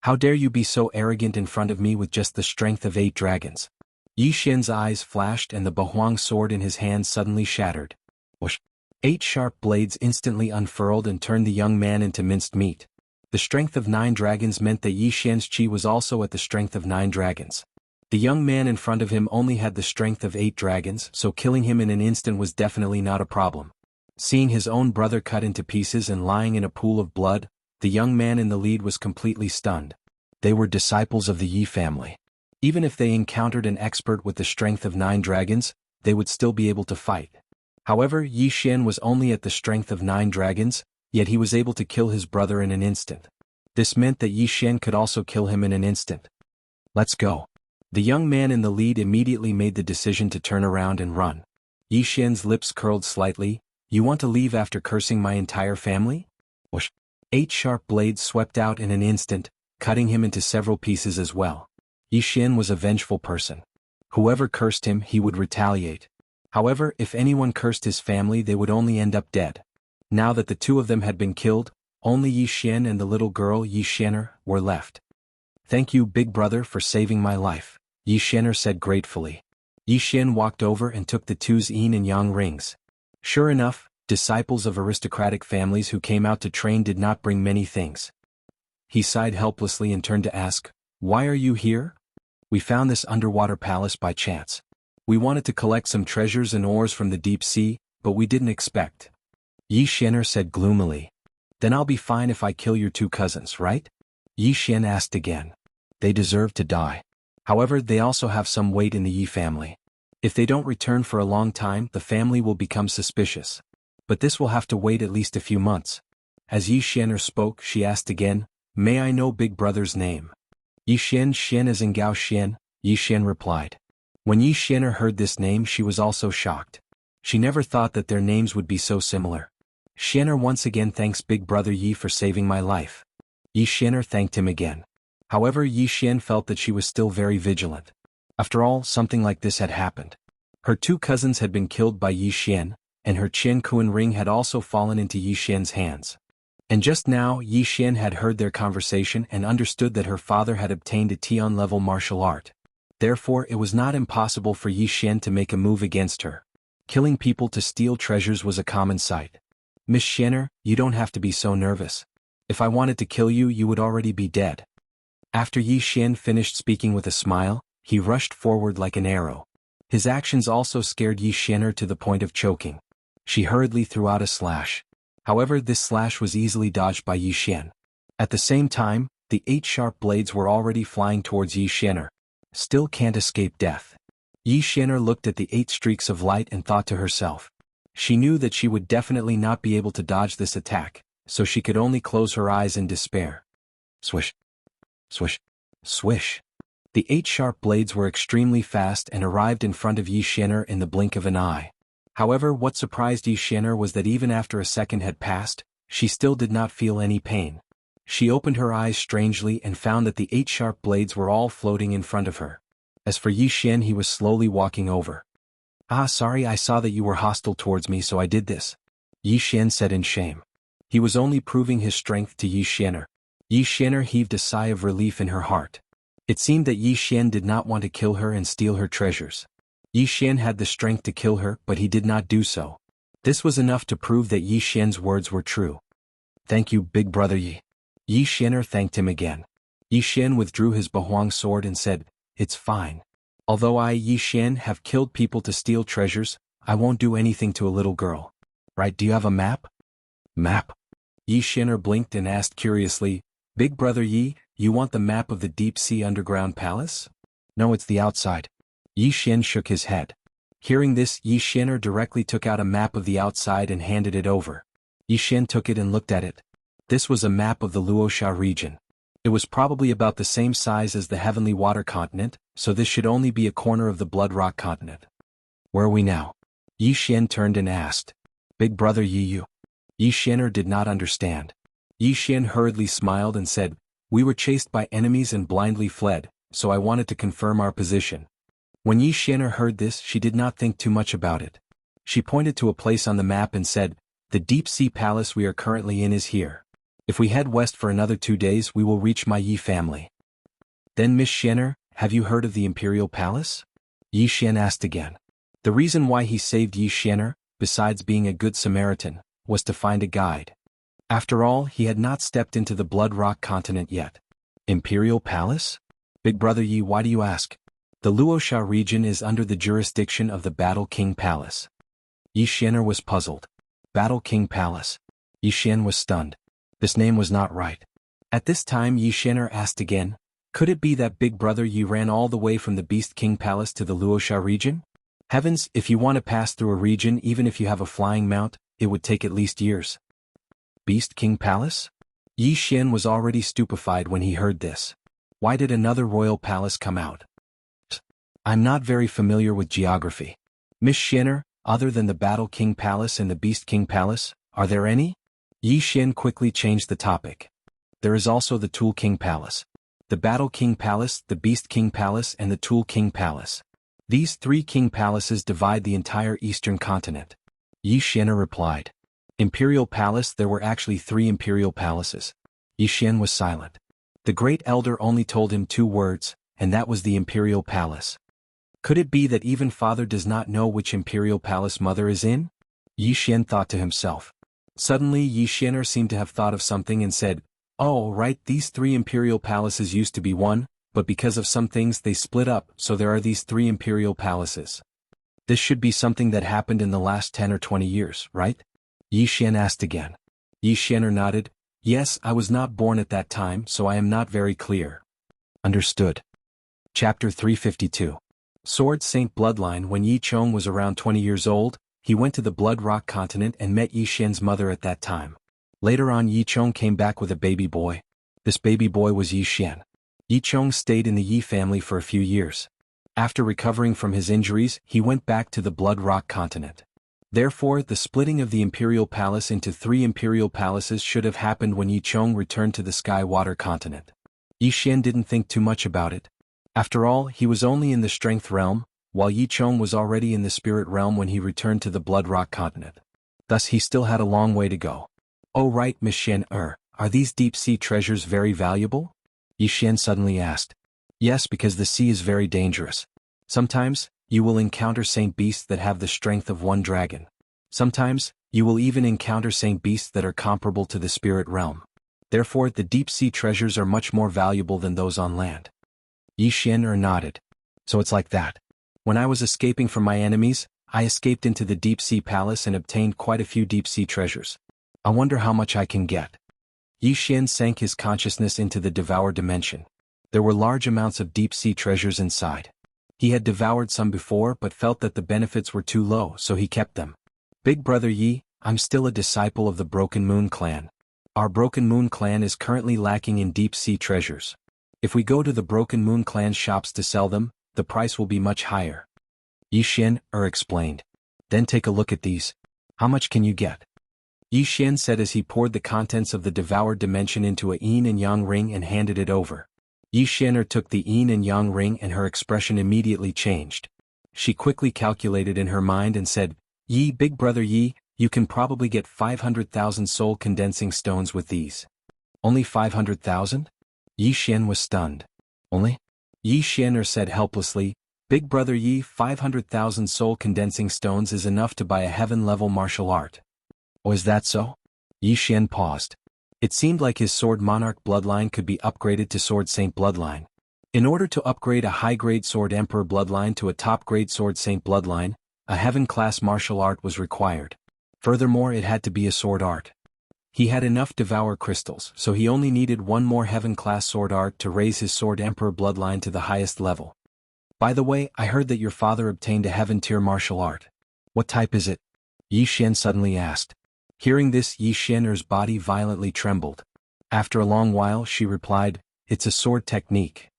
How dare you be so arrogant in front of me with just the strength of 8 dragons? Yi Xian's eyes flashed and the Bahuang sword in his hand suddenly shattered. Whoosh! 8 sharp blades instantly unfurled and turned the young man into minced meat. The strength of 9 dragons meant that Yi Xian's chi was also at the strength of 9 dragons. The young man in front of him only had the strength of 8 dragons, so killing him in an instant was definitely not a problem. Seeing his own brother cut into pieces and lying in a pool of blood, the young man in the lead was completely stunned. They were disciples of the Yi family. Even if they encountered an expert with the strength of 9 dragons, they would still be able to fight. However, Yi Xian was only at the strength of 9 dragons, yet he was able to kill his brother in an instant. This meant that Yi Xian could also kill him in an instant. Let's go. The young man in the lead immediately made the decision to turn around and run. Yi Xian's lips curled slightly. You want to leave after cursing my entire family? Whoosh! 8 sharp blades swept out in an instant, cutting him into several pieces as well. Yi Xian was a vengeful person. Whoever cursed him, he would retaliate. However, if anyone cursed his family, they would only end up dead. Now that the 2 of them had been killed, only Yi Xian and the little girl Yi Xianer were left. Thank you, big brother, for saving my life, Yi Xianer said gratefully. Yi Xian walked over and took the 2's yin and yang rings. Sure enough, Disciples of aristocratic families who came out to train did not bring many things. He sighed helplessly and turned to ask, "Why are you here?" "We found this underwater palace by chance. We wanted to collect some treasures and ores from the deep sea, but we didn't expect." Xianxia said gloomily. "Then I'll be fine if I kill your two cousins, right?" Xianxia asked again. "They deserve to die. However, they also have some weight in the Yi family. If they don't return for a long time, the family will become suspicious. But this will have to wait at least a few months." As Xianxia spoke, she asked again, "May I know Big Brother's name?" Xian as in Gao Xian, Xian replied. When Xianxia heard this name, she was also shocked. She never thought that their names would be so similar. "Xianxia once again thanks Big Brother Yi for saving my life." Xianxia thanked him again. However, Xian felt that she was still very vigilant. After all, something like this had happened. Her two cousins had been killed by Xian, and her Qianquan ring had also fallen into Xian's hands. And just now Xian had heard their conversation and understood that her father had obtained a Tian-level martial art. Therefore it was not impossible for Xian to make a move against her. Killing people to steal treasures was a common sight. "Miss Xianxia, you don't have to be so nervous. If I wanted to kill you, you would already be dead." After Xian finished speaking with a smile, he rushed forward like an arrow. His actions also scared Xianxia to the point of choking. She hurriedly threw out a slash. However, this slash was easily dodged by Xian. At the same time, the 8 sharp blades were already flying towards Xianxia. "Still can't escape death." Xianxia looked at the 8 streaks of light and thought to herself. She knew that she would definitely not be able to dodge this attack, so she could only close her eyes in despair. Swish. Swish. Swish. The 8 sharp blades were extremely fast and arrived in front of Xianxia in the blink of an eye. However, what surprised Xianxia was that even after a second had passed, she still did not feel any pain. She opened her eyes strangely and found that the 8 sharp blades were all floating in front of her. As for Xian, he was slowly walking over. "Ah, sorry, I saw that you were hostile towards me, so I did this," Xian said in shame. He was only proving his strength to Xianxia. Xianxia heaved a sigh of relief in her heart. It seemed that Xian did not want to kill her and steal her treasures. Xian had the strength to kill her, but he did not do so. This was enough to prove that Xian's words were true. "Thank you, Big Brother Yi." Xian thanked him again. Xian withdrew his Bahuang sword and said, "It's fine. Although I, Xian, have killed people to steal treasures, I won't do anything to a little girl. Right, do you have a map?" "Map?" Xian blinked and asked curiously, "Big Brother Yi, you want the map of the deep-sea underground palace?" "No, it's the outside." Xian shook his head. Hearing this, Xian directly took out a map of the outside and handed it over. Xian took it and looked at it. This was a map of the Wuxia region. It was probably about the same size as the Heavenly Water continent, so this should only be a corner of the Blood Rock continent. "Where are we now?" Xian turned and asked. "Big Brother Yi, Xian did not understand. Xian hurriedly smiled and said, "We were chased by enemies and blindly fled, so I wanted to confirm our position." When Xian heard this, she did not think too much about it. She pointed to a place on the map and said, "The deep-sea palace we are currently in is here. If we head west for another 2 days, we will reach my Yi family." "Then Miss Xianxia, have you heard of the Imperial Palace?" Xian asked again. The reason why he saved Xianxia, besides being a good Samaritan, was to find a guide. After all, he had not stepped into the Blood Rock continent yet. "Imperial Palace?" "Big Brother Yi, why do you ask?" "The Wuxia region is under the jurisdiction of the Battle King Palace." Xian was puzzled. Battle King Palace. Xian was stunned. This name was not right. At this time Xian asked again, "Could it be that Big Brother Yi ran all the way from the Beast King Palace to the Wuxia region?" Heavens, if you want to pass through a region even if you have a flying mount, it would take at least years. Beast King Palace? Xian was already stupefied when he heard this. Why did another royal palace come out? "I'm not very familiar with geography. Miss Xianxia, other than the Battle King Palace and the Beast King Palace, are there any?" Xian quickly changed the topic. "There is also the Tool King Palace. The Battle King Palace, the Beast King Palace and the Tool King Palace. These 3 king palaces divide the entire eastern continent." Xian replied. "Imperial Palace, there were actually 3 imperial palaces." Xian was silent. The Great Elder only told him 2 words, and that was the Imperial Palace. Could it be that even father does not know which Imperial Palace mother is in? Yi Xian thought to himself. Suddenly Yi Xianer seemed to have thought of something and said, "Oh, right, these 3 imperial palaces used to be one, but because of some things they split up, so there are these 3 imperial palaces. This should be something that happened in the last 10 or 20 years, right?" Yi Xian asked again. Yi Xianer nodded. "Yes, I was not born at that time, so I am not very clear." Understood. Chapter 352. Sword Saint Bloodline. When Yi Chong was around 20 years old, he went to the Blood Rock continent and met Yi Xian's mother at that time. Later on, Yi Chong came back with a baby boy. This baby boy was Yi Xian. Yi Chong stayed in the Yi family for a few years. After recovering from his injuries, he went back to the Blood Rock continent. Therefore, the splitting of the Imperial Palace into 3 Imperial Palaces should have happened when Yi Chong returned to the Sky Water continent. Yi Xian didn't think too much about it. After all, he was only in the Strength realm, while Yi Chong was already in the Spirit realm when he returned to the Blood Rock continent. Thus he still had a long way to go. "Oh right, Miss Xian, are these deep-sea treasures very valuable?" Yi Xian suddenly asked. "Yes, because the sea is very dangerous. Sometimes, you will encounter saint beasts that have the strength of one dragon. Sometimes, you will even encounter saint beasts that are comparable to the spirit realm. Therefore, the deep-sea treasures are much more valuable than those on land." Yi Xian nodded. "So it's like that. When I was escaping from my enemies, I escaped into the deep-sea palace and obtained quite a few deep-sea treasures. I wonder how much I can get." Yi Xian sank his consciousness into the devoured dimension. There were large amounts of deep-sea treasures inside. He had devoured some before but felt that the benefits were too low, so he kept them. "Big Brother Yi, I'm still a disciple of the Broken Moon clan. Our Broken Moon clan is currently lacking in deep-sea treasures. If we go to the Broken Moon clan's shops to sell them, the price will be much higher." Yi Xian explained. "Then take a look at these. How much can you get?" Yi Xian said as he poured the contents of the devoured dimension into a yin and yang ring and handed it over. Yi Xianer took the yin and yang ring and her expression immediately changed. She quickly calculated in her mind and said, "Yi, Big Brother Yi, you can probably get 500,000 soul condensing stones with these." "Only 500,000? Yi Xian was stunned. "Only?" Yi Xianer said helplessly, "Big Brother Yi, 500,000 soul condensing stones is enough to buy a heaven-level martial art." "Oh, is that so?" Yi Xian paused. It seemed like his Sword Monarch bloodline could be upgraded to Sword Saint bloodline. In order to upgrade a high-grade Sword Emperor bloodline to a top-grade Sword Saint bloodline, a heaven-class martial art was required. Furthermore, it had to be a sword art. He had enough Devour crystals, so he only needed one more heaven-class sword art to raise his Sword Emperor bloodline to the highest level. "By the way, I heard that your father obtained a heaven-tier martial art. What type is it?" Yi Xian suddenly asked. Hearing this, Yi Xianer's body violently trembled. After a long while, she replied, "It's a sword technique."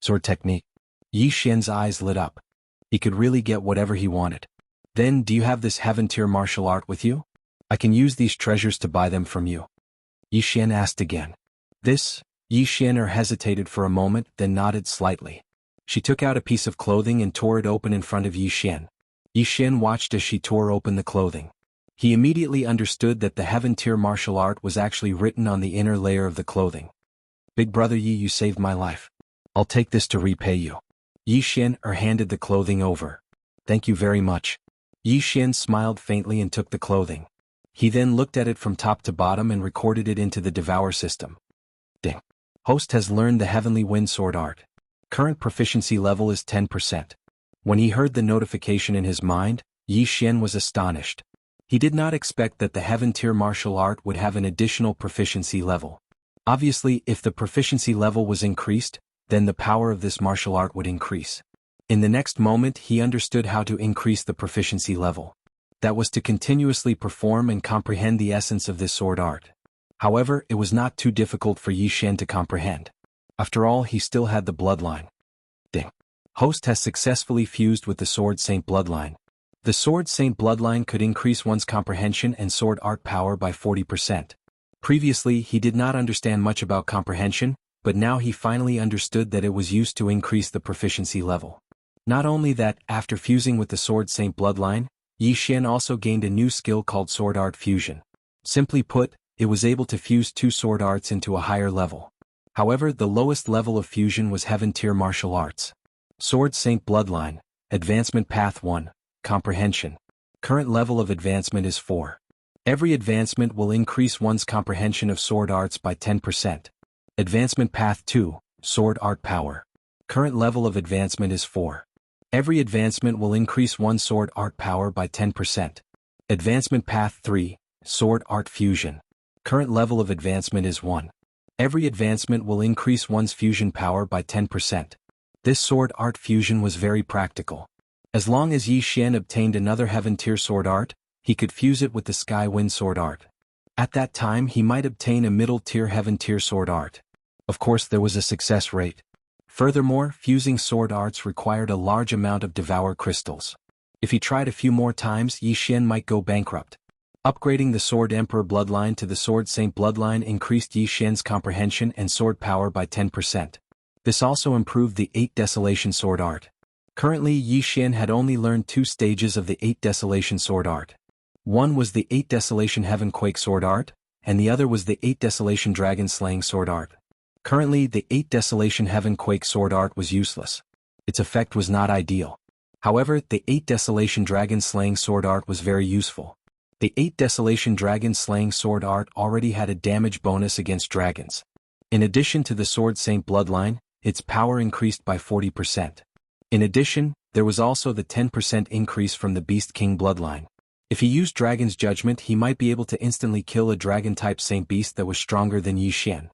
"Sword technique?" Yi Xian's eyes lit up. He could really get whatever he wanted. "Then, do you have this heaven-tier martial art with you? I can use these treasures to buy them from you." Yi Xian asked again. "This?" Yi Xianer hesitated for a moment, then nodded slightly. She took out a piece of clothing and tore it open in front of Yi Xian. Yi Xian watched as she tore open the clothing. He immediately understood that the heaven-tier martial art was actually written on the inner layer of the clothing. "Big Brother Yi, you saved my life. I'll take this to repay you." Yi Xian handed the clothing over. "Thank you very much." Yi Xian smiled faintly and took the clothing. He then looked at it from top to bottom and recorded it into the Devour system. Ding. Host has learned the Heavenly Wind Sword Art. Current proficiency level is 10%. When he heard the notification in his mind, Yi Xian was astonished. He did not expect that the Heaven-tier martial art would have an additional proficiency level. Obviously, if the proficiency level was increased, then the power of this martial art would increase. In the next moment, he understood how to increase the proficiency level. That was to continuously perform and comprehend the essence of this sword art. However, it was not too difficult for Yi Xian to comprehend. After all, he still had the bloodline. Ding. Host has successfully fused with the Sword Saint bloodline. The Sword Saint bloodline could increase one's comprehension and sword art power by 40%. Previously, he did not understand much about comprehension, but now he finally understood that it was used to increase the proficiency level. Not only that, after fusing with the Sword Saint bloodline, Yi Xian also gained a new skill called Sword Art Fusion. Simply put, it was able to fuse 2 sword arts into a higher level. However, the lowest level of fusion was Heaven-tier martial arts. Sword Saint bloodline, Advancement Path 1. Comprehension. Current level of advancement is 4. Every advancement will increase one's comprehension of sword arts by 10%. Advancement Path 2, Sword Art Power. Current level of advancement is 4. Every advancement will increase one's sword art power by 10%. Advancement Path 3, Sword Art Fusion. Current level of advancement is 1. Every advancement will increase one's fusion power by 10%. This sword art fusion was very practical. As long as Yi Xian obtained another heaven tier sword art, he could fuse it with the sky wind sword art. At that time he might obtain a middle tier heaven tier sword art. Of course there was a success rate. Furthermore, fusing sword arts required a large amount of devour crystals. If he tried a few more times, Yi Xian might go bankrupt. Upgrading the Sword Emperor bloodline to the Sword Saint bloodline increased Yi Xian's comprehension and sword power by 10%. This also improved the 8 Desolation sword art. Currently Yi Xian had only learned 2 stages of the 8 Desolation sword art. One was the 8 Desolation Heaven Quake sword art, and the other was the 8 Desolation Dragon Slaying sword art. Currently the 8 Desolation Heaven Quake sword art was useless. Its effect was not ideal. However, the 8 Desolation Dragon Slaying sword art was very useful. The 8 Desolation Dragon Slaying sword art already had a damage bonus against dragons. In addition to the Sword Saint bloodline, its power increased by 40%. In addition, there was also the 10% increase from the Beast King bloodline. If he used Dragon's Judgment, he might be able to instantly kill a dragon-type Saint Beast that was stronger than Yi Xian.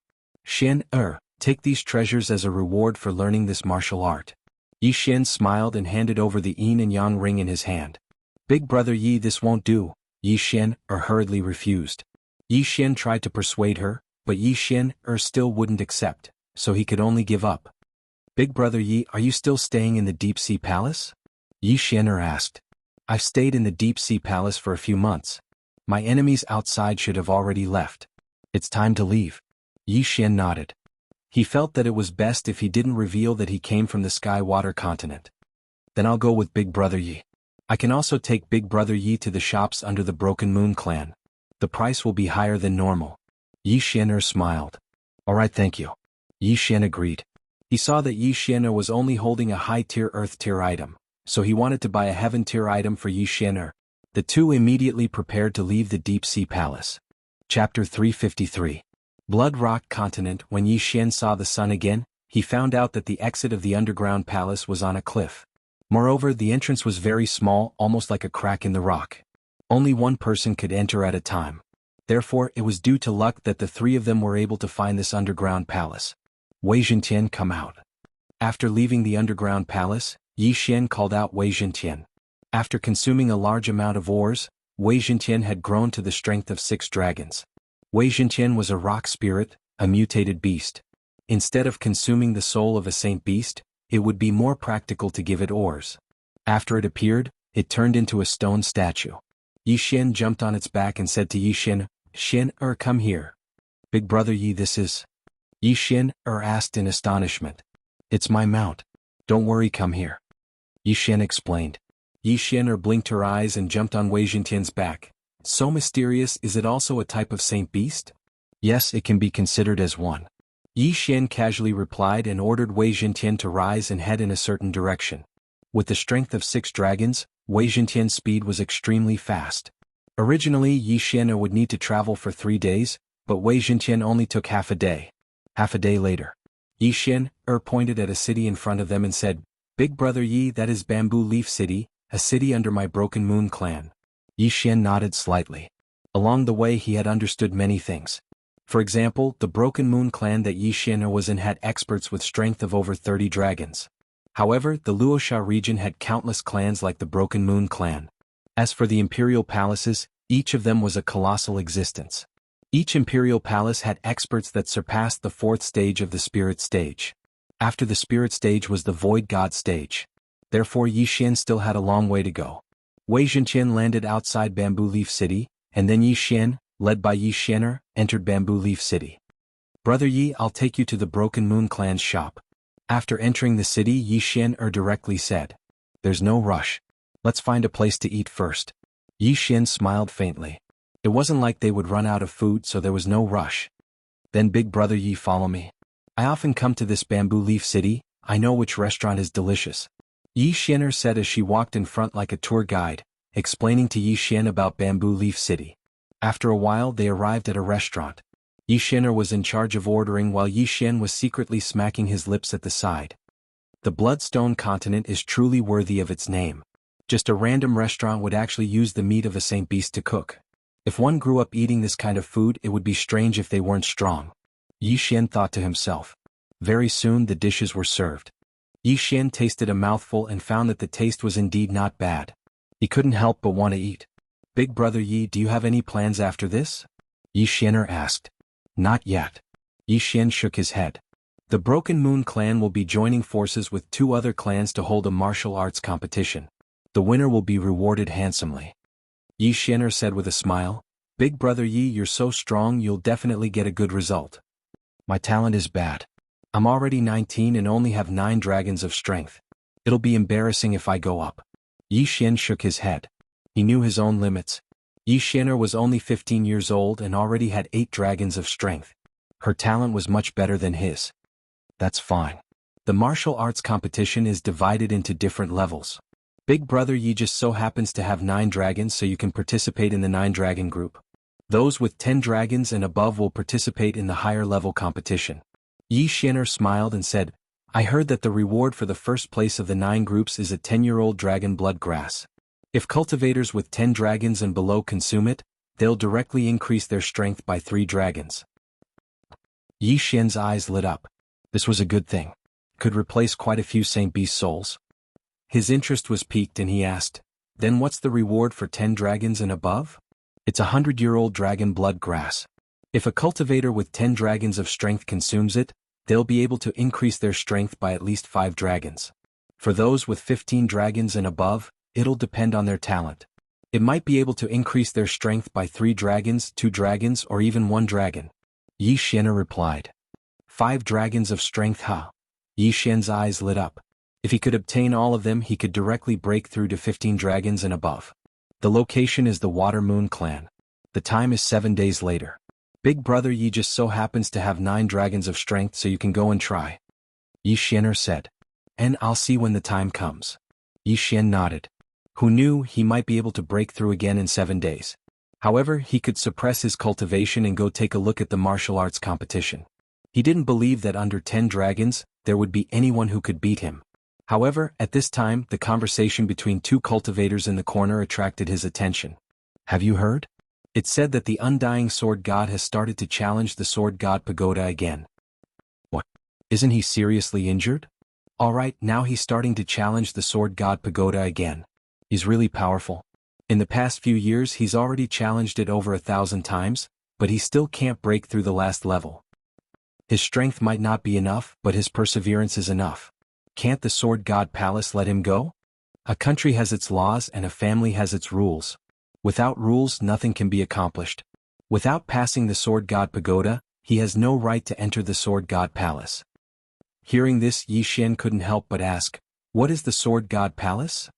Take these treasures as a reward for learning this martial art. Yi Xian smiled and handed over the yin and yang ring in his hand. Big brother Yi, this won't do, Yi Xian hurriedly refused. Yi Xian tried to persuade her, but Yi Xian still wouldn't accept, so he could only give up. Big brother Yi, are you still staying in the Deep Sea Palace? Yi Xian asked. I've stayed in the Deep Sea Palace for a few months. My enemies outside should have already left. It's time to leave. Yi Xian nodded. He felt that it was best if he didn't reveal that he came from the Sky Water continent. Then I'll go with Big brother Yi. I can also take Big brother Yi to the shops under the Broken Moon clan. The price will be higher than normal. Yi Xian smiled. Alright, thank you. Yi Xian agreed. He saw that Yi Xian was only holding a high-tier earth-tier item, so he wanted to buy a heaven-tier item for Yi Xian. The two immediately prepared to leave the Deep Sea Palace. Chapter 353. Blood Rock Continent. When Yi Xian saw the sun again, he found out that the exit of the underground palace was on a cliff. Moreover, the entrance was very small, almost like a crack in the rock. Only one person could enter at a time. Therefore, it was due to luck that the 3 of them were able to find this underground palace. Wei Zhentian, come out. After leaving the underground palace, Yi Xian called out Wei Zhentian. After consuming a large amount of ores, Wei Zhentian had grown to the strength of 6 dragons. Wei Zhentian was a rock spirit, a mutated beast. Instead of consuming the soul of a saint beast, it would be more practical to give it ores. After it appeared, it turned into a stone statue. Yi Xian jumped on its back and said to Yi Xian, come here. Big brother Yi, this is? Yi Xian asked in astonishment. It's my mount. Don't worry, come here. Yi Xian explained. Yi Xian blinked her eyes and jumped on Wei Zhentian's back. So mysterious, is it also a type of saint beast? Yes, it can be considered as one. Yi Xian casually replied and ordered Wei Zhentian to rise and head in a certain direction. With the strength of 6 dragons, Wei Zhentian's speed was extremely fast. Originally, Yi Xian would need to travel for 3 days, but Wei Zhentian only took half a day. Half a day later, Yi Xian pointed at a city in front of them and said, Big brother Yi, that is Bamboo Leaf City, a city under my Broken Moon clan. Yi Xian nodded slightly. Along the way he had understood many things. For example, the Broken Moon clan that Yi Xian was in had experts with strength of over 30 dragons. However, the Luosha region had countless clans like the Broken Moon clan. As for the imperial palaces, each of them was a colossal existence. Each imperial palace had experts that surpassed the 4th stage of the spirit stage. After the spirit stage was the void god stage. Therefore Yi Xian still had a long way to go. Wei Zhentian landed outside Bamboo Leaf City, and then Yi Xian, led by Yi Xian, entered Bamboo Leaf City. Brother Yi, I'll take you to the Broken Moon clan's shop. After entering the city, Yi Xian directly said. There's no rush. Let's find a place to eat first. Yi Xian smiled faintly. It wasn't like they would run out of food, so there was no rush. Then Big brother Yi, follow me. I often come to this Bamboo Leaf City, I know which restaurant is delicious. Yi Xian said as she walked in front like a tour guide, explaining to Yi Xian about Bamboo Leaf City. After a while they arrived at a restaurant. Yi Xianer was in charge of ordering while Yi Xian was secretly smacking his lips at the side. The Bloodstone continent is truly worthy of its name. Just a random restaurant would actually use the meat of a saint beast to cook. If one grew up eating this kind of food, it would be strange if they weren't strong. Yi Xian thought to himself. Very soon the dishes were served. Yi Xian tasted a mouthful and found that the taste was indeed not bad. He couldn't help but want to eat. Big brother Yi, do you have any plans after this? Yi Xianer asked. Not yet. Yi Xian shook his head. The Broken Moon clan will be joining forces with 2 other clans to hold a martial arts competition. The winner will be rewarded handsomely. Yi Xianer said with a smile. Big brother Yi, you're so strong you'll definitely get a good result. My talent is bad. I'm already 19 and only have 9 dragons of strength. It'll be embarrassing if I go up. Yi Xian shook his head. He knew his own limits. Yi Xianer was only 15 years old and already had 8 dragons of strength. Her talent was much better than his. That's fine. The martial arts competition is divided into different levels. Big brother Yi just so happens to have 9 dragons, so you can participate in the 9 dragon group. Those with 10 dragons and above will participate in the higher level competition. Yi Xianer smiled and said, I heard that the reward for the first place of the 9 groups is a 10-year-old dragon blood grass. If cultivators with 10 dragons and below consume it, they'll directly increase their strength by 3 dragons. Yi Xian's eyes lit up. This was a good thing. Could replace quite a few Saint Beast souls. His interest was piqued and he asked, then what's the reward for 10 dragons and above? It's a 100-year-old dragon blood grass. If a cultivator with 10 dragons of strength consumes it, they'll be able to increase their strength by at least 5 dragons. For those with 15 dragons and above, it'll depend on their talent. It might be able to increase their strength by 3 dragons, 2 dragons, or even 1 dragon. Yi Xianer replied. 5 dragons of strength, huh? Yi Xian's eyes lit up. If he could obtain all of them, he could directly break through to 15 dragons and above. The location is the Water Moon clan. The time is 7 days later. Big brother Yi just so happens to have 9 dragons of strength, so you can go and try. Yi Xianer said. And I'll see when the time comes. Yi Xian nodded. Who knew he might be able to break through again in 7 days. However, he could suppress his cultivation and go take a look at the martial arts competition. He didn't believe that under 10 dragons, there would be anyone who could beat him. However, at this time, the conversation between 2 cultivators in the corner attracted his attention. Have you heard? It said that the Undying Sword God has started to challenge the Sword God Pagoda again. What? Isn't he seriously injured? Alright, now he's starting to challenge the Sword God Pagoda again. He's really powerful. In the past few years he's already challenged it over 1,000 times, but he still can't break through the last level. His strength might not be enough, but his perseverance is enough. Can't the Sword God Palace let him go? A country has its laws and a family has its rules. Without rules, nothing can be accomplished. Without passing the Sword God Pagoda, he has no right to enter the Sword God Palace. Hearing this, Yi Xian couldn't help but ask, what is the Sword God Palace?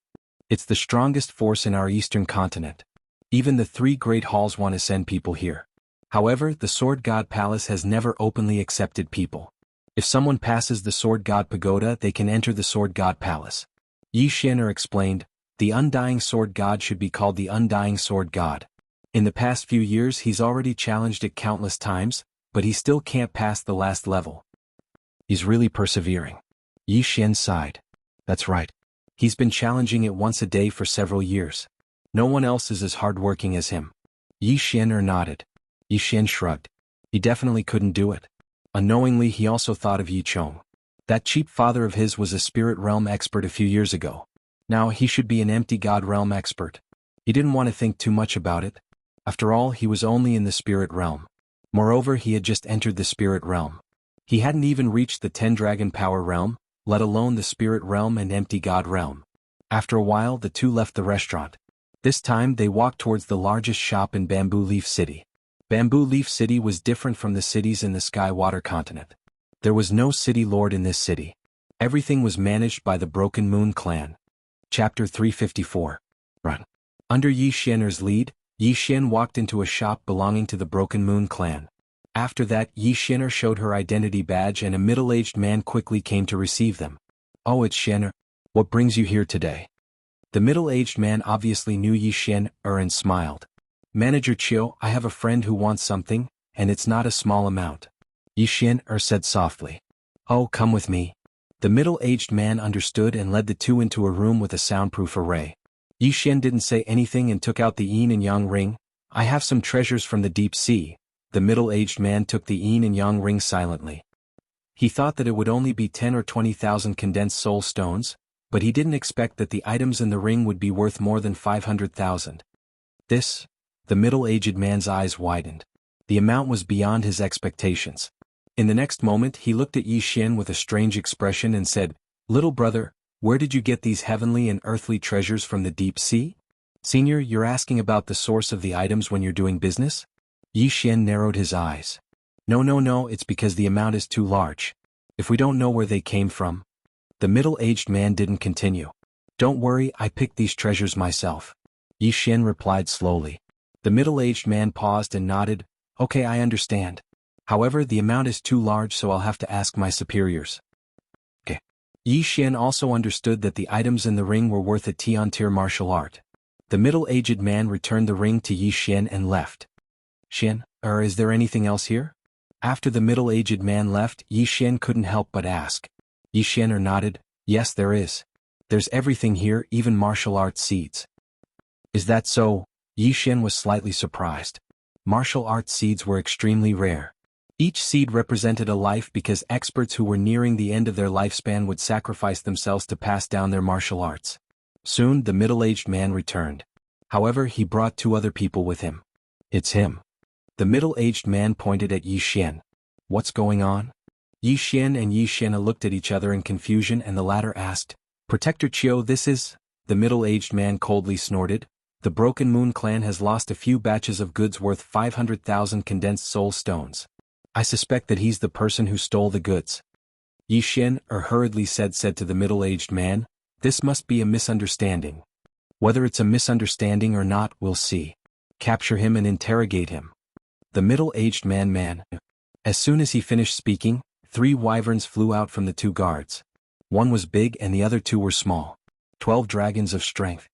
It's the strongest force in our eastern continent. Even the 3 great halls want to send people here. However, the Sword God Palace has never openly accepted people. If someone passes the Sword God Pagoda, they can enter the Sword God Palace. Yi Xianer explained, the Undying Sword God should be called the Undying Sword God. In the past few years he's already challenged it countless times, but he still can't pass the last level. He's really persevering. Yi Xian sighed. That's right. He's been challenging it once a day for several years. No one else is as hardworking as him. Yi Xianer nodded. Yi Xian shrugged. He definitely couldn't do it. Unknowingly he also thought of Yi Chong. That cheap father of his was a spirit realm expert a few years ago. Now he should be an empty god realm expert. He didn't want to think too much about it. After all, he was only in the spirit realm. Moreover, he had just entered the spirit realm. He hadn't even reached the 10 dragon power realm, let alone the spirit realm and empty god realm. After a while the 2 left the restaurant. This time they walked towards the largest shop in Bamboo Leaf City. Bamboo Leaf City was different from the cities in the Sky Water continent. There was no city lord in this city. Everything was managed by the Broken Moon clan. Chapter 354. Run. Under Yi Xianer's lead, Yi Xian walked into a shop belonging to the Broken Moon clan. After that, Yi Xianer showed her identity badge and a middle-aged man quickly came to receive them. Oh, it's Xianer. What brings you here today? The middle-aged man obviously knew Xianxia and smiled. Manager Chiu, I have a friend who wants something, and it's not a small amount. Xianxia said softly. Oh, come with me. The middle-aged man understood and led the two into a room with a soundproof array. Xianxia didn't say anything and took out the yin and yang ring. I have some treasures from the deep sea. The middle-aged man took the yin and yang ring silently. He thought that it would only be 10 or 20,000 condensed soul stones, but he didn't expect that the items in the ring would be worth more than 500,000. This? The middle-aged man's eyes widened. The amount was beyond his expectations. In the next moment he looked at Xianxia with a strange expression and said, Little brother, where did you get these heavenly and earthly treasures from the deep sea? Senior, you're asking about the source of the items when you're doing business? Xianxia narrowed his eyes. No, it's because the amount is too large. If we don't know where they came from. The middle-aged man didn't continue. Don't worry, I picked these treasures myself. Xianxia replied slowly. The middle-aged man paused and nodded. Okay, I understand. However, the amount is too large, so I'll have to ask my superiors. Okay. Xianxia also understood that the items in the ring were worth a tier martial art. The middle-aged man returned the ring to Xianxia and left. Xian, is there anything else here? After the middle-aged man left, Xianxia couldn't help but ask. Xianxia nodded. Yes, there is. There's everything here, even martial arts seeds. Is that so? Xianxia was slightly surprised. Martial arts seeds were extremely rare. Each seed represented a life because experts who were nearing the end of their lifespan would sacrifice themselves to pass down their martial arts. Soon the middle-aged man returned. However, he brought two other people with him. It's him. The middle-aged man pointed at Xianxia. What's going on? Xianxia and Xianxia looked at each other in confusion and the latter asked, Protector Chiu, this is? The middle-aged man coldly snorted. The Broken Moon clan has lost a few batches of goods worth 500,000 condensed soul stones. I suspect that he's the person who stole the goods. Xianxia hurriedly said to the middle-aged man, This must be a misunderstanding. Whether it's a misunderstanding or not, we'll see. Capture him and interrogate him. The middle-aged man. As soon as he finished speaking, 3 wyverns flew out from the 2 guards. One was big and the other 2 were small. 12 dragons of strength.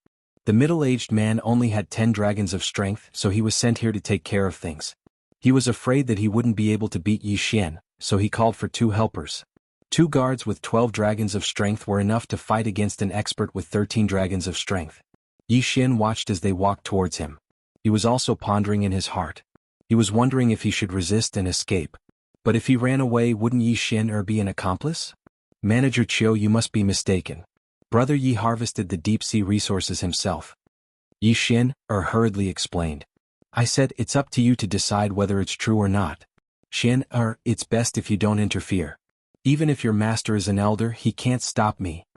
The middle-aged man only had 10 dragons of strength, so he was sent here to take care of things. He was afraid that he wouldn't be able to beat Xianxia, so he called for 2 helpers. 2 guards with 12 dragons of strength were enough to fight against an expert with 13 dragons of strength. Xianxia watched as they walked towards him. He was also pondering in his heart. He was wondering if he should resist and escape. But if he ran away, wouldn't Xianxia be an accomplice? Manager Chiu, you must be mistaken. Brother Yi harvested the deep-sea resources himself. Xianxia hurriedly explained. I said it's up to you to decide whether it's true or not. Xian, it's best if you don't interfere. Even if your master is an elder, he can't stop me.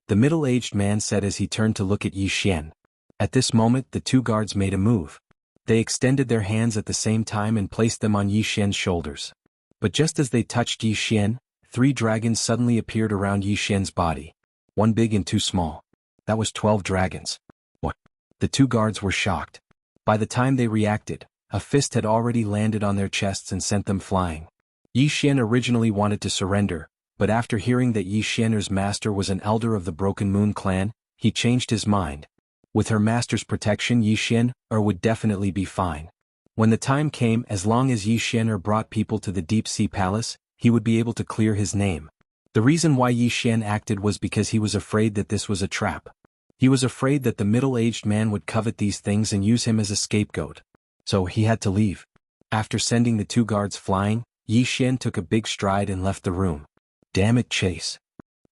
The middle-aged man said as he turned to look at Xianxia. At this moment the 2 guards made a move. They extended their hands at the same time and placed them on Xianxia's shoulders. But just as they touched Xianxia, 3 dragons suddenly appeared around Xianxia's body. 1 big and 2 small. That was 12 dragons. What? The 2 guards were shocked. By the time they reacted, a fist had already landed on their chests and sent them flying. Xianxia originally wanted to surrender, but after hearing that Xianxia's master was an elder of the Broken Moon clan, he changed his mind. With her master's protection, Xianxia would definitely be fine. When the time came, as long as Xianxia brought people to the Deep Sea Palace, he would be able to clear his name. The reason why Xianxia acted was because he was afraid that this was a trap. He was afraid that the middle-aged man would covet these things and use him as a scapegoat. So he had to leave. After sending the 2 guards flying, Xianxia took a big stride and left the room. Damn it, Chase.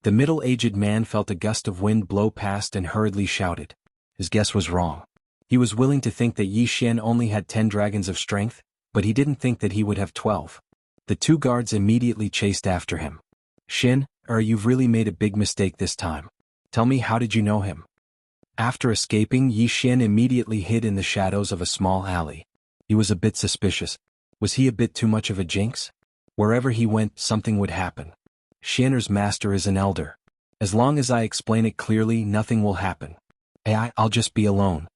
The middle-aged man felt a gust of wind blow past and hurriedly shouted. His guess was wrong. He was willing to think that Xianxia only had 10 dragons of strength, but he didn't think that he would have 12. The 2 guards immediately chased after him. Xian, you've really made a big mistake this time. Tell me, how did you know him? After escaping, Xian immediately hid in the shadows of a small alley. He was a bit suspicious. Was he a bit too much of a jinx? Wherever he went, something would happen. Xian's master is an elder. As long as I explain it clearly, nothing will happen. I'll just be alone.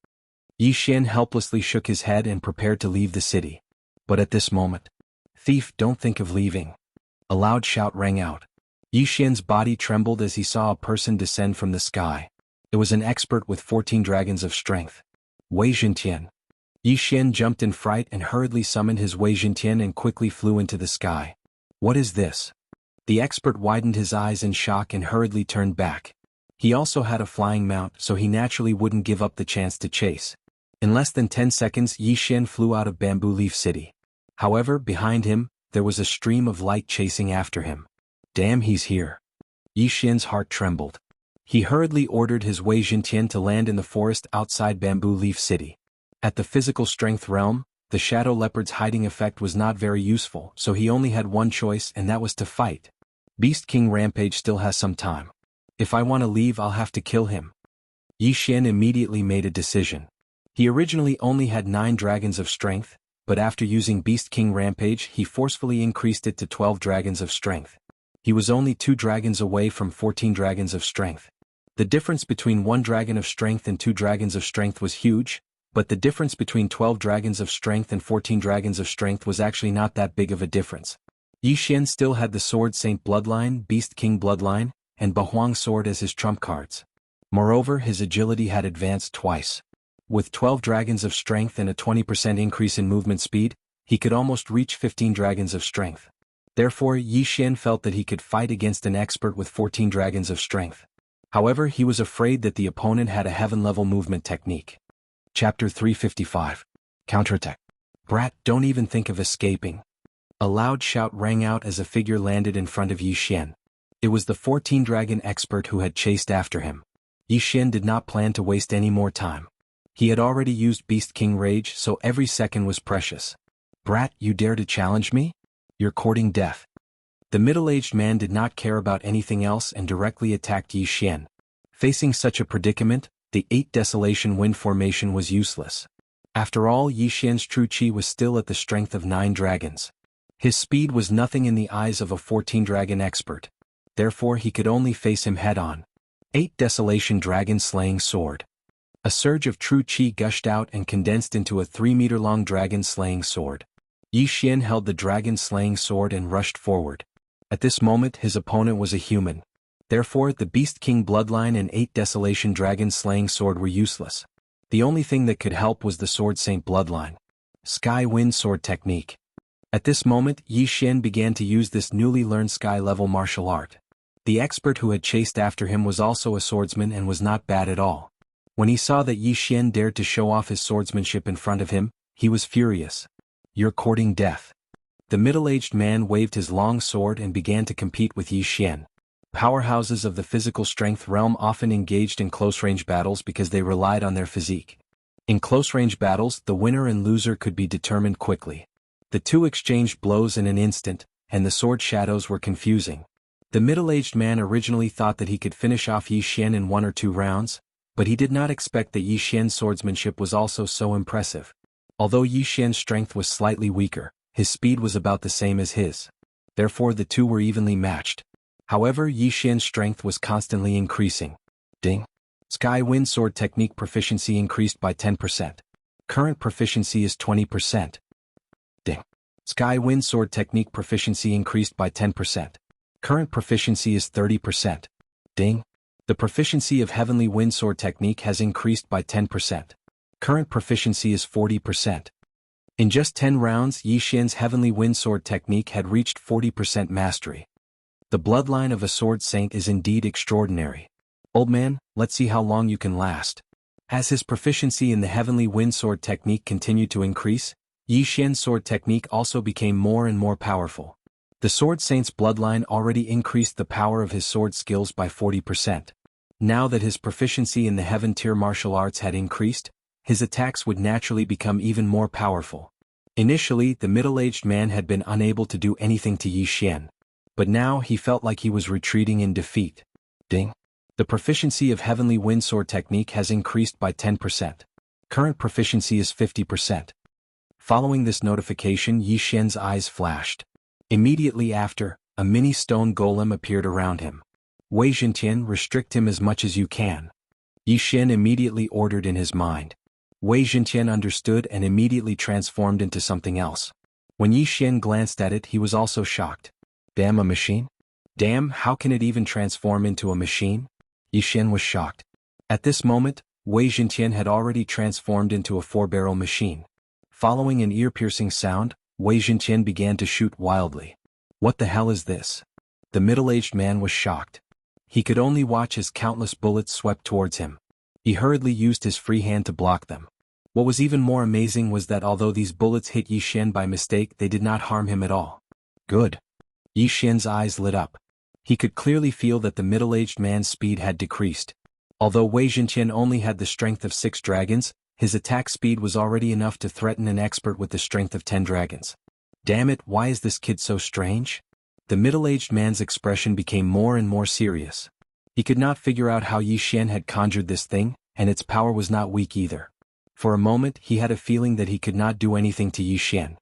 Xian helplessly shook his head and prepared to leave the city. But at this moment, thief, don't think of leaving. A loud shout rang out. Xian's body trembled as he saw a person descend from the sky. It was an expert with 14 dragons of strength. Wei Zhentian. Yi Xian jumped in fright and hurriedly summoned his Wei Zhentian and quickly flew into the sky. What is this? The expert widened his eyes in shock and hurriedly turned back. He also had a flying mount, so he naturally wouldn't give up the chance to chase. In less than 10 seconds, Yi Xian flew out of Bamboo Leaf City. However, behind him, there was a stream of light chasing after him. Damn, he's here. Yi Xian's heart trembled. He hurriedly ordered his Wei Zhentian to land in the forest outside Bamboo Leaf City. At the physical strength realm, the Shadow Leopard's hiding effect was not very useful, so he only had one choice, and that was to fight. Beast King Rampage still has some time. If I want to leave, I'll have to kill him. Yi Xian immediately made a decision. He originally only had 9 dragons of strength, but after using Beast King Rampage, he forcefully increased it to 12 dragons of strength. He was only 2 dragons away from 14 dragons of strength. The difference between 1 dragon of strength and 2 dragons of strength was huge, but the difference between 12 dragons of strength and 14 dragons of strength was actually not that big of a difference. Yi Xian still had the Sword Saint Bloodline, Beast King Bloodline, and Bahuang Sword as his trump cards. Moreover, his agility had advanced twice. With 12 dragons of strength and a 20% increase in movement speed, he could almost reach 15 dragons of strength. Therefore, Yi Xian felt that he could fight against an expert with 14 dragons of strength. However, he was afraid that the opponent had a heaven-level movement technique. Chapter 355. Counterattack. Brat, don't even think of escaping. A loud shout rang out as a figure landed in front of Yi Xian. It was the 14-dragon expert who had chased after him. Yi Xian did not plan to waste any more time. He had already used Beast King Rage, so every second was precious. Brat, you dare to challenge me? You're courting death. The middle-aged man did not care about anything else and directly attacked Yi Xian. Facing such a predicament, the 8 Desolation Wind formation was useless. After all, Yi Xian's true chi was still at the strength of 9 dragons. His speed was nothing in the eyes of a 14-dragon expert. Therefore, he could only face him head-on. 8 Desolation Dragon Slaying Sword. A surge of true chi gushed out and condensed into a 3-meter-long dragon slaying sword. Yi Xian held the dragon slaying sword and rushed forward. At this moment, his opponent was a human. Therefore, the Beast King Bloodline and 8 Desolation Dragon Slaying Sword were useless. The only thing that could help was the Sword Saint Bloodline. Sky Wind Sword Technique. At this moment, Yi Xian began to use this newly learned sky-level martial art. The expert who had chased after him was also a swordsman and was not bad at all. When he saw that Yi Xian dared to show off his swordsmanship in front of him, he was furious. You're courting death. The middle-aged man waved his long sword and began to compete with Yi Xian. Powerhouses of the physical strength realm often engaged in close-range battles because they relied on their physique. In close-range battles, the winner and loser could be determined quickly. The two exchanged blows in an instant, and the sword shadows were confusing. The middle-aged man originally thought that he could finish off Yi Xian in 1 or 2 rounds, but he did not expect that Yi Xian's swordsmanship was also so impressive. Although Yi Xian's strength was slightly weaker, his speed was about the same as his. Therefore, the two were evenly matched. However, Yi Xian's strength was constantly increasing. Ding. Sky Wind Sword Technique proficiency increased by 10%. Current proficiency is 20%. Ding. Sky Wind Sword Technique proficiency increased by 10%. Current proficiency is 30%. Ding. The proficiency of Heavenly Wind Sword Technique has increased by 10%. Current proficiency is 40%. In just 10 rounds, Yi Xian's Heavenly Wind Sword Technique had reached 40% mastery. The bloodline of a sword saint is indeed extraordinary. Old man, let's see how long you can last. As his proficiency in the Heavenly Wind Sword Technique continued to increase, Yi Xian's sword technique also became more and more powerful. The sword saint's bloodline already increased the power of his sword skills by 40%. Now that his proficiency in the Heaven tier martial arts had increased, his attacks would naturally become even more powerful. Initially, the middle-aged man had been unable to do anything to Yi Xian. But now he felt like he was retreating in defeat. Ding. The proficiency of Heavenly Wind Sword Technique has increased by 10%. Current proficiency is 50%. Following this notification, Yi Xian's eyes flashed. Immediately after, a mini stone golem appeared around him. Wei Zhentian, restrict him as much as you can. Yi Xian immediately ordered in his mind. Wei Zhentian understood and immediately transformed into something else. When Yi Xian glanced at it, he was also shocked. Damn, a machine? Damn, how can it even transform into a machine? Yi Xian was shocked. At this moment, Wei Zhentian had already transformed into a four-barrel machine. Following an ear-piercing sound, Wei Zhentian began to shoot wildly. What the hell is this? The middle-aged man was shocked. He could only watch as countless bullets swept towards him. He hurriedly used his free hand to block them. What was even more amazing was that although these bullets hit Yi Xian by mistake, they did not harm him at all. Good. Yi Xian's eyes lit up. He could clearly feel that the middle-aged man's speed had decreased. Although Wei Zhentian only had the strength of 6 dragons, his attack speed was already enough to threaten an expert with the strength of 10 dragons. Damn it, why is this kid so strange? The middle-aged man's expression became more and more serious. He could not figure out how Yi Xian had conjured this thing, and its power was not weak either. For a moment he had a feeling that he could not do anything to Yi Xian.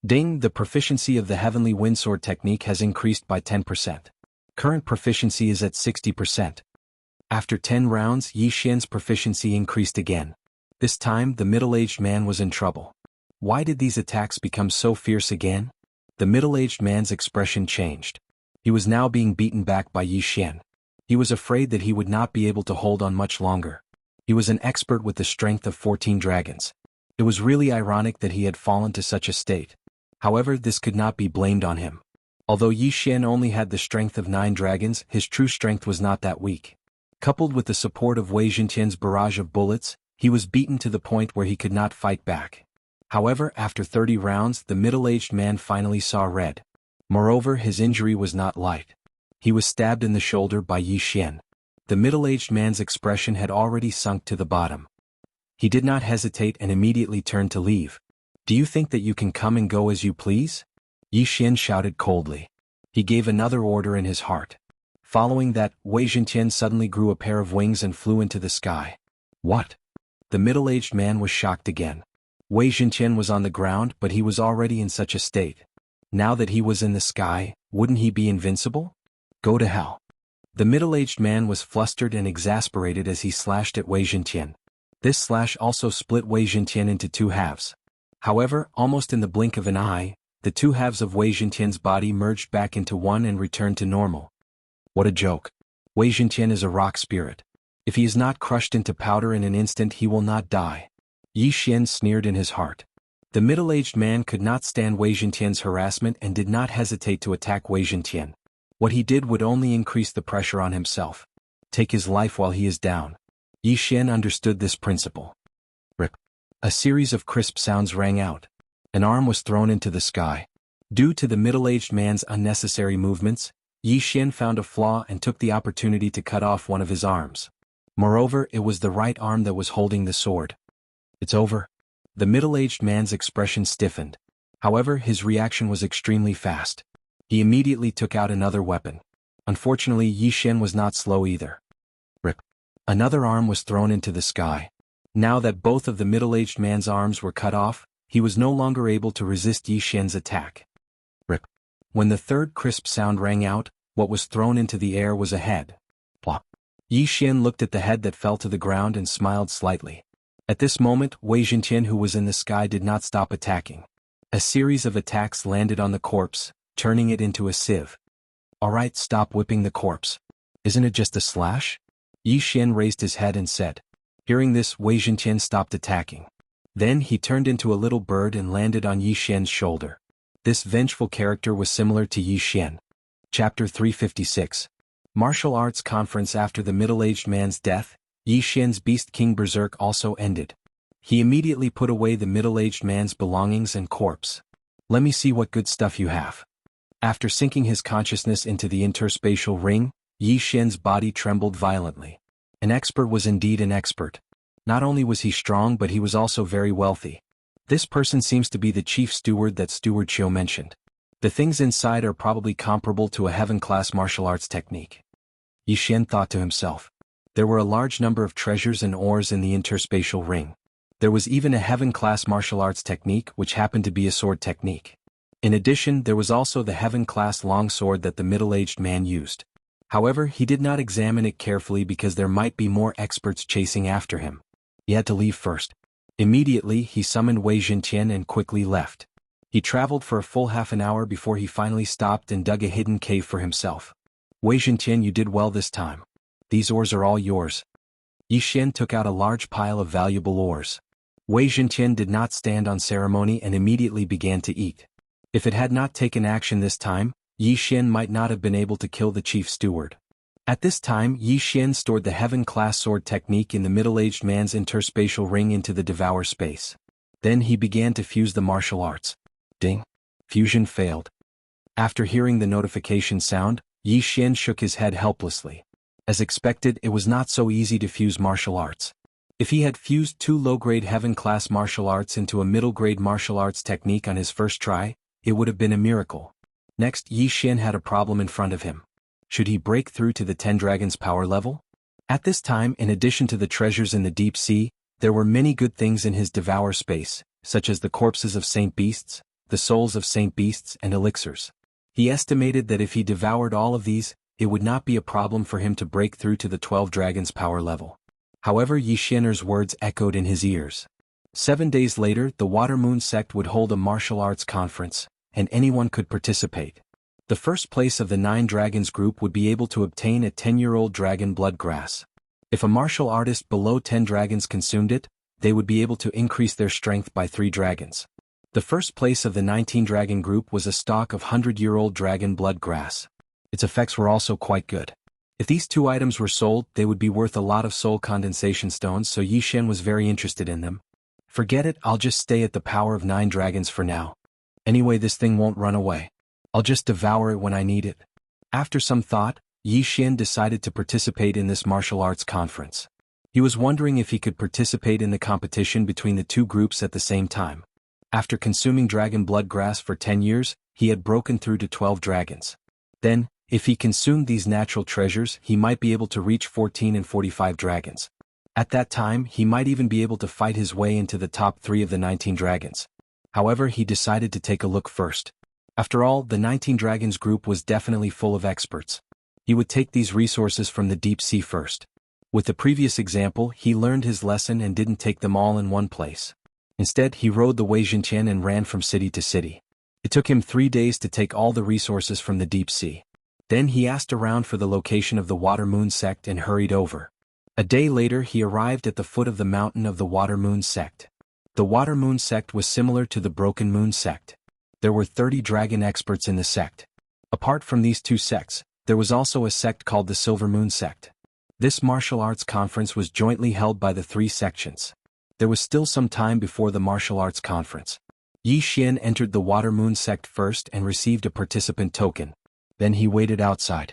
Ding, the proficiency of the Heavenly Windsword technique has increased by 10%. Current proficiency is at 60%. After 10 rounds, Yi Xian's proficiency increased again. This time, the middle-aged man was in trouble. Why did these attacks become so fierce again? The middle-aged man's expression changed. He was now being beaten back by Yi Xian. He was afraid that he would not be able to hold on much longer. He was an expert with the strength of 14 dragons. It was really ironic that he had fallen to such a state. However, this could not be blamed on him. Although Yi Xian only had the strength of 9 dragons, his true strength was not that weak. Coupled with the support of Wei Zhentian's barrage of bullets, he was beaten to the point where he could not fight back. However, after 30 rounds, the middle-aged man finally saw red. Moreover, his injury was not light. He was stabbed in the shoulder by Yi Xian. The middle-aged man's expression had already sunk to the bottom. He did not hesitate and immediately turned to leave. Do you think that you can come and go as you please? Yi Xian shouted coldly. He gave another order in his heart. Following that, Wei Zhentian suddenly grew a pair of wings and flew into the sky. What? The middle-aged man was shocked again. Wei Zhentian was on the ground, but he was already in such a state. Now that he was in the sky, wouldn't he be invincible? Go to hell. The middle-aged man was flustered and exasperated as he slashed at Wei Zhentian. This slash also split Wei Zhentian into 2 halves. However, almost in the blink of an eye, the 2 halves of Wei Zhentian's body merged back into one and returned to normal. What a joke. Wei Zhentian is a rock spirit. If he is not crushed into powder in an instant, he will not die. Yi Xian sneered in his heart. The middle-aged man could not stand Wei Zhentian's harassment and did not hesitate to attack Wei Zhentian. What he did would only increase the pressure on himself. Take his life while he is down. Yi Xian understood this principle. Rip. A series of crisp sounds rang out. An arm was thrown into the sky. Due to the middle-aged man's unnecessary movements, Yi Xian found a flaw and took the opportunity to cut off one of his arms. Moreover, it was the right arm that was holding the sword. It's over. The middle-aged man's expression stiffened. However, his reaction was extremely fast. He immediately took out another weapon. Unfortunately, Yi Xian was not slow either. Rip. Another arm was thrown into the sky. Now that both of the middle-aged man's arms were cut off, he was no longer able to resist Yi Xian's attack. Rip. When the third crisp sound rang out, what was thrown into the air was a head. Plop. Yi Xian looked at the head that fell to the ground and smiled slightly. At this moment, Wei Zhentian, who was in the sky, did not stop attacking. A series of attacks landed on the corpse, turning it into a sieve. Alright, stop whipping the corpse. Isn't it just a slash? Yi Xian raised his head and said. Hearing this, Wei Zhentian stopped attacking. Then he turned into a little bird and landed on Yi Xian's shoulder. This vengeful character was similar to Yi Xian. Chapter 356. Martial Arts Conference. After the middle-aged man's death, Yi Xian's Beast King Berserk also ended. He immediately put away the middle-aged man's belongings and corpse. Let me see what good stuff you have. After sinking his consciousness into the interspatial ring, Yi Xian's body trembled violently. An expert was indeed an expert. Not only was he strong, but he was also very wealthy. This person seems to be the chief steward that Steward Chiu mentioned. The things inside are probably comparable to a heaven-class martial arts technique. Yi Xian thought to himself. There were a large number of treasures and ores in the interspatial ring. There was even a heaven-class martial arts technique which happened to be a sword technique. In addition, there was also the heaven-class long sword that the middle-aged man used. However, he did not examine it carefully because there might be more experts chasing after him. He had to leave first. Immediately, he summoned Wei Zhentian and quickly left. He traveled for a full half an hour before he finally stopped and dug a hidden cave for himself. Wei Zhentian, you did well this time. These ores are all yours. Yi Xian took out a large pile of valuable ores. Wei Zhenqian did not stand on ceremony and immediately began to eat. If it had not taken action this time, Yi Xian might not have been able to kill the chief steward. At this time, Yi Xian stored the heaven-class sword technique in the middle-aged man's interspatial ring into the devour space. Then he began to fuse the martial arts. Ding. Fusion failed. After hearing the notification sound, Yi Xian shook his head helplessly. As expected, it was not so easy to fuse martial arts. If he had fused two low-grade heaven-class martial arts into a middle-grade martial arts technique on his first try, it would have been a miracle. Next, Yi Xian had a problem in front of him. Should he break through to the 10 dragons power level? At this time, in addition to the treasures in the deep sea, there were many good things in his devour space, such as the corpses of saint beasts, the souls of saint beasts and elixirs. He estimated that if he devoured all of these, it would not be a problem for him to break through to the 12 dragons power level. However, Yi Xianer's words echoed in his ears. 7 days later, the Water Moon sect would hold a martial arts conference, and anyone could participate. The first place of the 9 dragons group would be able to obtain a 10-year-old dragon blood grass. If a martial artist below 10 dragons consumed it, they would be able to increase their strength by 3 dragons. The first place of the 19 dragon group was a stalk of 100-year-old dragon blood grass. Its effects were also quite good. If these 2 items were sold, they would be worth a lot of soul condensation stones, so Yi Xian was very interested in them. Forget it, I'll just stay at the power of 9 dragons for now. Anyway, this thing won't run away. I'll just devour it when I need it. After some thought, Yi Xian decided to participate in this martial arts conference. He was wondering if he could participate in the competition between the 2 groups at the same time. After consuming dragon blood grass for 10 years, he had broken through to 12 dragons. Then, if he consumed these natural treasures, he might be able to reach 14 and 45 dragons. At that time, he might even be able to fight his way into the top 3 of the 19 dragons. However, he decided to take a look first. After all, the 19 dragons group was definitely full of experts. He would take these resources from the deep sea first. With the previous example, he learned his lesson and didn't take them all in one place. Instead, he rode the Wei Zhenqian and ran from city to city. It took him 3 days to take all the resources from the deep sea. Then he asked around for the location of the Water Moon sect and hurried over. A day later, he arrived at the foot of the mountain of the Water Moon sect. The Water Moon sect was similar to the Broken Moon sect. There were 30 dragon experts in the sect. Apart from these 2 sects, there was also a sect called the Silver Moon sect. This martial arts conference was jointly held by the 3 sections. There was still some time before the martial arts conference. Yi Xian entered the Water Moon sect first and received a participant token. Then he waited outside.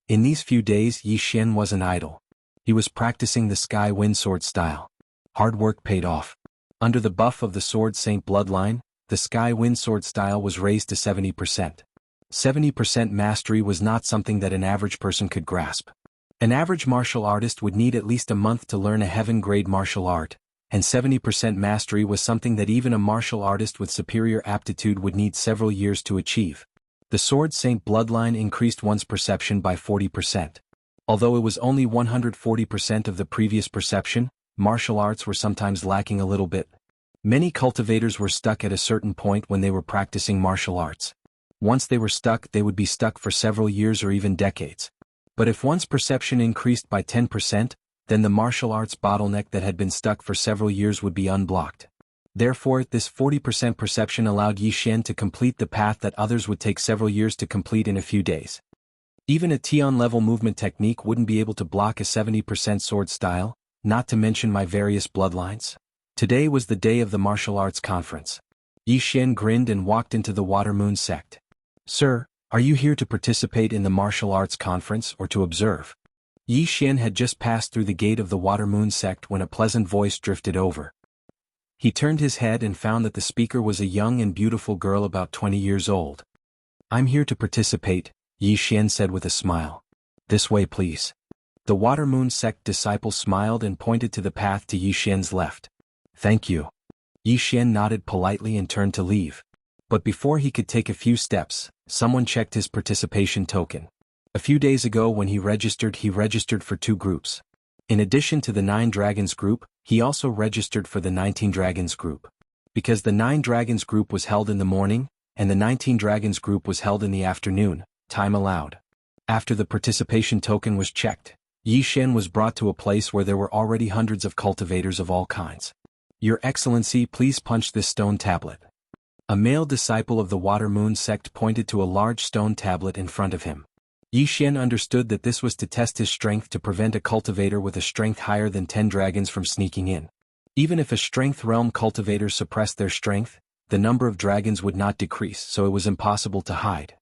In these few days, Yi Xian wasn't idle. He was practicing the Sky Wind Sword style. Hard work paid off. Under the buff of the Sword Saint bloodline, the Sky Wind Sword style was raised to 70%. 70% mastery was not something that an average person could grasp. An average martial artist would need at least a month to learn a heaven-grade martial art, and 70% mastery was something that even a martial artist with superior aptitude would need several years to achieve. The Sword Saint bloodline increased one's perception by 40%. Although it was only 140% of the previous perception, martial arts were sometimes lacking a little bit. Many cultivators were stuck at a certain point when they were practicing martial arts. Once they were stuck, they would be stuck for several years or even decades. But if one's perception increased by 10%, then the martial arts bottleneck that had been stuck for several years would be unblocked. Therefore, this 40% perception allowed Yi Xian to complete the path that others would take several years to complete in a few days. Even a Tian-level movement technique wouldn't be able to block a 70% sword style, not to mention my various bloodlines. Today was the day of the martial arts conference. Yi Xian grinned and walked into the Water Moon sect. "Sir, are you here to participate in the martial arts conference or to observe?" Yi Xian had just passed through the gate of the Water Moon sect when a pleasant voice drifted over. He turned his head and found that the speaker was a young and beautiful girl about 20 years old. "I'm here to participate," Yi Xian said with a smile. "This way, please." The Water Moon sect disciple smiled and pointed to the path to Yi Xian's left. "Thank you." Yi Xian nodded politely and turned to leave. But before he could take a few steps, someone checked his participation token. A few days ago when he registered for 2 groups. In addition to the 9 Dragons group, he also registered for the 19 Dragons group. Because the 9 Dragons group was held in the morning, and the 19 Dragons group was held in the afternoon, time allowed. After the participation token was checked, Yi Xian was brought to a place where there were already hundreds of cultivators of all kinds. Your Excellency, please punch this stone tablet. A male disciple of the Water Moon sect pointed to a large stone tablet in front of him. Yi Xian understood that this was to test his strength to prevent a cultivator with a strength higher than 10 dragons from sneaking in. Even if a strength realm cultivator suppressed their strength, the number of dragons would not decrease, so it was impossible to hide.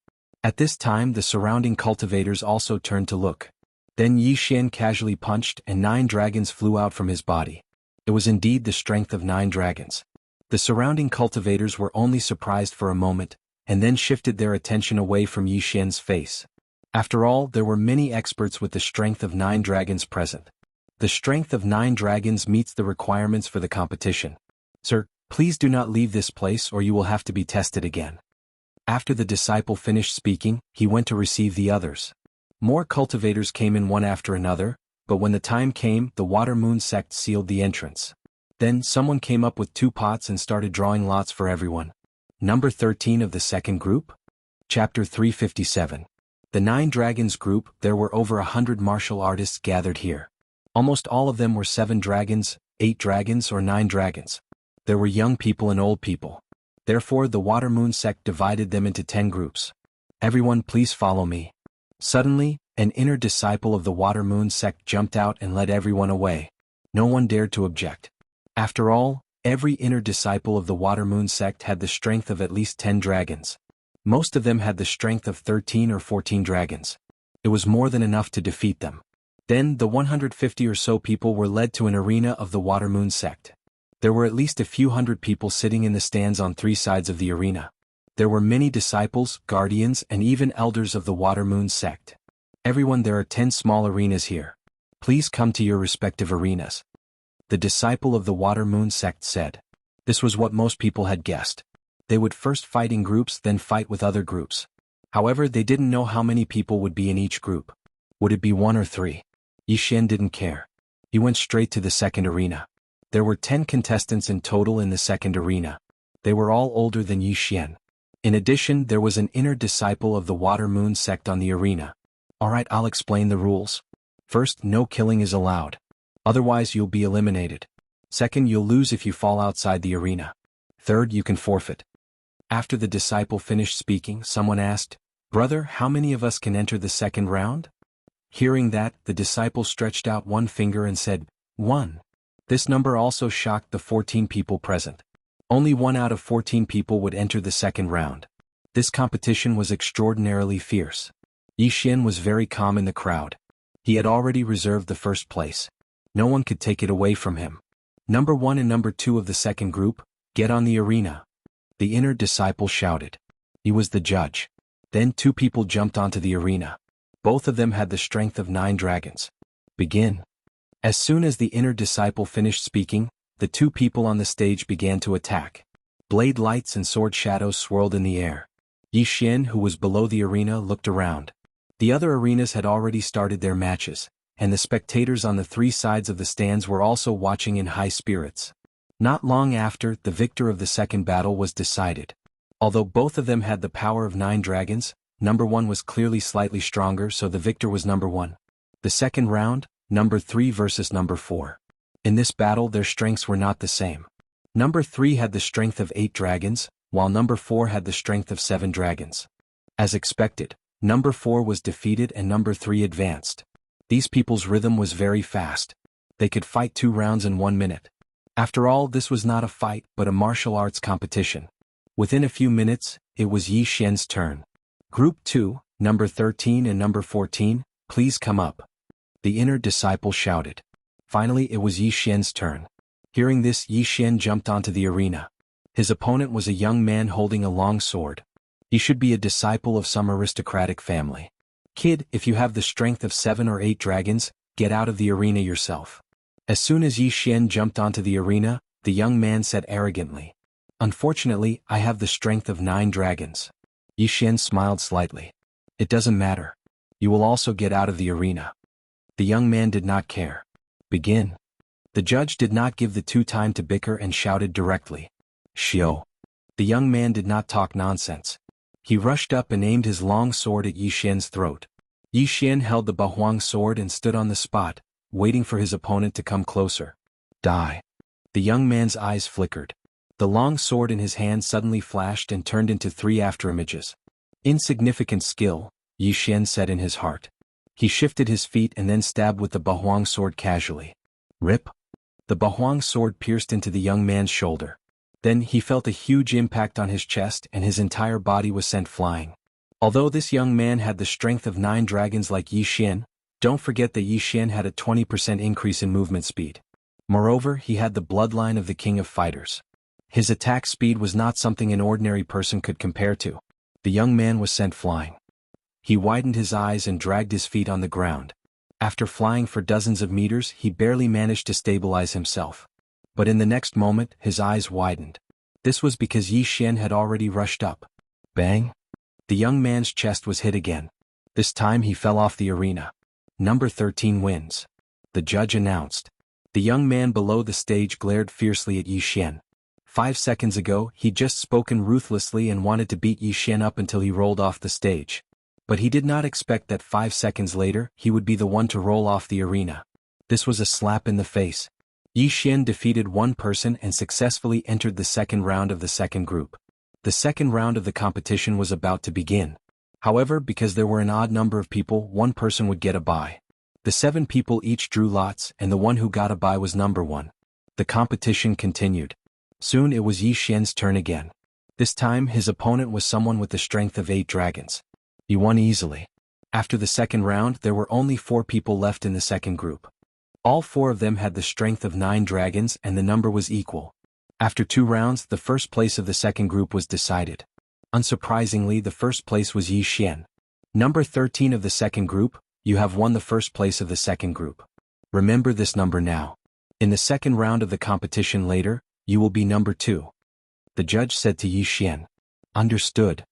At this time, the surrounding cultivators also turned to look. Then Yi Xian casually punched and 9 dragons flew out from his body. It was indeed the strength of 9 dragons. The surrounding cultivators were only surprised for a moment, and then shifted their attention away from Yi Xian's face. After all, there were many experts with the strength of 9 dragons present. The strength of 9 dragons meets the requirements for the competition. Sir, please do not leave this place or you will have to be tested again. After the disciple finished speaking, he went to receive the others. More cultivators came in one after another, but when the time came, the Water Moon sect sealed the entrance. Then someone came up with 2 pots and started drawing lots for everyone. Number 13 of the second group? Chapter 357. The 9 Dragons group. There were over 100 martial artists gathered here. Almost all of them were 7 dragons, 8 dragons or 9 dragons. There were young people and old people. Therefore the Water Moon sect divided them into 10 groups. Everyone please follow me. Suddenly, an inner disciple of the Water Moon sect jumped out and led everyone away. No one dared to object. After all, every inner disciple of the Water Moon sect had the strength of at least 10 dragons. Most of them had the strength of 13 or 14 dragons. It was more than enough to defeat them. Then the 150 or so people were led to an arena of the Water Moon sect. There were at least a few hundred people sitting in the stands on 3 sides of the arena. There were many disciples, guardians, and even elders of the Water Moon sect. Everyone, there are 10 small arenas here. Please come to your respective arenas. The disciple of the Water Moon sect said. This was what most people had guessed. They would first fight in groups, then fight with other groups. However, they didn't know how many people would be in each group. Would it be 1 or 3? Yi Xian didn't care. He went straight to the second arena. There were 10 contestants in total in the second arena. They were all older than Yi Xian. In addition, there was an inner disciple of the Water Moon sect on the arena. Alright, I'll explain the rules. First, no killing is allowed. Otherwise you'll be eliminated. Second, you'll lose if you fall outside the arena. Third, you can forfeit. After the disciple finished speaking, someone asked, Brother, how many of us can enter the second round? Hearing that, the disciple stretched out one finger and said, 1. This number also shocked the 14 people present. Only 1 out of 14 people would enter the second round. This competition was extraordinarily fierce. Yi Xian was very calm in the crowd. He had already reserved the first place. No one could take it away from him. Number 1 and number 2 of the second group, get on the arena. The inner disciple shouted. He was the judge. Then 2 people jumped onto the arena. Both of them had the strength of 9 dragons. Begin. As soon as the inner disciple finished speaking, the 2 people on the stage began to attack. Blade lights and sword shadows swirled in the air. Yi Xian, who was below the arena, looked around. The other arenas had already started their matches, and the spectators on the 3 sides of the stands were also watching in high spirits. Not long after, the victor of the second battle was decided. Although both of them had the power of 9 dragons, number 1 was clearly slightly stronger, so the victor was number 1. The second round, number 3 versus number 4. In this battle their strengths were not the same. Number 3 had the strength of 8 dragons, while number 4 had the strength of 7 dragons. As expected, number 4 was defeated and number 3 advanced. These people's rhythm was very fast. They could fight 2 rounds in 1 minute. After all, this was not a fight but a martial arts competition. Within a few minutes, it was Yi Xian's turn. Group 2, number 13 and number 14, please come up. The inner disciple shouted. Finally, it was Yi Xian's turn. Hearing this, Yi Xian jumped onto the arena. His opponent was a young man holding a long sword. He should be a disciple of some aristocratic family. Kid, if you have the strength of 7 or 8 dragons, get out of the arena yourself. As soon as Yi Xian jumped onto the arena, the young man said arrogantly, Unfortunately, I have the strength of 9 dragons. Yi Xian smiled slightly. It doesn't matter. You will also get out of the arena. The young man did not care. Begin. The judge did not give the 2 time to bicker and shouted directly. Xiao. The young man did not talk nonsense. He rushed up and aimed his long sword at Yi Xian's throat. Yi Xian held the Bahuang sword and stood on the spot, waiting for his opponent to come closer. Die. The young man's eyes flickered. The long sword in his hand suddenly flashed and turned into 3 afterimages. Insignificant skill, Yi Xian said in his heart. He shifted his feet and then stabbed with the Bahuang sword casually. Rip. The Bahuang sword pierced into the young man's shoulder. Then he felt a huge impact on his chest and his entire body was sent flying. Although this young man had the strength of 9 dragons like Yi Xian, don't forget that Yi Xian had a 20% increase in movement speed. Moreover, he had the bloodline of the king of fighters. His attack speed was not something an ordinary person could compare to. The young man was sent flying. He widened his eyes and dragged his feet on the ground. After flying for dozens of meters, he barely managed to stabilize himself. But in the next moment, his eyes widened. This was because Yi Xian had already rushed up. Bang! The young man's chest was hit again. This time he fell off the arena. Number 13 wins. The judge announced. The young man below the stage glared fiercely at Yi Xian. 5 seconds ago, he'd just spoken ruthlessly and wanted to beat Yi Xian up until he rolled off the stage. But he did not expect that 5 seconds later, he would be the one to roll off the arena. This was a slap in the face. Yi Xian defeated one person and successfully entered the second round of the second group. The second round of the competition was about to begin. However, because there were an odd number of people, one person would get a bye. The 7 people each drew lots, and the one who got a bye was number 1. The competition continued. Soon it was Yi Xian's turn again. This time his opponent was someone with the strength of 8 dragons. He won easily. After the second round, there were only 4 people left in the second group. All 4 of them had the strength of 9 dragons and the number was equal. After 2 rounds, the first place of the second group was decided. Unsurprisingly, the first place was Yi Xian. Number 13 of the second group, you have won the first place of the second group. Remember this number now. In the second round of the competition later, you will be number 2. The judge said to Yi Xian. Understood.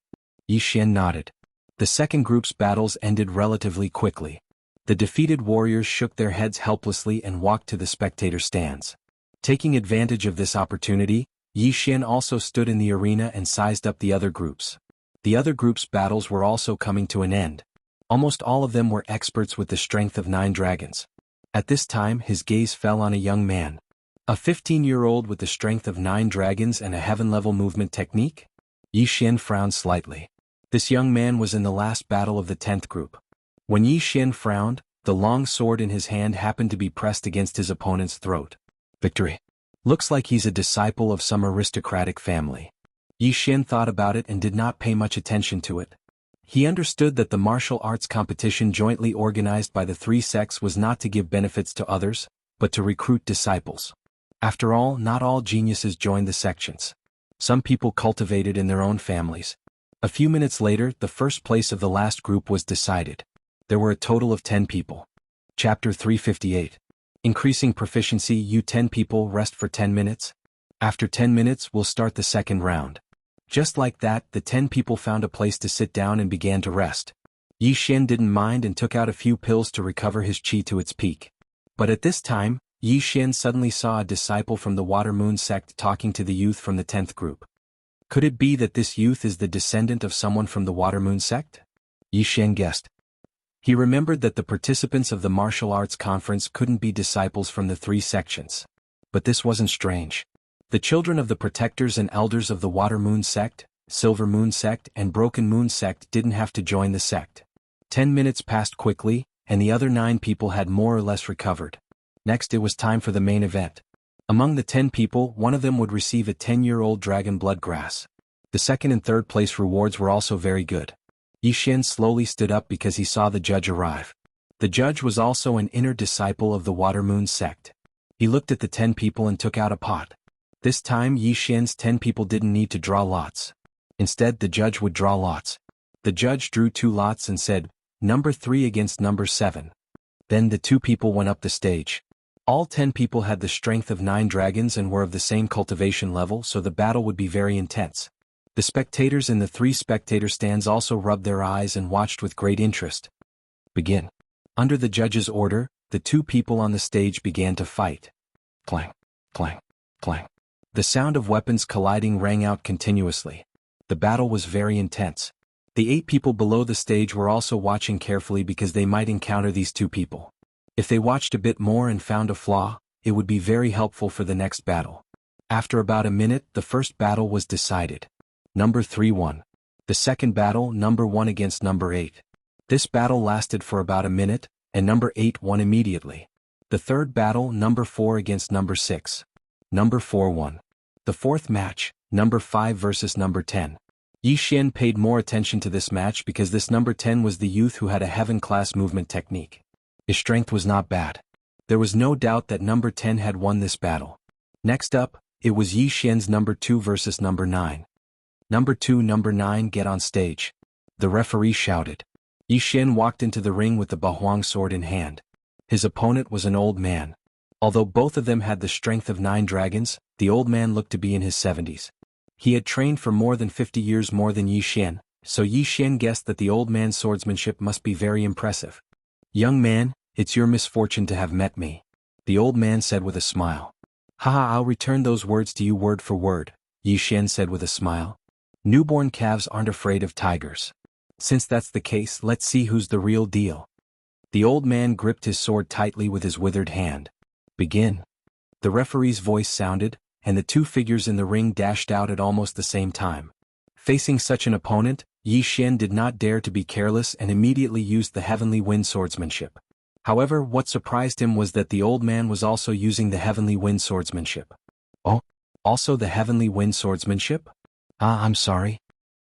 Yi Xian nodded. The second group's battles ended relatively quickly. The defeated warriors shook their heads helplessly and walked to the spectator stands. Taking advantage of this opportunity, Yi Xian also stood in the arena and sized up the other groups. The other groups' battles were also coming to an end. Almost all of them were experts with the strength of 9 dragons. At this time, his gaze fell on a young man. A 15-year-old with the strength of 9 dragons and a heaven-level movement technique? Yi Xian frowned slightly. This young man was in the last battle of the 10th group. When Yi Xian frowned, the long sword in his hand happened to be pressed against his opponent's throat. Victory. Looks like he's a disciple of some aristocratic family. Yi Xian thought about it and did not pay much attention to it. He understood that the martial arts competition jointly organized by the 3 sects was not to give benefits to others, but to recruit disciples. After all, not all geniuses joined the sections. Some people cultivated in their own families. A few minutes later, the first place of the last group was decided. There were a total of 10 people. Chapter 358. Increasing proficiency. You 10 people rest for 10 minutes. After 10 minutes, we'll start the second round. Just like that, the 10 people found a place to sit down and began to rest. Yi Xian didn't mind and took out a few pills to recover his qi to its peak. But at this time, Yi Xian suddenly saw a disciple from the Water Moon sect talking to the youth from the 10th group. Could it be that this youth is the descendant of someone from the Water Moon sect? Yi Xian guessed. He remembered that the participants of the martial arts conference couldn't be disciples from the 3 sections. But this wasn't strange. The children of the protectors and elders of the Water Moon sect, Silver Moon sect and Broken Moon sect didn't have to join the sect. 10 minutes passed quickly, and the other 9 people had more or less recovered. Next it was time for the main event. Among the 10 people, one of them would receive a 10-year-old dragon blood grass. The second and third place rewards were also very good. Yi Xian slowly stood up because he saw the judge arrive. The judge was also an inner disciple of the Water Moon sect. He looked at the 10 people and took out a pot. This time Yi Xian's 10 people didn't need to draw lots. Instead, the judge would draw lots. The judge drew 2 lots and said, number 3 against number 7. Then the 2 people went up the stage. All 10 people had the strength of 9 dragons and were of the same cultivation level, so the battle would be very intense. The spectators in the 3 spectator stands also rubbed their eyes and watched with great interest. Begin. Under the judge's order, the 2 people on the stage began to fight. Clang, clang, clang. The sound of weapons colliding rang out continuously. The battle was very intense. The 8 people below the stage were also watching carefully because they might encounter these 2 people. If they watched a bit more and found a flaw, it would be very helpful for the next battle. After about a minute, the first battle was decided. Number 3 won. The second battle, number 1 against number 8. This battle lasted for about a minute, and number 8 won immediately. The third battle, number 4 against number 6. Number 4 won. The fourth match, number 5 versus number 10. Xian paid more attention to this match because this number 10 was the youth who had a heaven-class movement technique. His strength was not bad. There was no doubt that number 10 had won this battle. Next up, it was Xian's number 2 versus number 9. Number 2, number 9 get on stage. The referee shouted. Xian walked into the ring with the Bahuang sword in hand. His opponent was an old man. Although both of them had the strength of 9 dragons, the old man looked to be in his 70s. He had trained for more than 50 years more than Xian, so Xian guessed that the old man's swordsmanship must be very impressive. "Young man, it's your misfortune to have met me," the old man said with a smile. "Haha, I'll return those words to you word for word," Xian said with a smile. "Newborn calves aren't afraid of tigers. Since that's the case, let's see who's the real deal." The old man gripped his sword tightly with his withered hand. "Begin." The referee's voice sounded, and the 2 figures in the ring dashed out at almost the same time. Facing such an opponent, Xian did not dare to be careless and immediately used the heavenly wind swordsmanship. However, what surprised him was that the old man was also using the heavenly wind swordsmanship. "Oh, also the heavenly wind swordsmanship? I'm sorry."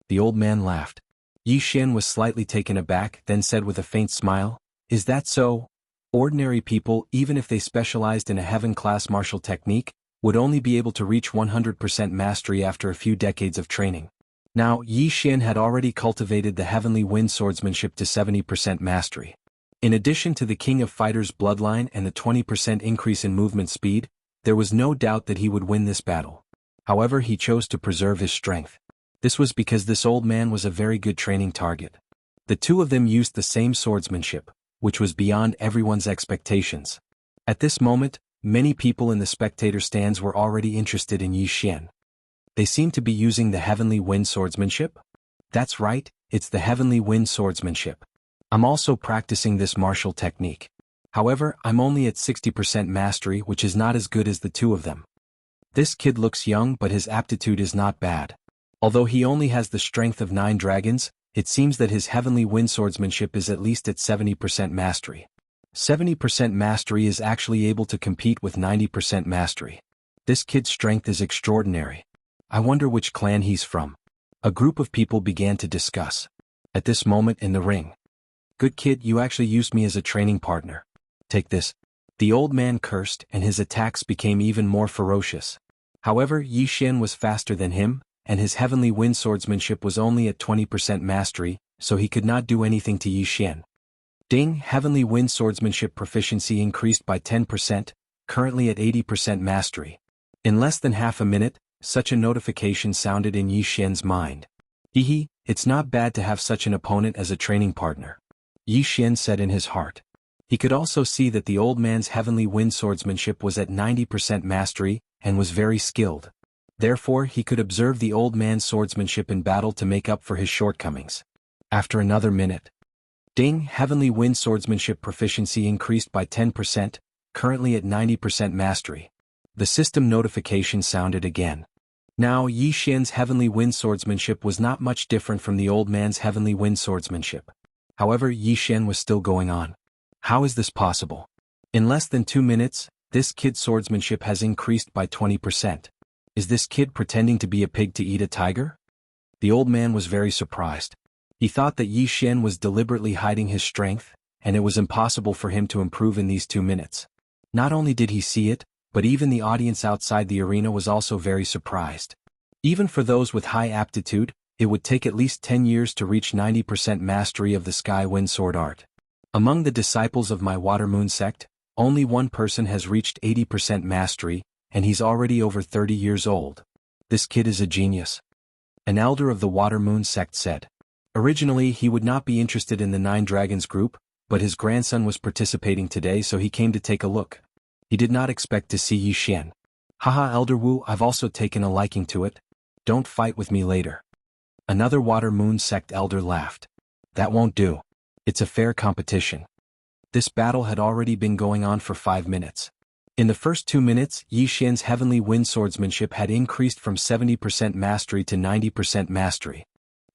The old man laughed. Xian was slightly taken aback, then said with a faint smile, "Is that so? Ordinary people, even if they specialized in a heaven-class martial technique, would only be able to reach 100% mastery after a few decades of training." Now, Xian had already cultivated the heavenly wind swordsmanship to 70% mastery. In addition to the King of Fighters bloodline and the 20% increase in movement speed, there was no doubt that he would win this battle. However, he chose to preserve his strength. This was because this old man was a very good training target. The 2 of them used the same swordsmanship, which was beyond everyone's expectations. At this moment, many people in the spectator stands were already interested in Xian. They seemed to be using the heavenly wind swordsmanship? That's right, it's the heavenly wind swordsmanship. I'm also practicing this martial technique. However, I'm only at 60% mastery, which is not as good as the 2 of them. This kid looks young, but his aptitude is not bad. Although he only has the strength of 9 dragons, it seems that his heavenly wind swordsmanship is at least at 70% mastery. 70% mastery is actually able to compete with 90% mastery. This kid's strength is extraordinary. I wonder which clan he's from. A group of people began to discuss. At this moment in the ring. "Good kid, you actually used me as a training partner. Take this." The old man cursed, and his attacks became even more ferocious. However, Xian was faster than him, and his heavenly wind swordsmanship was only at 20% mastery, so he could not do anything to Xian. Ding, heavenly wind swordsmanship proficiency increased by 10%, currently at 80% mastery. In less than half a minute, such a notification sounded in Xian's mind. "Hehe, it's not bad to have such an opponent as a training partner," Xian said in his heart. He could also see that the old man's heavenly wind swordsmanship was at 90% mastery, and was very skilled. Therefore, he could observe the old man's swordsmanship in battle to make up for his shortcomings. After another minute. Ding, heavenly wind swordsmanship proficiency increased by 10%, currently at 90% mastery. The system notification sounded again. Now, Xian's heavenly wind swordsmanship was not much different from the old man's heavenly wind swordsmanship. However, Xian was still going on. How is this possible? In less than 2 minutes, this kid's swordsmanship has increased by 20%. Is this kid pretending to be a pig to eat a tiger? The old man was very surprised. He thought that Xian was deliberately hiding his strength, and it was impossible for him to improve in these 2 minutes. Not only did he see it, but even the audience outside the arena was also very surprised. Even for those with high aptitude, it would take at least 10 years to reach 90% mastery of the Sky Wind Sword art. Among the disciples of my Water Moon sect, only one person has reached 80% mastery, and he's already over 30 years old. This kid is a genius. An elder of the Water Moon sect said. Originally, he would not be interested in the 9 Dragons group, but his grandson was participating today, so he came to take a look. He did not expect to see Xian. Haha, Elder Wu, I've also taken a liking to it. Don't fight with me later. Another Water Moon sect elder laughed. That won't do. It's a fair competition. This battle had already been going on for 5 minutes. In the first 2 minutes, Yi Xian's heavenly wind swordsmanship had increased from 70% mastery to 90% mastery.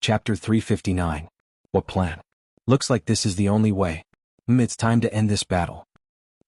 Chapter 359. What plan? Looks like this is the only way. It's time to end this battle.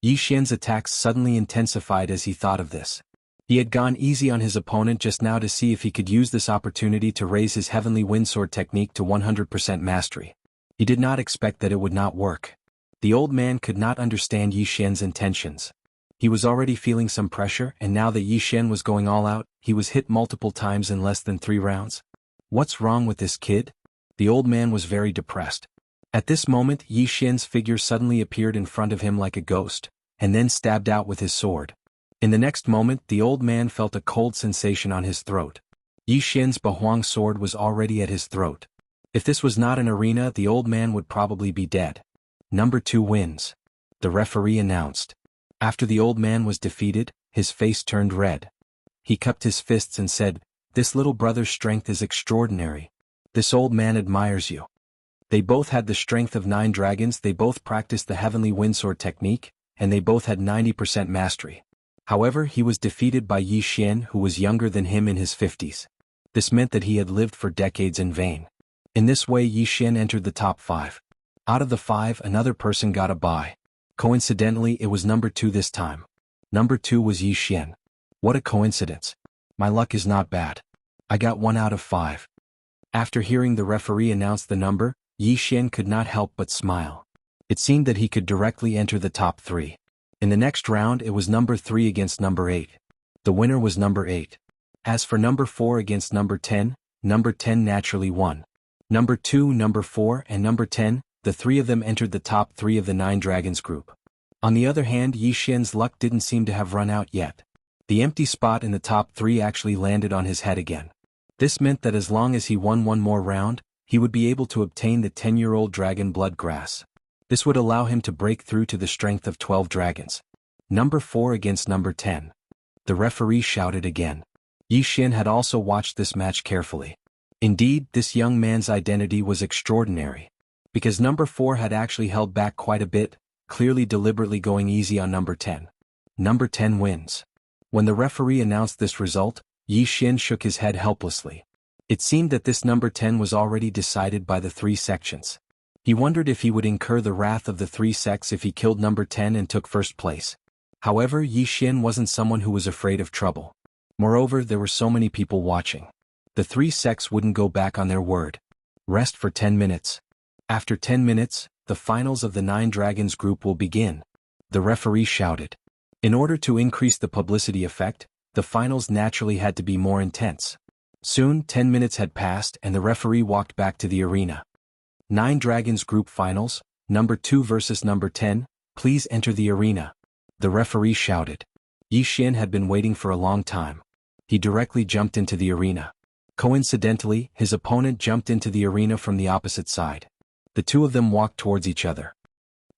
Yi Xian's attacks suddenly intensified as he thought of this. He had gone easy on his opponent just now to see if he could use this opportunity to raise his heavenly windsword technique to 100% mastery. He did not expect that it would not work. The old man could not understand Yi Xian's intentions. He was already feeling some pressure, and now that Yi Xian was going all out, he was hit multiple times in less than 3 rounds. What's wrong with this kid? The old man was very depressed. At this moment, Yi Xian's figure suddenly appeared in front of him like a ghost, and then stabbed out with his sword. In the next moment, the old man felt a cold sensation on his throat. Yi Xian's Bahuang sword was already at his throat. If this was not an arena, the old man would probably be dead. Number 2 wins. The referee announced. After the old man was defeated, his face turned red. He cupped his fists and said, "This little brother's strength is extraordinary. This old man admires you." They both had the strength of 9 dragons, they both practiced the heavenly windsword technique, and they both had 90% mastery. However, he was defeated by Yi Xian, who was younger than him in his 50s. This meant that he had lived for decades in vain. In this way, Yi Xian entered the top 5. Out of the 5, another person got a bye. Coincidentally, it was number 2 this time. Number 2 was Yi Xian. What a coincidence. My luck is not bad. I got 1 out of 5. After hearing the referee announce the number, Yi Xian could not help but smile. It seemed that he could directly enter the top 3. In the next round, it was number 3 against number 8. The winner was number 8. As for number 4 against number 10 naturally won. Number 2, number 4, and number 10, the 3 of them entered the top 3 of the 9 dragons group. On the other hand, Yi Xian's luck didn't seem to have run out yet. The empty spot in the top 3 actually landed on his head again. This meant that as long as he won 1 more round, he would be able to obtain the 10-year-old dragon blood grass. This would allow him to break through to the strength of 12 dragons. Number 4 against number 10. The referee shouted again. Yi Xian had also watched this match carefully. Indeed, this young man's identity was extraordinary. Because number 4 had actually held back quite a bit, clearly deliberately going easy on number 10. Number 10 wins. When the referee announced this result, Yi Xian shook his head helplessly. It seemed that this number 10 was already decided by the 3 sections. He wondered if he would incur the wrath of the 3 sects if he killed number 10 and took first place. However, Yi Xian wasn't someone who was afraid of trouble. Moreover, there were so many people watching. The 3 sects wouldn't go back on their word. Rest for 10 minutes. After 10 minutes, the finals of the 9 dragons group will begin. The referee shouted. In order to increase the publicity effect, the finals naturally had to be more intense. Soon, 10 minutes had passed and the referee walked back to the arena. 9 dragons group finals, number 2 versus number 10, please enter the arena. The referee shouted. Yi Xian had been waiting for a long time. He directly jumped into the arena. Coincidentally, his opponent jumped into the arena from the opposite side. The 2 of them walked towards each other.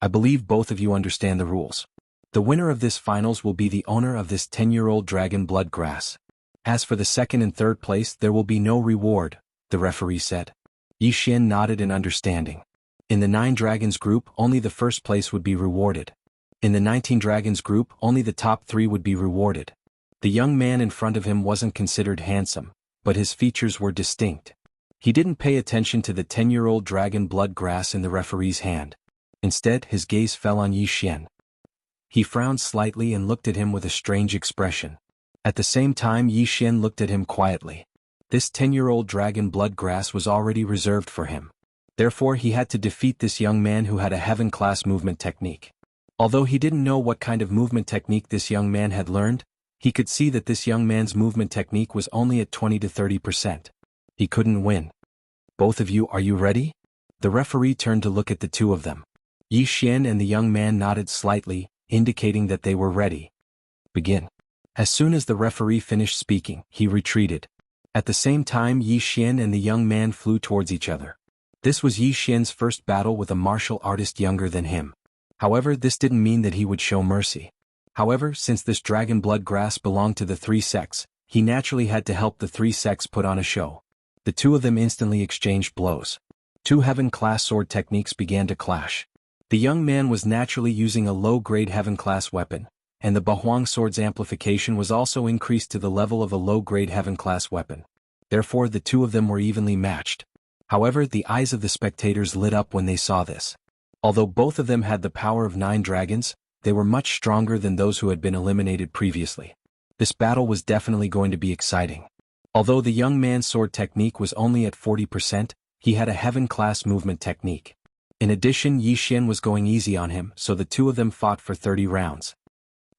I believe both of you understand the rules. The winner of this finals will be the owner of this 10-year-old dragon blood grass. As for the 2nd and 3rd place, there will be no reward, the referee said. Yi Xian nodded in understanding. In the 9 dragons group, only the 1st place would be rewarded. In the 19 dragons group, only the top 3 would be rewarded. The young man in front of him wasn't considered handsome, but his features were distinct. He didn't pay attention to the 10-year-old dragon blood grass in the referee's hand. Instead, his gaze fell on Yi Xian. He frowned slightly and looked at him with a strange expression. At the same time, Yi Xian looked at him quietly. This 10-year-old dragon blood grass was already reserved for him. Therefore, he had to defeat this young man who had a heaven-class movement technique. Although he didn't know what kind of movement technique this young man had learned, he could see that this young man's movement technique was only at 20 to 30%. He couldn't win. Both of you, are you ready? The referee turned to look at the 2 of them. Yi Xian and the young man nodded slightly, indicating that they were ready. Begin. As soon as the referee finished speaking, he retreated. At the same time, Yi Xian and the young man flew towards each other. This was Yi Xian's first battle with a martial artist younger than him. However, this didn't mean that he would show mercy. However, since this dragon blood grass belonged to the 3 sects, he naturally had to help the 3 sects put on a show. The two of them instantly exchanged blows. Two heaven-class sword techniques began to clash. The young man was naturally using a low-grade heaven-class weapon, and the Bahuang sword's amplification was also increased to the level of a low-grade heaven-class weapon. Therefore the two of them were evenly matched. However, the eyes of the spectators lit up when they saw this. Although both of them had the power of 9 dragons, they were much stronger than those who had been eliminated previously. This battle was definitely going to be exciting. Although the young man's sword technique was only at 40%, he had a heaven-class movement technique. In addition, Xian was going easy on him, so the two of them fought for 30 rounds.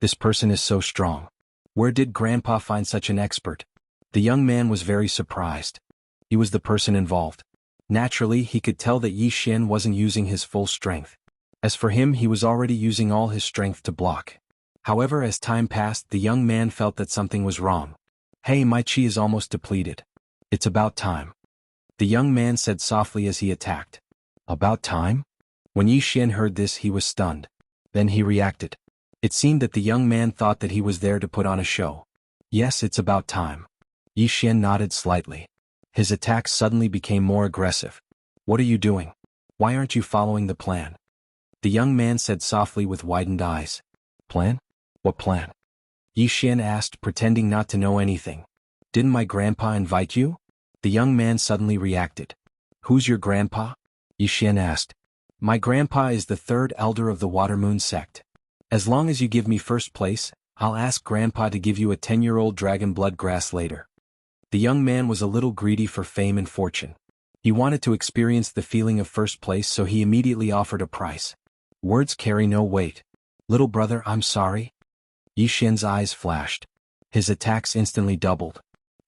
This person is so strong. Where did Grandpa find such an expert? The young man was very surprised. He was the person involved. Naturally, he could tell that Xian wasn't using his full strength. As for him, he was already using all his strength to block. However, as time passed, the young man felt that something was wrong. Hey, my chi is almost depleted. It's about time. The young man said softly as he attacked. About time? When Xian heard this, he was stunned. Then he reacted. It seemed that the young man thought that he was there to put on a show. Yes, it's about time. Xian nodded slightly. His attacks suddenly became more aggressive. What are you doing? Why aren't you following the plan? The young man said softly with widened eyes. Plan? What plan? Xian asked, pretending not to know anything. Didn't my grandpa invite you? The young man suddenly reacted. Who's your grandpa? Xian asked. My grandpa is the 3rd elder of the Water Moon sect. As long as you give me first place, I'll ask grandpa to give you a 10-year-old dragon blood grass later. The young man was a little greedy for fame and fortune. He wanted to experience the feeling of first place, so he immediately offered a price. Words carry no weight. Little brother, I'm sorry. Xian's eyes flashed. His attacks instantly doubled.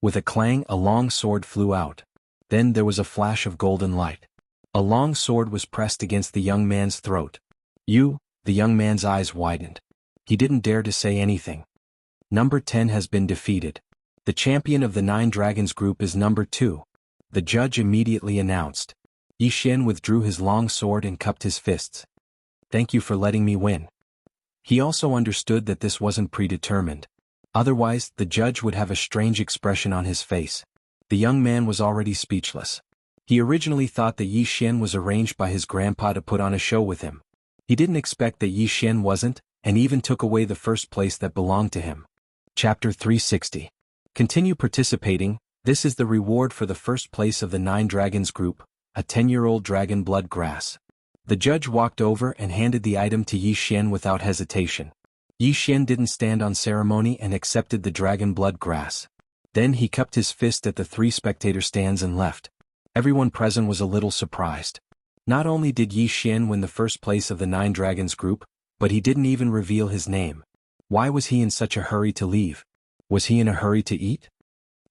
With a clang, a long sword flew out. Then there was a flash of golden light. A long sword was pressed against the young man's throat. You, the young man's eyes widened. He didn't dare to say anything. Number 10 has been defeated. The champion of the 9 dragons group is number 2. The judge immediately announced. Xian withdrew his long sword and cupped his fists. Thank you for letting me win. He also understood that this wasn't predetermined. Otherwise, the judge would have a strange expression on his face. The young man was already speechless. He originally thought that Xian was arranged by his grandpa to put on a show with him. He didn't expect that Xian wasn't, and even took away the first place that belonged to him. Chapter 360. Continue participating. This is the reward for the first place of the 9 dragons group, a 10-year-old dragon blood grass. The judge walked over and handed the item to Xian without hesitation. Xian didn't stand on ceremony and accepted the dragon blood grass. Then he cupped his fist at the 3 spectator stands and left. Everyone present was a little surprised. Not only did Xian win the first place of the 9 dragons group, but he didn't even reveal his name. Why was he in such a hurry to leave? Was he in a hurry to eat?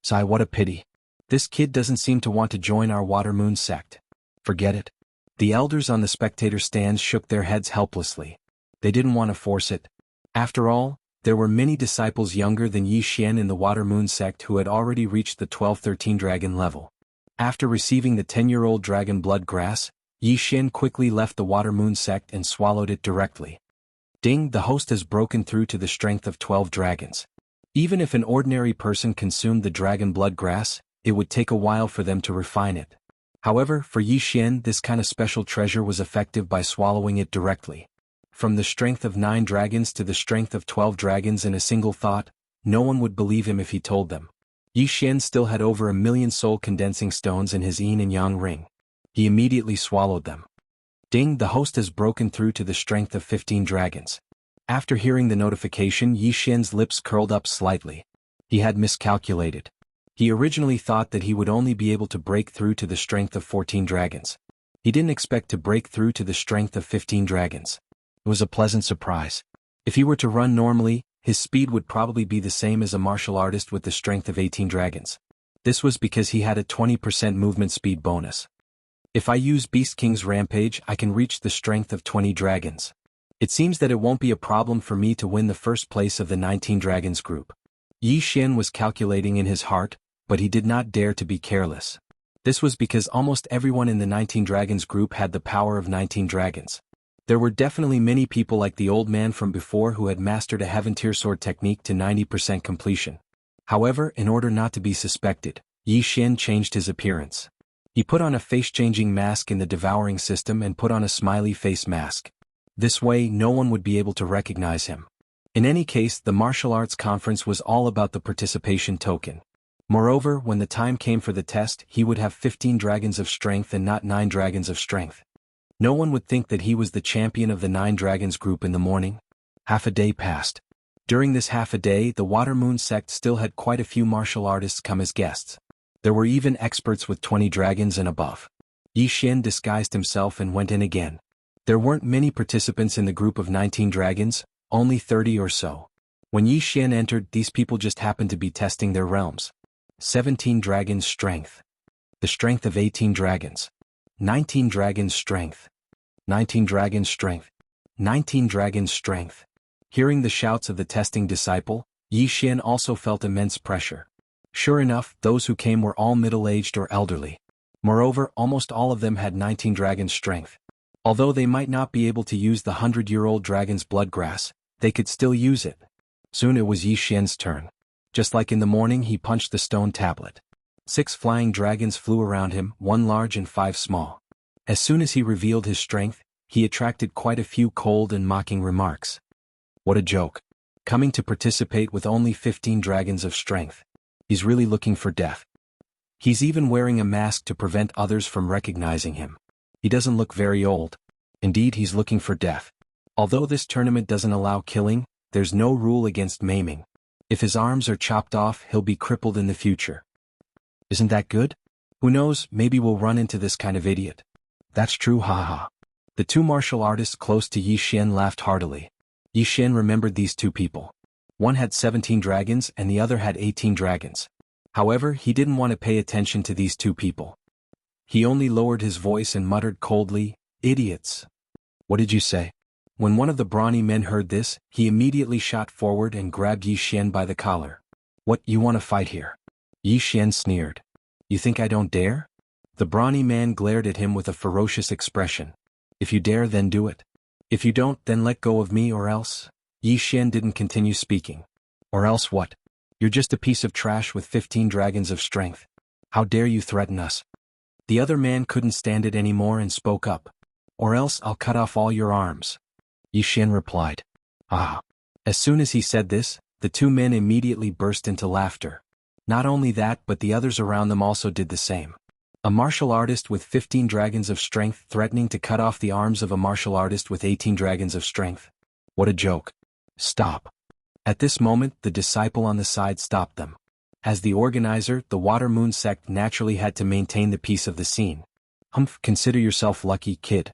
Sigh, what a pity. This kid doesn't seem to want to join our Water Moon sect. Forget it. The elders on the spectator stands shook their heads helplessly. They didn't want to force it. After all, there were many disciples younger than Xian in the Water Moon sect who had already reached the 12-13 dragon level. After receiving the 10-year-old dragon blood grass, Xian quickly left the Water Moon sect and swallowed it directly. Ding, the host has broken through to the strength of 12 dragons. Even if an ordinary person consumed the dragon blood grass, it would take a while for them to refine it. However, for Xian, this kind of special treasure was effective by swallowing it directly. From the strength of 9 dragons to the strength of 12 dragons in a single thought, no one would believe him if he told them. Xian still had over 1 million soul condensing stones in his yin and yang ring. He immediately swallowed them. Ding, the host has broken through to the strength of 15 dragons. After hearing the notification, Xian's lips curled up slightly. He had miscalculated. He originally thought that he would only be able to break through to the strength of 14 dragons. He didn't expect to break through to the strength of 15 dragons. It was a pleasant surprise. If he were to run normally, his speed would probably be the same as a martial artist with the strength of 18 dragons. This was because he had a 20% movement speed bonus. If I use Beast King's Rampage, I can reach the strength of 20 dragons. It seems that it won't be a problem for me to win the first place of the 19 dragons group. Xian was calculating in his heart, but he did not dare to be careless. This was because almost everyone in the 19 dragons group had the power of 19 dragons. There were definitely many people like the old man from before who had mastered a heaven tier sword technique to 90% completion. However, in order not to be suspected, Yi Xian changed his appearance. He put on a face-changing mask in the devouring system and put on a smiley face mask. This way no one would be able to recognize him. In any case, the martial arts conference was all about the participation token. Moreover, when the time came for the test, he would have 15 dragons of strength and not 9 dragons of strength. No one would think that he was the champion of the 9 dragons group in the morning. Half a day passed. During this half a day, the Water Moon sect still had quite a few martial artists come as guests. There were even experts with 20 dragons and above. Yi Xian disguised himself and went in again. There weren't many participants in the group of 19 dragons, only 30 or so. When Yi Xian entered, these people just happened to be testing their realms. 17 dragons strength. The strength of 18 dragons. 19 dragons strength. 19 dragons strength. 19 dragons strength. Hearing the shouts of the testing disciple, Yi Xian also felt immense pressure. Sure enough, those who came were all middle-aged or elderly. Moreover, almost all of them had 19 dragons strength. Although they might not be able to use the 100-year-old dragon's blood grass, they could still use it. Soon it was Yi Xian's turn. Just like in the morning, he punched the stone tablet. 6 flying dragons flew around him, 1 large and 5 small. As soon as he revealed his strength, he attracted quite a few cold and mocking remarks. What a joke. Coming to participate with only 15 dragons of strength. He's really looking for death. He's even wearing a mask to prevent others from recognizing him. He doesn't look very old. Indeed, he's looking for death. Although this tournament doesn't allow killing, there's no rule against maiming. If his arms are chopped off, he'll be crippled in the future. Isn't that good? Who knows, maybe we'll run into this kind of idiot. That's true, haha. The 2 martial artists close to Yi Xian laughed heartily. Yi Xian remembered these 2 people. One had 17 dragons and the other had 18 dragons. However, he didn't want to pay attention to these 2 people. He only lowered his voice and muttered coldly, "Idiots." What did you say? When one of the brawny men heard this, he immediately shot forward and grabbed Yi Xian by the collar. What, you want to fight here? Yi Xian sneered. You think I don't dare? The brawny man glared at him with a ferocious expression. If you dare, then do it. If you don't, then let go of me or else. Yi Xian didn't continue speaking. Or else what? You're just a piece of trash with 15 dragons of strength. How dare you threaten us? The other man couldn't stand it anymore and spoke up. Or else I'll cut off all your arms. Yi Xian replied. Ah. As soon as he said this, the 2 men immediately burst into laughter. Not only that, but the others around them also did the same. A martial artist with 15 dragons of strength threatening to cut off the arms of a martial artist with 18 dragons of strength. What a joke. Stop. At this moment, the disciple on the side stopped them. As the organizer, the Water Moon sect naturally had to maintain the peace of the scene. Humph, consider yourself lucky, kid.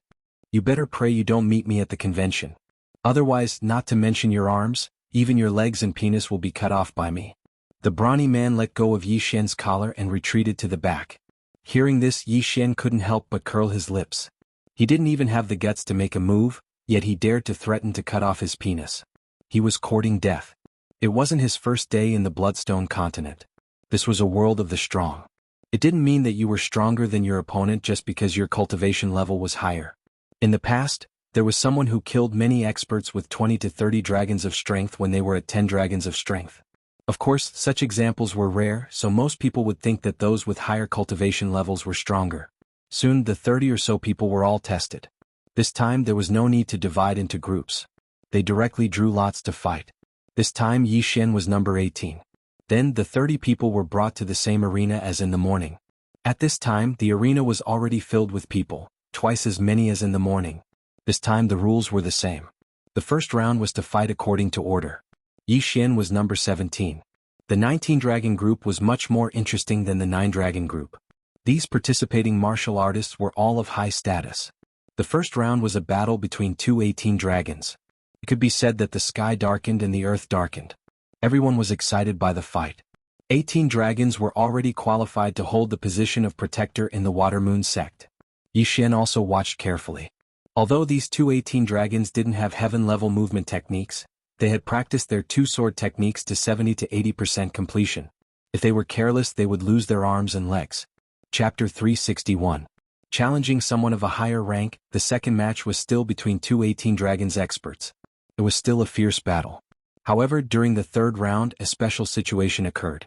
You better pray you don't meet me at the convention. Otherwise, not to mention your arms, even your legs and penis will be cut off by me. The brawny man let go of Yi Xian's collar and retreated to the back. Hearing this, Yi Xian couldn't help but curl his lips. He didn't even have the guts to make a move, yet he dared to threaten to cut off his penis. He was courting death. It wasn't his first day in the Bloodstone continent. This was a world of the strong. It didn't mean that you were stronger than your opponent just because your cultivation level was higher. In the past, there was someone who killed many experts with 20 to 30 dragons of strength when they were at 10 dragons of strength. Of course, such examples were rare, so most people would think that those with higher cultivation levels were stronger. Soon, the 30 or so people were all tested. This time, there was no need to divide into groups. They directly drew lots to fight. This time, Yi Xian was number 18. Then, the 30 people were brought to the same arena as in the morning. At this time, the arena was already filled with people, twice as many as in the morning. This time, the rules were the same. The first round was to fight according to order. Yi Xian was number 17. The 19-dragon group was much more interesting than the 9-dragon group. These participating martial artists were all of high status. The first round was a battle between 2 18 dragons. It could be said that the sky darkened and the earth darkened. Everyone was excited by the fight. 18 dragons were already qualified to hold the position of protector in the Water Moon sect. Yi Xian also watched carefully. Although these 2 18 dragons didn't have heaven-level movement techniques, they had practiced their 2-sword techniques to 70 to 80% completion. If they were careless, they would lose their arms and legs. Chapter 361. Challenging someone of a higher rank, the second match was still between 2 18 dragons experts. It was still a fierce battle. However, during the third round, a special situation occurred.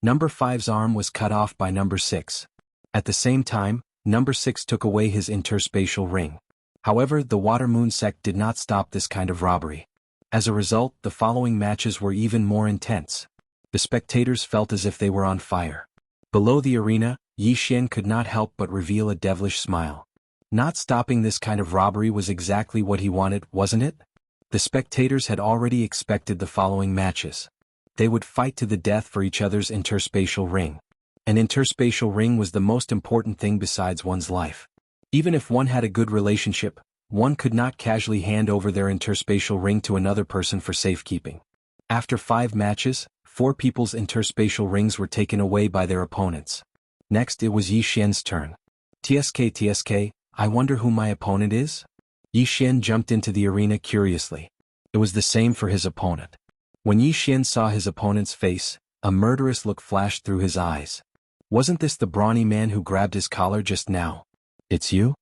Number 5's arm was cut off by Number 6. At the same time, Number 6 took away his interspatial ring. However, the Water Moon sect did not stop this kind of robbery. As a result, the following matches were even more intense. The spectators felt as if they were on fire. Below the arena, Xian could not help but reveal a devilish smile. Not stopping this kind of robbery was exactly what he wanted, wasn't it? The spectators had already expected the following matches. They would fight to the death for each other's interspatial ring. An interspatial ring was the most important thing besides one's life. Even if one had a good relationship, one could not casually hand over their interspatial ring to another person for safekeeping. After 5 matches, 4 people's interspatial rings were taken away by their opponents. Next it was Xian's turn. TSK, I wonder who my opponent is? Xian jumped into the arena curiously. It was the same for his opponent. When Xian saw his opponent's face, a murderous look flashed through his eyes. Wasn't this the brawny man who grabbed his collar just now? It's you?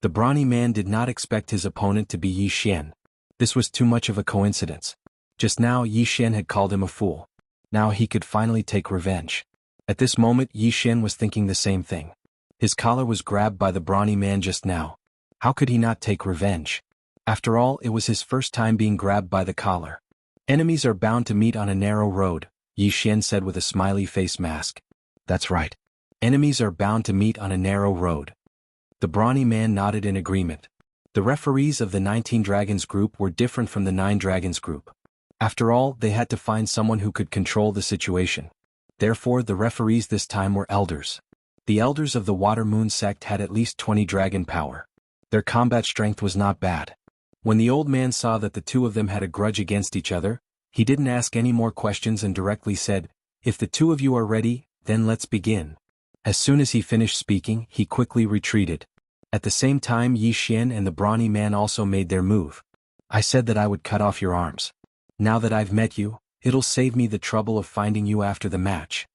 The brawny man did not expect his opponent to be Xian. This was too much of a coincidence. Just now Xian had called him a fool. Now he could finally take revenge. At this moment Xian was thinking the same thing. His collar was grabbed by the brawny man just now. How could he not take revenge? After all, it was his first time being grabbed by the collar. Enemies are bound to meet on a narrow road, Xian said with a smiley face mask. That's right. Enemies are bound to meet on a narrow road. The brawny man nodded in agreement. The referees of the 19 Dragons group were different from the 9 Dragons group. After all, they had to find someone who could control the situation. Therefore, the referees this time were elders. The elders of the Water Moon sect had at least 20 dragon power. Their combat strength was not bad. When the old man saw that the two of them had a grudge against each other, he didn't ask any more questions and directly said, "If the two of you are ready, then let's begin." As soon as he finished speaking, he quickly retreated. At the same time Xian and the brawny man also made their move. I said that I would cut off your arms. Now that I've met you, it'll save me the trouble of finding you after the match.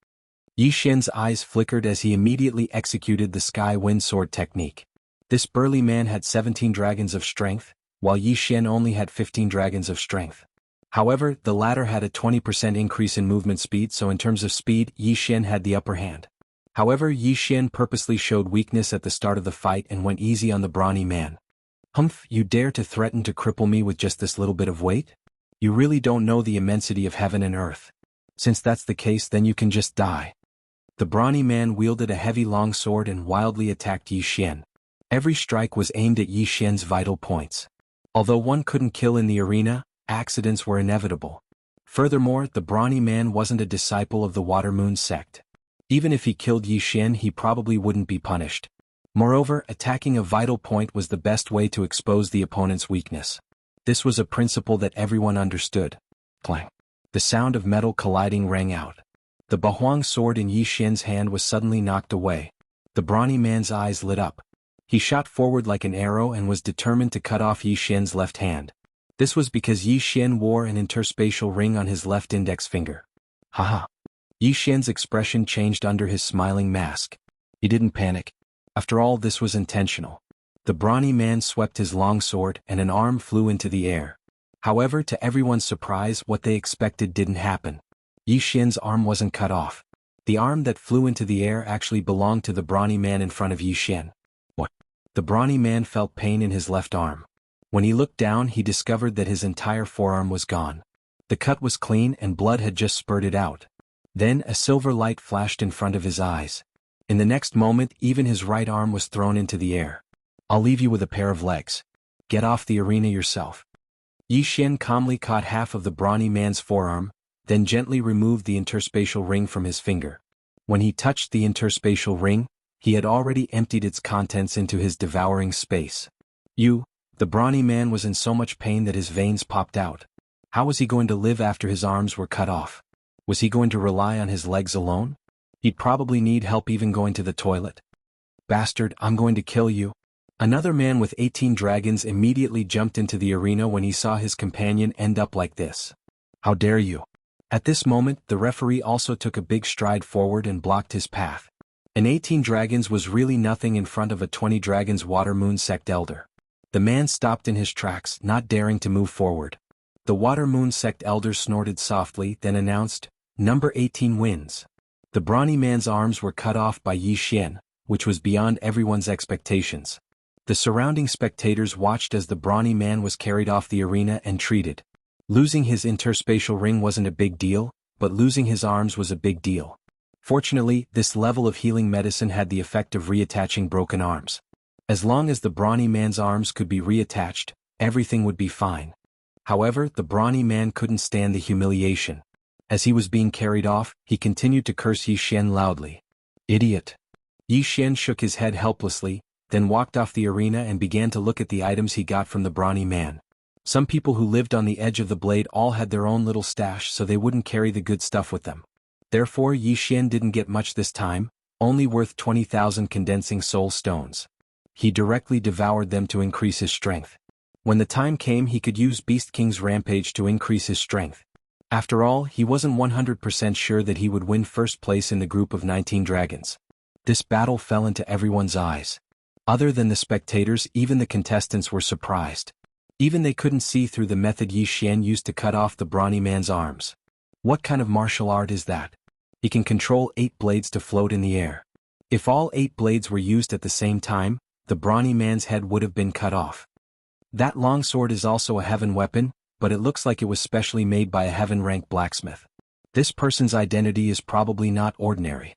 Xian's eyes flickered as he immediately executed the Sky Wind Sword technique. This burly man had 17 dragons of strength, while Xian only had 15 dragons of strength. However, the latter had a 20% increase in movement speed, so in terms of speed, Xian had the upper hand. However, Xian purposely showed weakness at the start of the fight and went easy on the brawny man. Humph, you dare to threaten to cripple me with just this little bit of weight? You really don't know the immensity of heaven and earth. Since that's the case, then you can just die. The brawny man wielded a heavy long sword and wildly attacked Xian. Every strike was aimed at Xian's vital points. Although one couldn't kill in the arena, accidents were inevitable. Furthermore, the brawny man wasn't a disciple of the Water Moon sect. Even if he killed Xian, he probably wouldn't be punished. Moreover, attacking a vital point was the best way to expose the opponent's weakness. This was a principle that everyone understood. Clang. The sound of metal colliding rang out. The Bahuang sword in Xian's hand was suddenly knocked away. The brawny man's eyes lit up. He shot forward like an arrow and was determined to cut off Xian's left hand. This was because Xian wore an interspatial ring on his left index finger. Haha. Xian's expression changed under his smiling mask. He didn't panic. After all, this was intentional. The brawny man swept his long sword and an arm flew into the air. However, to everyone's surprise, what they expected didn't happen. Xian's arm wasn't cut off. The arm that flew into the air actually belonged to the brawny man in front of Xian. What? The brawny man felt pain in his left arm. When he looked down, he discovered that his entire forearm was gone. The cut was clean and blood had just spurted out. Then a silver light flashed in front of his eyes. In the next moment, even his right arm was thrown into the air. I'll leave you with a pair of legs. Get off the arena yourself. Xian calmly caught half of the brawny man's forearm, then gently removed the interspatial ring from his finger. When he touched the interspatial ring, he had already emptied its contents into his devouring space. The brawny man was in so much pain that his veins popped out. How was he going to live after his arms were cut off? Was he going to rely on his legs alone? He'd probably need help even going to the toilet. Bastard, I'm going to kill you. Another man with 18 dragons immediately jumped into the arena when he saw his companion end up like this. How dare you? At this moment, the referee also took a big stride forward and blocked his path. An 18 dragons was really nothing in front of a 20 dragons Water Moon sect elder. The man stopped in his tracks, not daring to move forward. The Water Moon sect elder snorted softly, then announced, "Number 18 wins." The brawny man's arms were cut off by Yi Xian, which was beyond everyone's expectations. The surrounding spectators watched as the brawny man was carried off the arena and treated. Losing his interspatial ring wasn't a big deal, but losing his arms was a big deal. Fortunately, this level of healing medicine had the effect of reattaching broken arms. As long as the brawny man's arms could be reattached, everything would be fine. However, the brawny man couldn't stand the humiliation. As he was being carried off, he continued to curse Yi Xian loudly. Idiot! Yi Xian shook his head helplessly, then walked off the arena and began to look at the items he got from the brawny man. Some people who lived on the edge of the blade all had their own little stash so they wouldn't carry the good stuff with them. Therefore Yi Xian didn't get much this time, only worth 20,000 condensing soul stones. He directly devoured them to increase his strength. When the time came he could use Beast King's rampage to increase his strength. After all, he wasn't 100% sure that he would win first place in the group of 19 dragons. This battle fell into everyone's eyes. Other than the spectators, even the contestants were surprised. Even they couldn't see through the method Yi Xian used to cut off the brawny man's arms. What kind of martial art is that? He can control 8 blades to float in the air. If all 8 blades were used at the same time, the brawny man's head would have been cut off. That longsword is also a heaven weapon, but it looks like it was specially made by a heaven-rank blacksmith. This person's identity is probably not ordinary.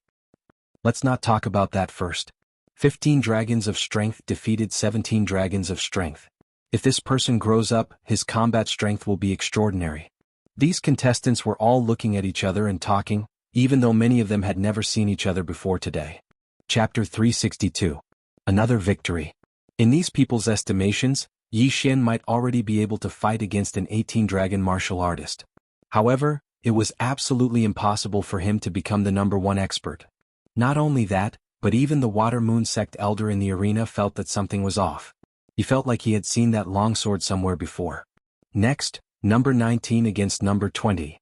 Let's not talk about that first. 15 dragons of strength defeated 17 dragons of strength. If this person grows up, his combat strength will be extraordinary. These contestants were all looking at each other and talking, even though many of them had never seen each other before today. Chapter 362. Another victory. In these people's estimations, Yi Xian might already be able to fight against an 18-dragon martial artist. However, it was absolutely impossible for him to become the #1 expert. Not only that, but even the Water Moon Sect elder in the arena felt that something was off. He felt like he had seen that longsword somewhere before. Next, number 19 against number 20.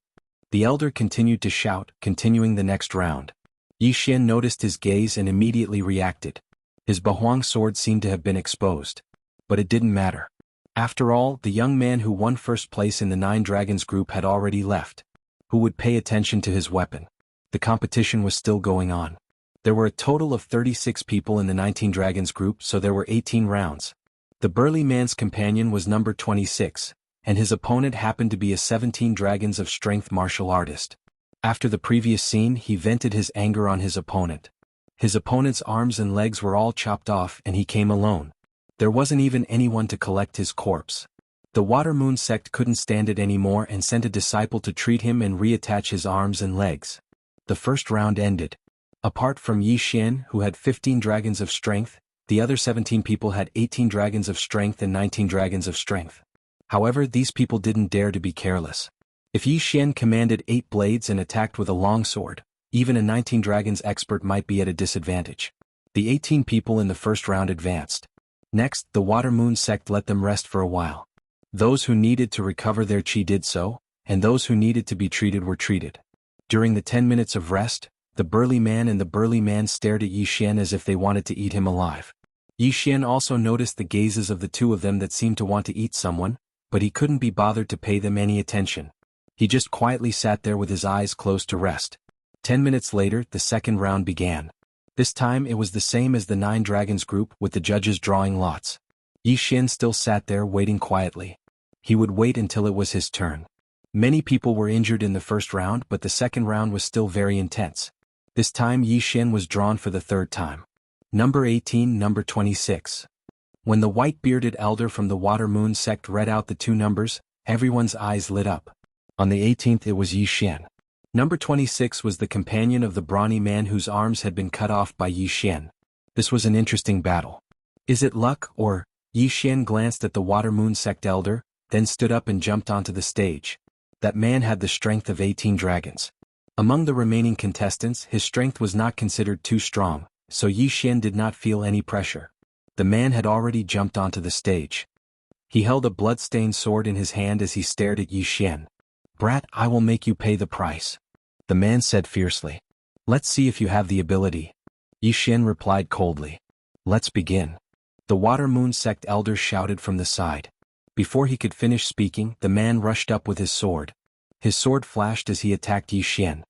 The elder continued to shout, continuing the next round. Yi Xian noticed his gaze and immediately reacted. His Bahuang sword seemed to have been exposed. But it didn't matter. After all, the young man who won first place in the 9 Dragons group had already left. Who would pay attention to his weapon? The competition was still going on. There were a total of 36 people in the 19 Dragons group, so there were 18 rounds. The burly man's companion was number 26, and his opponent happened to be a 17 Dragons of Strength martial artist. After the previous scene, he vented his anger on his opponent. His opponent's arms and legs were all chopped off and he came alone. There wasn't even anyone to collect his corpse. The Water Moon Sect couldn't stand it anymore and sent a disciple to treat him and reattach his arms and legs. The first round ended. Apart from Yi Xian, who had 15 Dragons of Strength, the other 17 people had 18 Dragons of Strength and 19 Dragons of Strength. However, these people didn't dare to be careless. If Yi Xian commanded 8 blades and attacked with a longsword, even a 19 Dragons expert might be at a disadvantage. The 18 people in the first round advanced. Next, the Water Moon Sect let them rest for a while. Those who needed to recover their chi did so, and those who needed to be treated were treated. During the 10 minutes of rest, the burly man and the burly man stared at Yi Xian as if they wanted to eat him alive. Yi Xian also noticed the gazes of the two of them that seemed to want to eat someone, but he couldn't be bothered to pay them any attention. He just quietly sat there with his eyes closed to rest. 10 minutes later, the second round began. This time it was the same as the 9 Dragons group, with the judges drawing lots. Yi Xian still sat there waiting quietly. He would wait until it was his turn. Many people were injured in the first round, but the second round was still very intense. This time Yi Xian was drawn for the third time. Number 18, number 26. When the white-bearded elder from the Water Moon Sect read out the 2 numbers, everyone's eyes lit up. On the 18th it was Yi Xian. Number 26 was the companion of the brawny man whose arms had been cut off by Yi Xian. This was an interesting battle. Is it luck, or? Yi Xian glanced at the Water Moon Sect elder, then stood up and jumped onto the stage. That man had the strength of 18 dragons. Among the remaining contestants, his strength was not considered too strong, so Yi Xian did not feel any pressure. The man had already jumped onto the stage. He held a blood-stained sword in his hand as he stared at Yi Xian. "Brat, I will make you pay the price," the man said fiercely. "Let's see if you have the ability." Yi Xian replied coldly. "Let's begin." The Water Moon Sect elder shouted from the side. Before he could finish speaking, the man rushed up with his sword. His sword flashed as he attacked Yi Xian.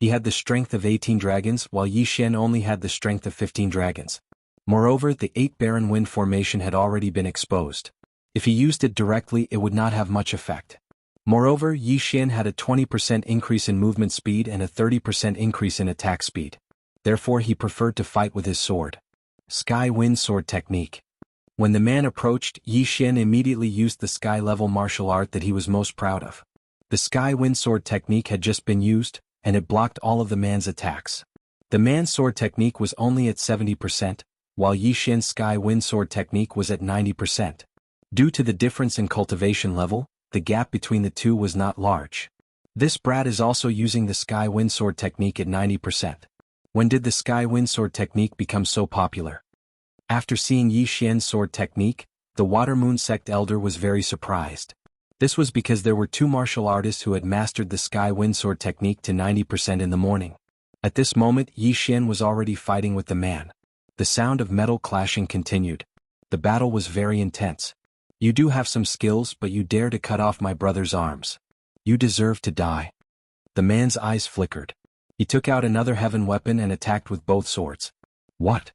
He had the strength of 18 dragons while Yi Xian only had the strength of 15 dragons. Moreover, the 8 Barren Wind formation had already been exposed. If he used it directly, it would not have much effect. Moreover, Yi Xian had a 20% increase in movement speed and a 30% increase in attack speed. Therefore he preferred to fight with his sword. Sky Wind Sword Technique. When the man approached, Yi Xian immediately used the sky-level martial art that he was most proud of. The Sky Wind Sword Technique had just been used, and it blocked all of the man's attacks. The man's sword technique was only at 70%, while Yi Xian's Sky Wind Sword Technique was at 90%. Due to the difference in cultivation level, the gap between the two was not large. This brat is also using the Sky Wind Sword Technique at 90%. When did the Sky Wind Sword Technique become so popular? After seeing Yi Xian's sword technique, the Water Moon Sect elder was very surprised. This was because there were 2 martial artists who had mastered the Sky Wind Sword Technique to 90% in the morning. At this moment, Yi Xian was already fighting with the man. The sound of metal clashing continued. The battle was very intense. You do have some skills, but you dare to cut off my brother's arms. You deserve to die. The man's eyes flickered. He took out another heaven weapon and attacked with both swords. What?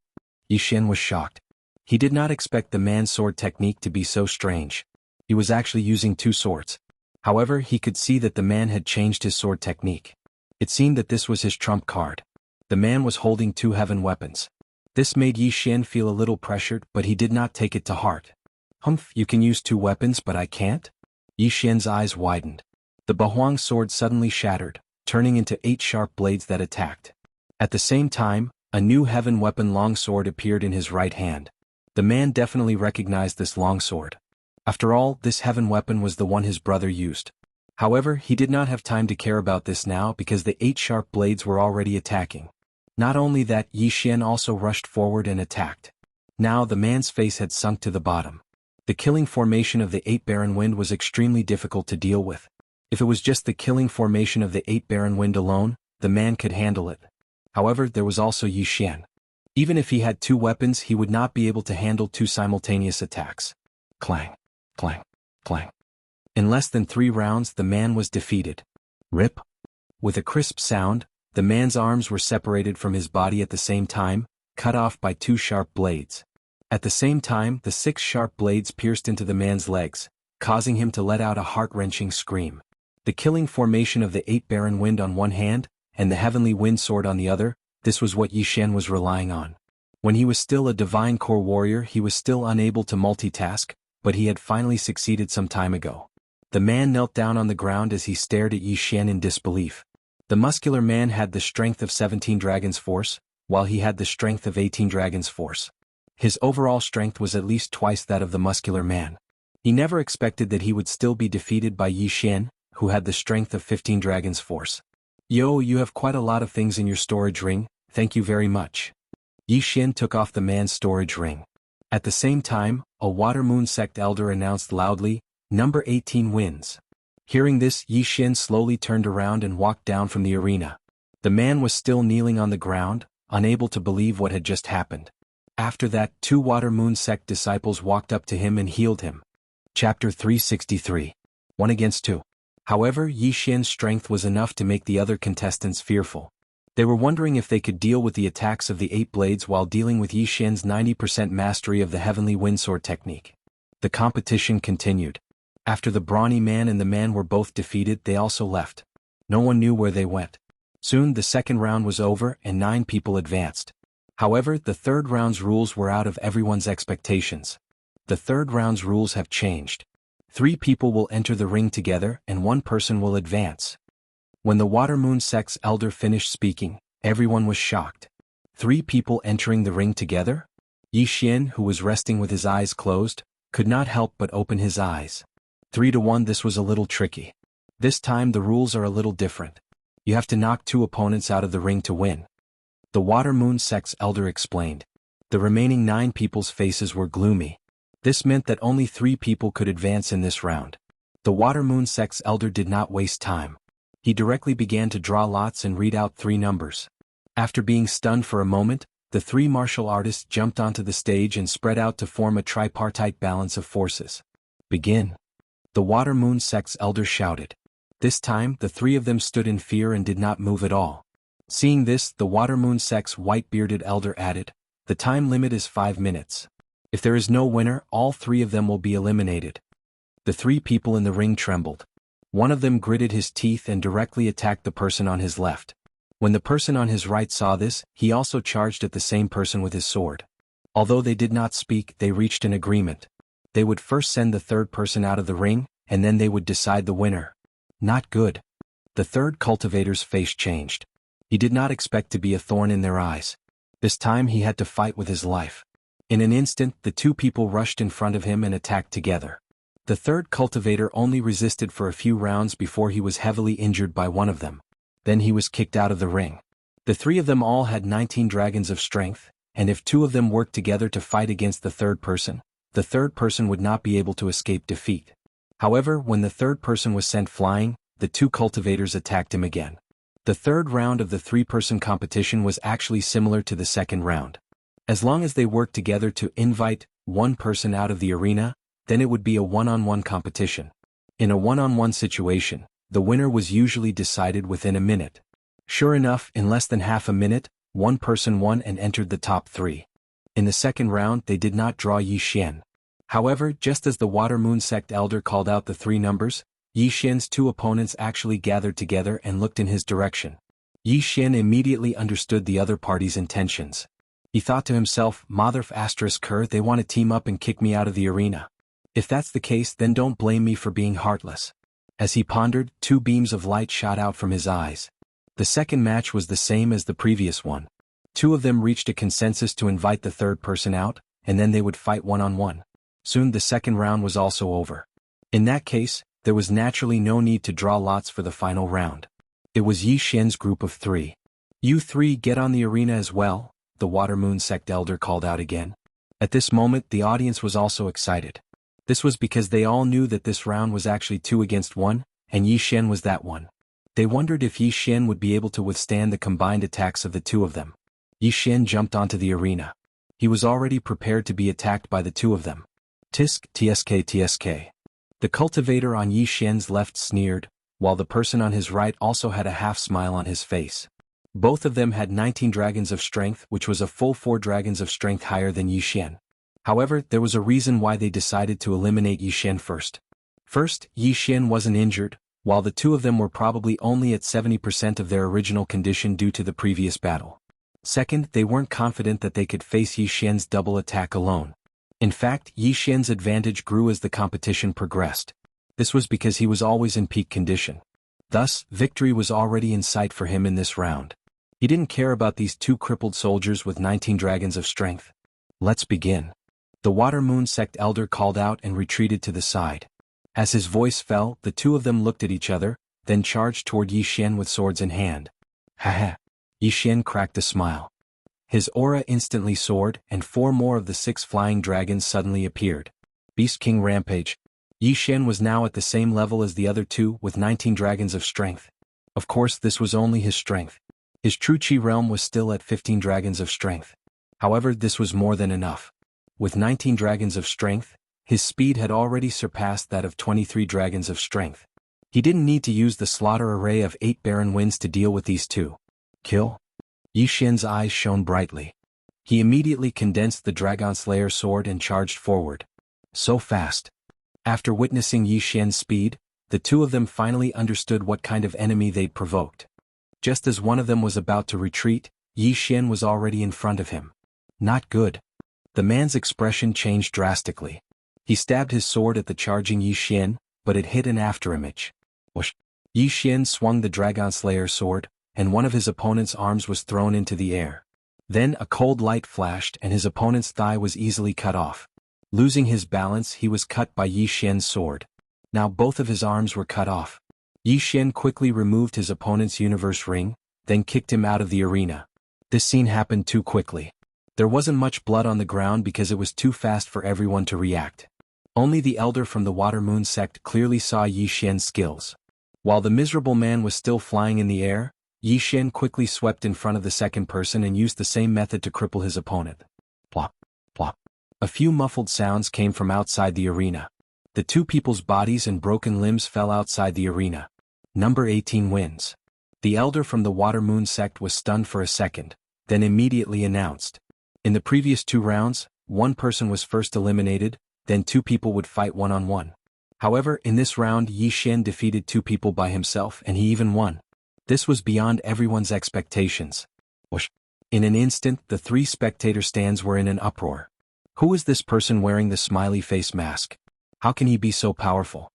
Yi Xian was shocked. He did not expect the man's sword technique to be so strange. He was actually using 2 swords. However, he could see that the man had changed his sword technique. It seemed that this was his trump card. The man was holding 2 heaven weapons. This made Yi Xian feel a little pressured, but he did not take it to heart. Humph, you can use 2 weapons but I can't? Yi Xian's eyes widened. The Bahuang sword suddenly shattered, turning into 8 sharp blades that attacked. At the same time, a new heaven weapon longsword appeared in his right hand. The man definitely recognized this longsword. After all, this heaven weapon was the one his brother used. However, he did not have time to care about this now because the 8 sharp blades were already attacking. Not only that, Yi Xian also rushed forward and attacked. Now the man's face had sunk to the bottom. The killing formation of the 8 Barren Wind was extremely difficult to deal with. If it was just the killing formation of the 8 Barren Wind alone, the man could handle it. However, there was also Yi Xian. Even if he had 2 weapons, he would not be able to handle 2 simultaneous attacks. Clang, clang, clang. In less than 3 rounds, the man was defeated. Rip. With a crisp sound, the man's arms were separated from his body at the same time, cut off by 2 sharp blades. At the same time, the 6 sharp blades pierced into the man's legs, causing him to let out a heart-wrenching scream. The killing formation of the 8 Barren Wind on one hand, and the Heavenly Wind Sword on the other, this was what Yi Xian was relying on. When he was still a divine core warrior, he was still unable to multitask, but he had finally succeeded some time ago. The man knelt down on the ground as he stared at Yi Xian in disbelief. The muscular man had the strength of 17 dragons force, while he had the strength of 18 dragons force. His overall strength was at least twice that of the muscular man. He never expected that he would still be defeated by Yi Xian, who had the strength of 15 dragons force. Yo, you have quite a lot of things in your storage ring, thank you very much. Yi Xian took off the man's storage ring. At the same time, a Water Moon Sect elder announced loudly, "Number 18 wins." Hearing this, Yi Xian slowly turned around and walked down from the arena. The man was still kneeling on the ground, unable to believe what had just happened. After that, 2 Water Moon Sect disciples walked up to him and healed him. Chapter 363. 1 against 2. However, Yi Xian's strength was enough to make the other contestants fearful. They were wondering if they could deal with the attacks of the 8 blades while dealing with Yi Xian's 90% mastery of the Heavenly Wind Sword technique. The competition continued. After the brawny man and the man were both defeated, they also left. No one knew where they went. Soon the second round was over and 9 people advanced. However, the third round's rules were out of everyone's expectations. The third round's rules have changed. 3 people will enter the ring together and 1 person will advance. When the Water Moon Sect's elder finished speaking, everyone was shocked. 3 people entering the ring together? Yi Xian, who was resting with his eyes closed, could not help but open his eyes. 3 to 1. This was a little tricky. This time the rules are a little different. You have to knock 2 opponents out of the ring to win. The Water Moon Sect's elder explained. The remaining 9 people's faces were gloomy. This meant that only 3 people could advance in this round. The Water Moon Sect's elder did not waste time. He directly began to draw lots and read out 3 numbers. After being stunned for a moment, the 3 martial artists jumped onto the stage and spread out to form a tripartite balance of forces. Begin. The Water Moon Sect's elder shouted. This time, the 3 of them stood in fear and did not move at all. Seeing this, the Water Moon sect's white-bearded elder added, "The time limit is 5 minutes. If there is no winner, all 3 of them will be eliminated." The 3 people in the ring trembled. One of them gritted his teeth and directly attacked the person on his left. When the person on his right saw this, he also charged at the same person with his sword. Although they did not speak, they reached an agreement. They would first send the 3rd person out of the ring, and then they would decide the winner. Not good. The 3rd cultivator's face changed. He did not expect to be a thorn in their eyes. This time he had to fight with his life. In an instant, the 2 people rushed in front of him and attacked together. The 3rd cultivator only resisted for a few rounds before he was heavily injured by one of them. Then he was kicked out of the ring. The 3 of them all had 19 dragons of strength, and if 2 of them worked together to fight against the 3rd person, the 3rd person would not be able to escape defeat. However, when the 3rd person was sent flying, the 2 cultivators attacked him again. The 3rd round of the 3-person competition was actually similar to the 2nd round. As long as they worked together to invite one person out of the arena, then it would be a one-on-one competition. In a one-on-one situation, the winner was usually decided within a minute. Sure enough, in less than half a minute, one person won and entered the top 3. In the 2nd round, they did not draw Xianxia. However, just as the Water Moon sect elder called out the 3 numbers, Xianxia's 2 opponents actually gathered together and looked in his direction. Xianxia immediately understood the other party's intentions. He thought to himself, "Motherf ***, they want to team up and kick me out of the arena. If that's the case, then don't blame me for being heartless." As he pondered, 2 beams of light shot out from his eyes. The 2nd match was the same as the previous one. 2 of them reached a consensus to invite the 3rd person out, and then they would fight one-on-one. Soon the 2nd round was also over. In that case, there was naturally no need to draw lots for the final round. It was Xianxia's group of 3. "You 3 get on the arena as well," the Water Moon sect elder called out again. At this moment, the audience was also excited. This was because they all knew that this round was actually 2 against 1, and Xianxia was that one. They wondered if Xianxia would be able to withstand the combined attacks of the 2 of them. Xianxia jumped onto the arena. He was already prepared to be attacked by the 2 of them. Tisk, tsk. The cultivator on Xianxia's left sneered, while the person on his right also had a half-smile on his face. Both of them had 19 dragons of strength, which was a full 4 dragons of strength higher than Xianxia. However, there was a reason why they decided to eliminate Xianxia first. First, Xianxia wasn't injured, while the 2 of them were probably only at 70% of their original condition due to the previous battle. Second, they weren't confident that they could face Xianxia's double attack alone. In fact, Xianxia's advantage grew as the competition progressed. This was because he was always in peak condition. Thus, victory was already in sight for him in this round. He didn't care about these 2 crippled soldiers with 19 dragons of strength. "Let's begin." The Water Moon sect elder called out and retreated to the side. As his voice fell, the 2 of them looked at each other, then charged toward Xianxia with swords in hand. "Ha-ha." Xianxia cracked a smile. His aura instantly soared, and 4 more of the 6 flying dragons suddenly appeared. Beast King Rampage. Xianxia was now at the same level as the other 2 with 19 dragons of strength. Of course, this was only his strength. His true chi realm was still at 15 dragons of strength. However, this was more than enough. With 19 dragons of strength, his speed had already surpassed that of 23 dragons of strength. He didn't need to use the slaughter array of 8 barren winds to deal with these 2. Kill? Xianxia's eyes shone brightly. He immediately condensed the Dragon Slayer sword and charged forward. So fast. After witnessing Xianxia's speed, the 2 of them finally understood what kind of enemy they'd provoked. Just as one of them was about to retreat, Xianxia was already in front of him. Not good. The man's expression changed drastically. He stabbed his sword at the charging Xianxia, but it hit an afterimage. Whoosh! Xianxia swung the Dragon Slayer sword, and one of his opponent's arms was thrown into the air. Then a cold light flashed and his opponent's thigh was easily cut off. Losing his balance, he was cut by Xianxia's sword. Now both of his arms were cut off. Xianxia quickly removed his opponent's universe ring, then kicked him out of the arena. This scene happened too quickly. There wasn't much blood on the ground because it was too fast for everyone to react. Only the elder from the Water Moon sect clearly saw Xianxia's skills. While the miserable man was still flying in the air, Xianxia quickly swept in front of the 2nd person and used the same method to cripple his opponent. Plop, plop. A few muffled sounds came from outside the arena. The 2 people's bodies and broken limbs fell outside the arena. Number 18 wins. The elder from the Water Moon sect was stunned for a second, then immediately announced. In the previous 2 rounds, one person was first eliminated, then 2 people would fight one-on-one. However, in this round Yi Xian defeated 2 people by himself and he even won. This was beyond everyone's expectations. Whoosh. In an instant the 3 spectator stands were in an uproar. Who is this person wearing the smiley face mask? How can he be so powerful?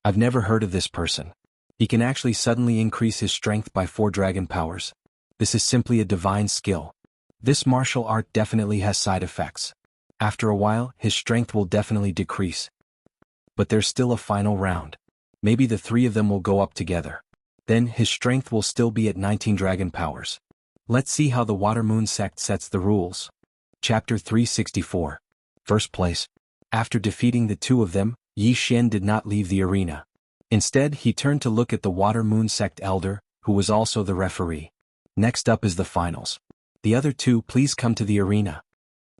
I've never heard of this person. He can actually suddenly increase his strength by 4 dragon powers. This is simply a divine skill. This martial art definitely has side effects. After a while, his strength will definitely decrease. But there's still a final round. Maybe the 3 of them will go up together. Then his strength will still be at 19 dragon powers. Let's see how the Water Moon sect sets the rules. Chapter 364. First place. After defeating the 2 of them, Yi Xian did not leave the arena. Instead, he turned to look at the Water Moon sect elder, who was also the referee. Next up is the finals. The other 2 please come to the arena.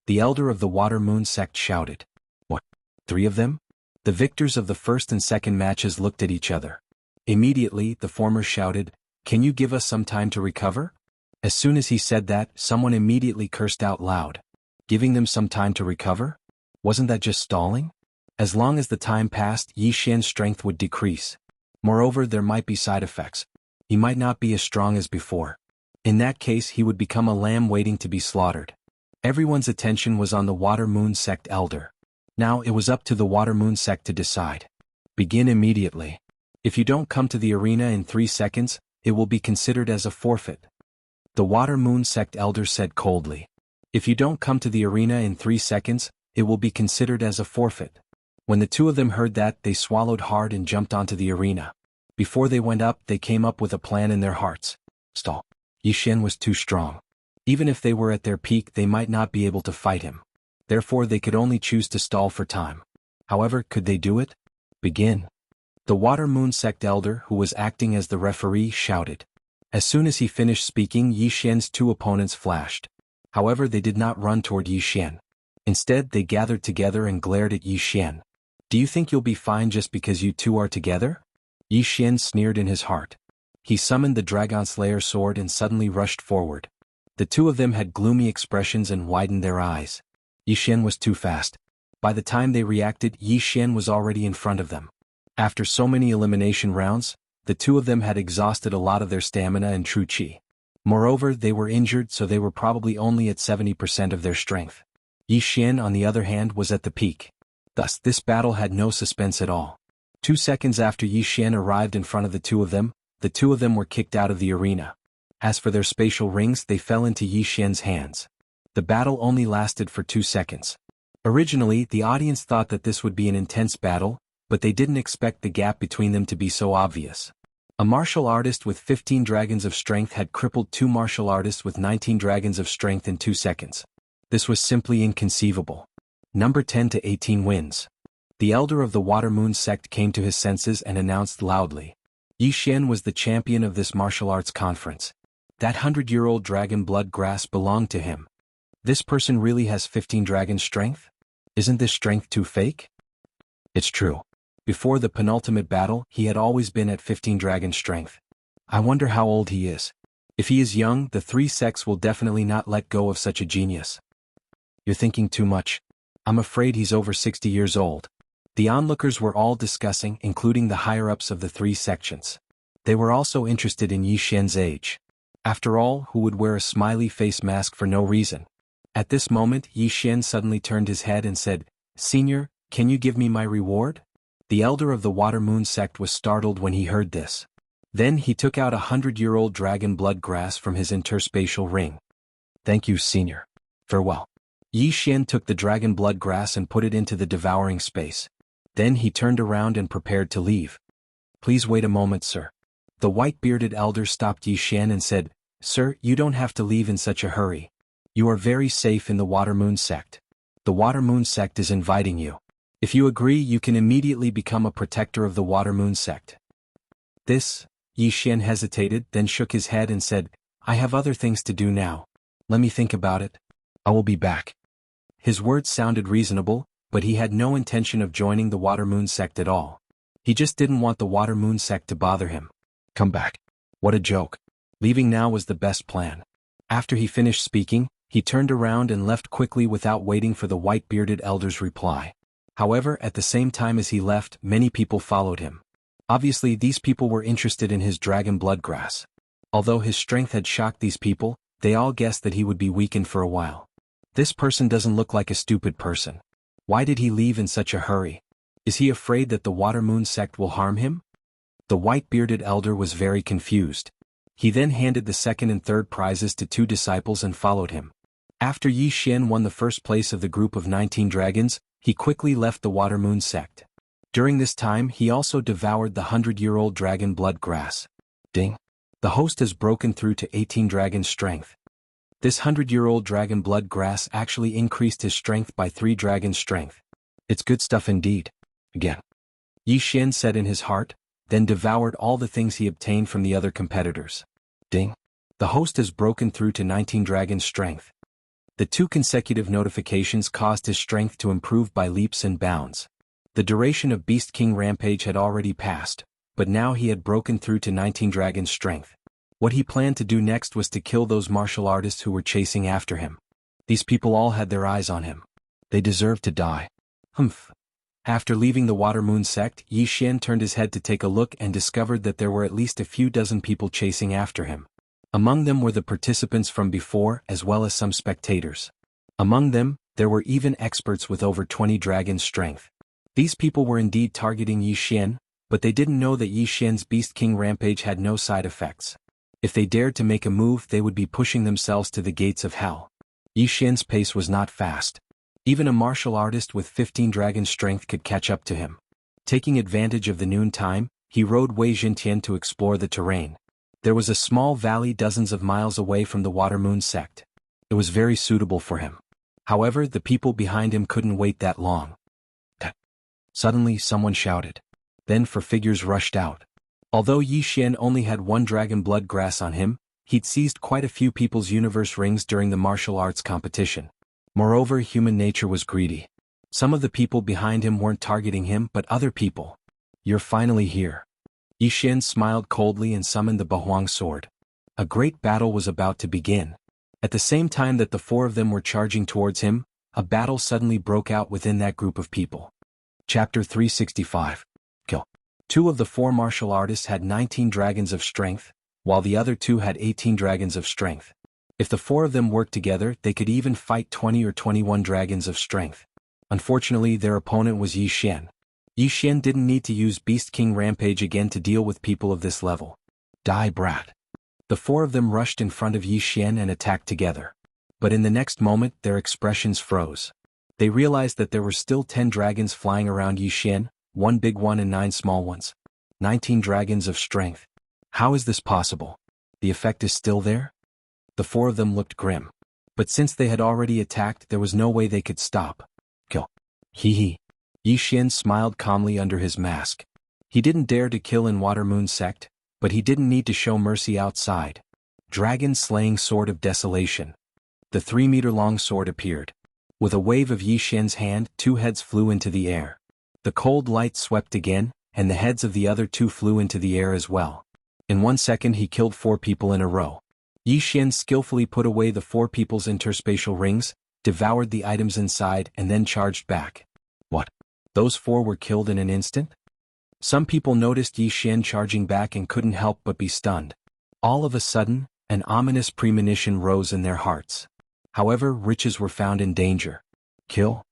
The elder of the Water Moon sect shouted. What? 3 of them? The victors of the first and second matches looked at each other. Immediately, the former shouted, "Can you give us some time to recover?" As soon as he said that, someone immediately cursed out loud. Giving them some time to recover? Wasn't that just stalling? As long as the time passed, Yi Xian's strength would decrease. Moreover, there might be side effects. He might not be as strong as before. In that case, he would become a lamb waiting to be slaughtered. Everyone's attention was on the Water Moon sect elder. Now it was up to the Water Moon sect to decide. Begin immediately. If you don't come to the arena in 3 seconds, it will be considered as a forfeit. The Water Moon sect elder said coldly. If you don't come to the arena in 3 seconds, it will be considered as a forfeit. When the 2 of them heard that, they swallowed hard and jumped onto the arena. Before they went up, they came up with a plan in their hearts. Stall. Yi Xian was too strong. Even if they were at their peak, they might not be able to fight him. Therefore, they could only choose to stall for time. However, could they do it? Begin. The Water Moon sect elder, who was acting as the referee, shouted. As soon as he finished speaking, Yi Xian's 2 opponents flashed. However, they did not run toward Yi Xian. Instead, they gathered together and glared at Yi Xian. Do you think you'll be fine just because you 2 are together? Yi Xian sneered in his heart. He summoned the Dragon Slayer sword and suddenly rushed forward. The 2 of them had gloomy expressions and widened their eyes. Yi Xian was too fast. By the time they reacted, Yi Xian was already in front of them. After so many elimination rounds, the 2 of them had exhausted a lot of their stamina and true chi. Moreover, they were injured, so they were probably only at 70% of their strength. Yi Xian, on the other hand, was at the peak. Thus, this battle had no suspense at all. 2 seconds after Yi Xian arrived in front of the 2 of them, the 2 of them were kicked out of the arena. As for their spatial rings, they fell into Yi Xian's hands. The battle only lasted for 2 seconds. Originally, the audience thought that this would be an intense battle, but they didn't expect the gap between them to be so obvious. A martial artist with 15 dragons of strength had crippled 2 martial artists with 19 dragons of strength in 2 seconds. This was simply inconceivable. Number 10 to 18 wins. The elder of the Water Moon sect came to his senses and announced loudly. Yi Xian was the champion of this martial arts conference. That 100-year-old dragon blood grass belonged to him. This person really has 15 dragon strength? Isn't this strength too fake? It's true. Before the penultimate battle, he had always been at 15 dragon strength. I wonder how old he is. If he is young, the 3 sects will definitely not let go of such a genius. You're thinking too much. I'm afraid he's over 60 years old. The onlookers were all discussing, including the higher-ups of the 3 sections. They were also interested in Yi Xian's age. After all, who would wear a smiley face mask for no reason? At this moment, Yi Xian suddenly turned his head and said, "Senior, can you give me my reward?" The elder of the Water Moon sect was startled when he heard this. Then he took out a 100-year-old dragon blood grass from his interspatial ring. "Thank you, senior. Farewell." Yi Xian took the dragon blood grass and put it into the devouring space. Then he turned around and prepared to leave. "Please wait a moment, sir." The white-bearded elder stopped Yi Xian and said, "Sir, you don't have to leave in such a hurry. You are very safe in the Water Moon sect. The Water Moon sect is inviting you. If you agree, you can immediately become a protector of the Water Moon sect." This, Yi Xian hesitated, then shook his head and said, "I have other things to do now. Let me think about it. I will be back." His words sounded reasonable, but he had no intention of joining the Water Moon sect at all. He just didn't want the Water Moon sect to bother him. "Come back. What a joke. Leaving now was the best plan. After he finished speaking, he turned around and left quickly without waiting for the white-bearded elder's reply. However, at the same time as he left, many people followed him. Obviously, these people were interested in his dragon blood grass. Although his strength had shocked these people, they all guessed that he would be weakened for a while. This person doesn't look like a stupid person. Why did he leave in such a hurry? Is he afraid that the Water Moon sect will harm him? The white-bearded elder was very confused. He then handed the second and third prizes to 2 disciples and followed him. After Yi Xian won the first place of the group of 19 dragons, he quickly left the Water Moon sect. During this time he also devoured the 100-year-old dragon blood grass. Ding! The host has broken through to 18 dragon strength. This 100-year-old dragon blood grass actually increased his strength by 3 dragon strength. It's good stuff indeed. Again. Yi Xian said in his heart, then devoured all the things he obtained from the other competitors. Ding! The host has broken through to 19 dragon strength. The 2 consecutive notifications caused his strength to improve by leaps and bounds. The duration of Beast King Rampage had already passed, but now he had broken through to 19 dragon strength. What he planned to do next was to kill those martial artists who were chasing after him. These people all had their eyes on him. They deserved to die. Humph. After leaving the Water Moon sect, Yi Xian turned his head to take a look and discovered that there were at least a few dozen people chasing after him. Among them were the participants from before as well as some spectators. Among them, there were even experts with over 20 dragon strength. These people were indeed targeting Yi Xian, but they didn't know that Yi Xian's Beast King Rampage had no side effects. If they dared to make a move, they would be pushing themselves to the gates of hell. Yi Xian's pace was not fast. Even a martial artist with 15 dragon strength could catch up to him. Taking advantage of the noon time, he rode Wei Jintian to explore the terrain. There was a small valley dozens of miles away from the Water Moon sect. It was very suitable for him. However, the people behind him couldn't wait that long. Suddenly, someone shouted. Then 4 figures rushed out. Although Yi Xian only had 1 dragon blood grass on him, he'd seized quite a few people's universe rings during the martial arts competition. Moreover, human nature was greedy. Some of the people behind him weren't targeting him but other people. You're finally here. Yi Xian smiled coldly and summoned the Bahuang sword. A great battle was about to begin. At the same time that the 4 of them were charging towards him, a battle suddenly broke out within that group of people. Chapter 365. Kill. 2 of the 4 martial artists had 19 dragons of strength, while the other 2 had 18 dragons of strength. If the 4 of them worked together, they could even fight 20 or 21 dragons of strength. Unfortunately, their opponent was Yi Xian. Yi Xian didn't need to use Beast King Rampage again to deal with people of this level. Die, brat. The 4 of them rushed in front of Yi Xian and attacked together. But in the next moment, their expressions froze. They realized that there were still 10 dragons flying around Yi Xian, 1 big one and 9 small ones. 19 dragons of strength. How is this possible? The effect is still there? The 4 of them looked grim. But since they had already attacked, there was no way they could stop. Kill. Hee. Yi Xian smiled calmly under his mask. He didn't dare to kill in Water Moon sect, but he didn't need to show mercy outside. Dragon Slaying Sword of Desolation. The 3-meter-long sword appeared. With a wave of Yi Xian's hand, 2 heads flew into the air. The cold light swept again, and the heads of the other 2 flew into the air as well. In 1 second he killed 4 people in a row. Yi Xian skillfully put away the 4 people's interspatial rings, devoured the items inside and then charged back. What? Those 4 were killed in an instant? Some people noticed Yi Xian charging back and couldn't help but be stunned. All of a sudden, an ominous premonition rose in their hearts. However, riches were found in danger. Kill?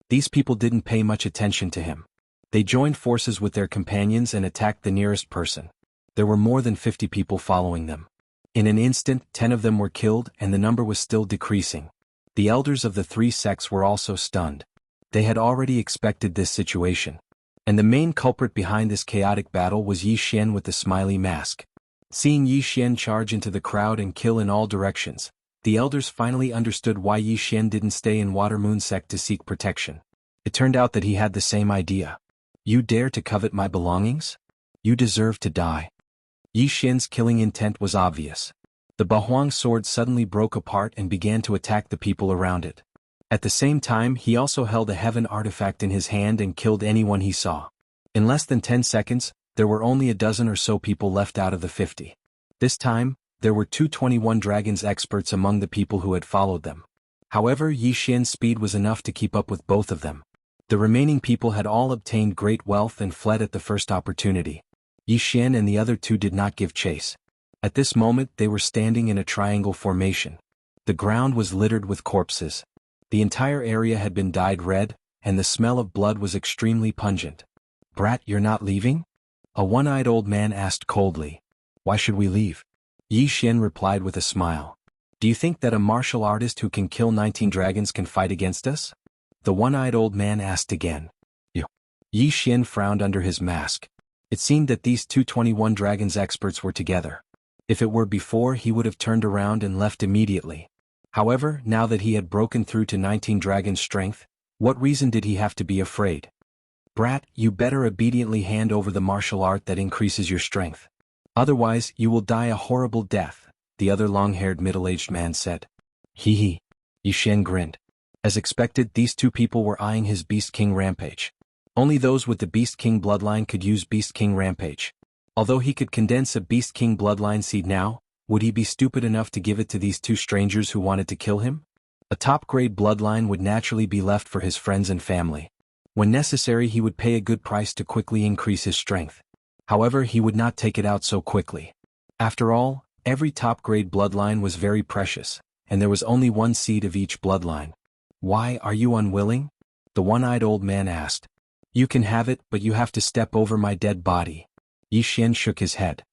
These people didn't pay much attention to him. They joined forces with their companions and attacked the nearest person. There were more than 50 people following them. In an instant, 10 of them were killed and the number was still decreasing. The elders of the 3 sects were also stunned. They had already expected this situation. And the main culprit behind this chaotic battle was Yi Xian with the smiley mask. Seeing Yi Xian charge into the crowd and kill in all directions, the elders finally understood why Yi Xian didn't stay in Water Moon sect to seek protection. It turned out that he had the same idea. You dare to covet my belongings? You deserve to die. Yi Xian's killing intent was obvious. The Bahuang sword suddenly broke apart and began to attack the people around it. At the same time, he also held a heaven artifact in his hand and killed anyone he saw. In less than 10 seconds, there were only a dozen or so people left out of the 50. This time, there were two 21 Dragons experts among the people who had followed them. However, Yi Xian's speed was enough to keep up with both of them. The remaining people had all obtained great wealth and fled at the first opportunity. Yi Xian and the other two did not give chase. At this moment they were standing in a triangle formation. The ground was littered with corpses. The entire area had been dyed red, and the smell of blood was extremely pungent. "Brat, you're not leaving?" A one-eyed old man asked coldly. "Why should we leave?" Yi Xian replied with a smile. "Do you think that a martial artist who can kill 19 dragons can fight against us?" The one-eyed old man asked again. Yi Xian frowned under his mask. It seemed that these two 21 Dragons experts were together. If it were before, he would have turned around and left immediately. However, now that he had broken through to 19 Dragons' strength, what reason did he have to be afraid? "Brat, you better obediently hand over the martial art that increases your strength. Otherwise, you will die a horrible death," the other long-haired middle-aged man said. Hee hee. Yi Xian grinned. As expected, these two people were eyeing his Beast King Rampage. Only those with the Beast King bloodline could use Beast King Rampage. Although he could condense a Beast King bloodline seed now, would he be stupid enough to give it to these two strangers who wanted to kill him? A top-grade bloodline would naturally be left for his friends and family. When necessary, he would pay a good price to quickly increase his strength. However, he would not take it out so quickly. After all, every top-grade bloodline was very precious, and there was only one seed of each bloodline. "Why, are you unwilling?" the one-eyed old man asked. "You can have it, but you have to step over my dead body." Yi Xian shook his head.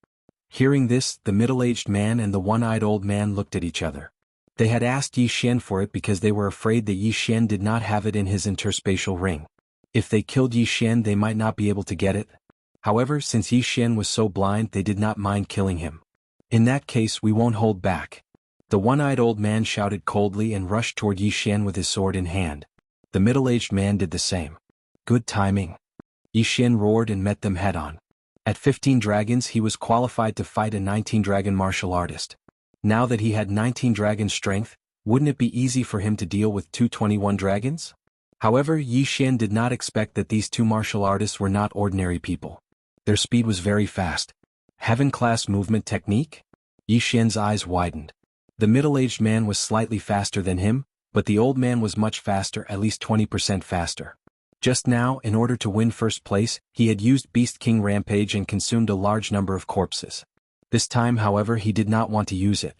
Hearing this, the middle-aged man and the one-eyed old man looked at each other. They had asked Yi Xian for it because they were afraid that Yi Xian did not have it in his interspatial ring. If they killed Yi Xian, they might not be able to get it. However, since Yi Xian was so blind, they did not mind killing him. "In that case, we won't hold back." The one-eyed old man shouted coldly and rushed toward Yi Xian with his sword in hand. The middle-aged man did the same. "Good timing." Yi Xian roared and met them head-on. At 15 dragons, he was qualified to fight a 19-dragon martial artist. Now that he had 19 dragon strength, wouldn't it be easy for him to deal with two 21 dragons? However, Yi Xian did not expect that these two martial artists were not ordinary people. Their speed was very fast. Heaven-class movement technique? Yi Xian's eyes widened. The middle-aged man was slightly faster than him, but the old man was much faster, at least 20% faster. Just now, in order to win first place, he had used Beast King Rampage and consumed a large number of corpses. This time, however, he did not want to use it.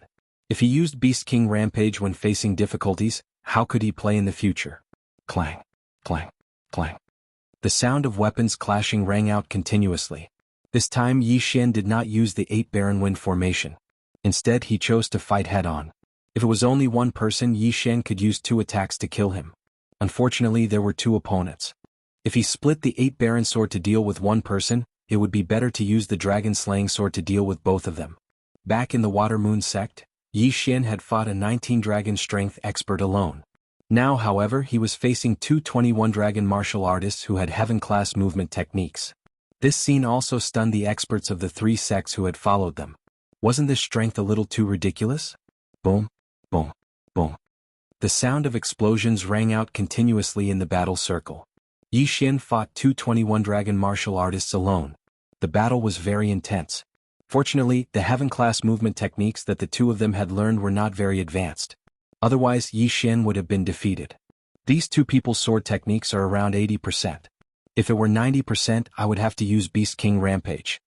If he used Beast King Rampage when facing difficulties, how could he play in the future? Clang, clang, clang. The sound of weapons clashing rang out continuously. This time Yi Xian did not use the 8 Baron Wind formation. Instead, he chose to fight head-on. If it was only one person, Yi Xian could use 2 attacks to kill him. Unfortunately, there were 2 opponents. If he split the 8 Baron Sword to deal with one person, it would be better to use the Dragon Slaying Sword to deal with both of them. Back in the Water Moon sect, Yi Xian had fought a 19 dragon strength expert alone. Now, however, he was facing 2 21 dragon martial artists who had heaven-class movement techniques. This scene also stunned the experts of the 3 sects who had followed them. Wasn't this strength a little too ridiculous? Boom, boom, boom. The sound of explosions rang out continuously in the battle circle. Yi Xian fought 2 21 dragon martial artists alone. The battle was very intense. Fortunately, the heaven-class movement techniques that the 2 of them had learned were not very advanced. Otherwise, Yi Xian would have been defeated. These 2 people's sword techniques are around 80%. If it were 90%, I would have to use Beast King Rampage.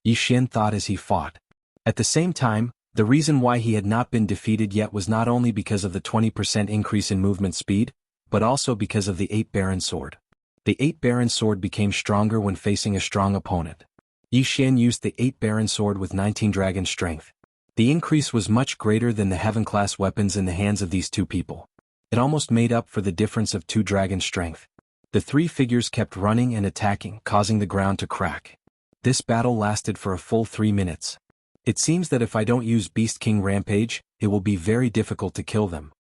Yi Xian thought as he fought. At the same time, the reason why he had not been defeated yet was not only because of the 20% increase in movement speed, but also because of the 8 Baron Sword. The 8 Baron Sword became stronger when facing a strong opponent. Yi Xian used the 8 Baron Sword with 19 dragon strength. The increase was much greater than the heaven-class weapons in the hands of these 2 people. It almost made up for the difference of 2 dragon strength. The 3 figures kept running and attacking, causing the ground to crack. This battle lasted for a full 3 minutes. It seems that if I don't use Beast King Rampage, it will be very difficult to kill them.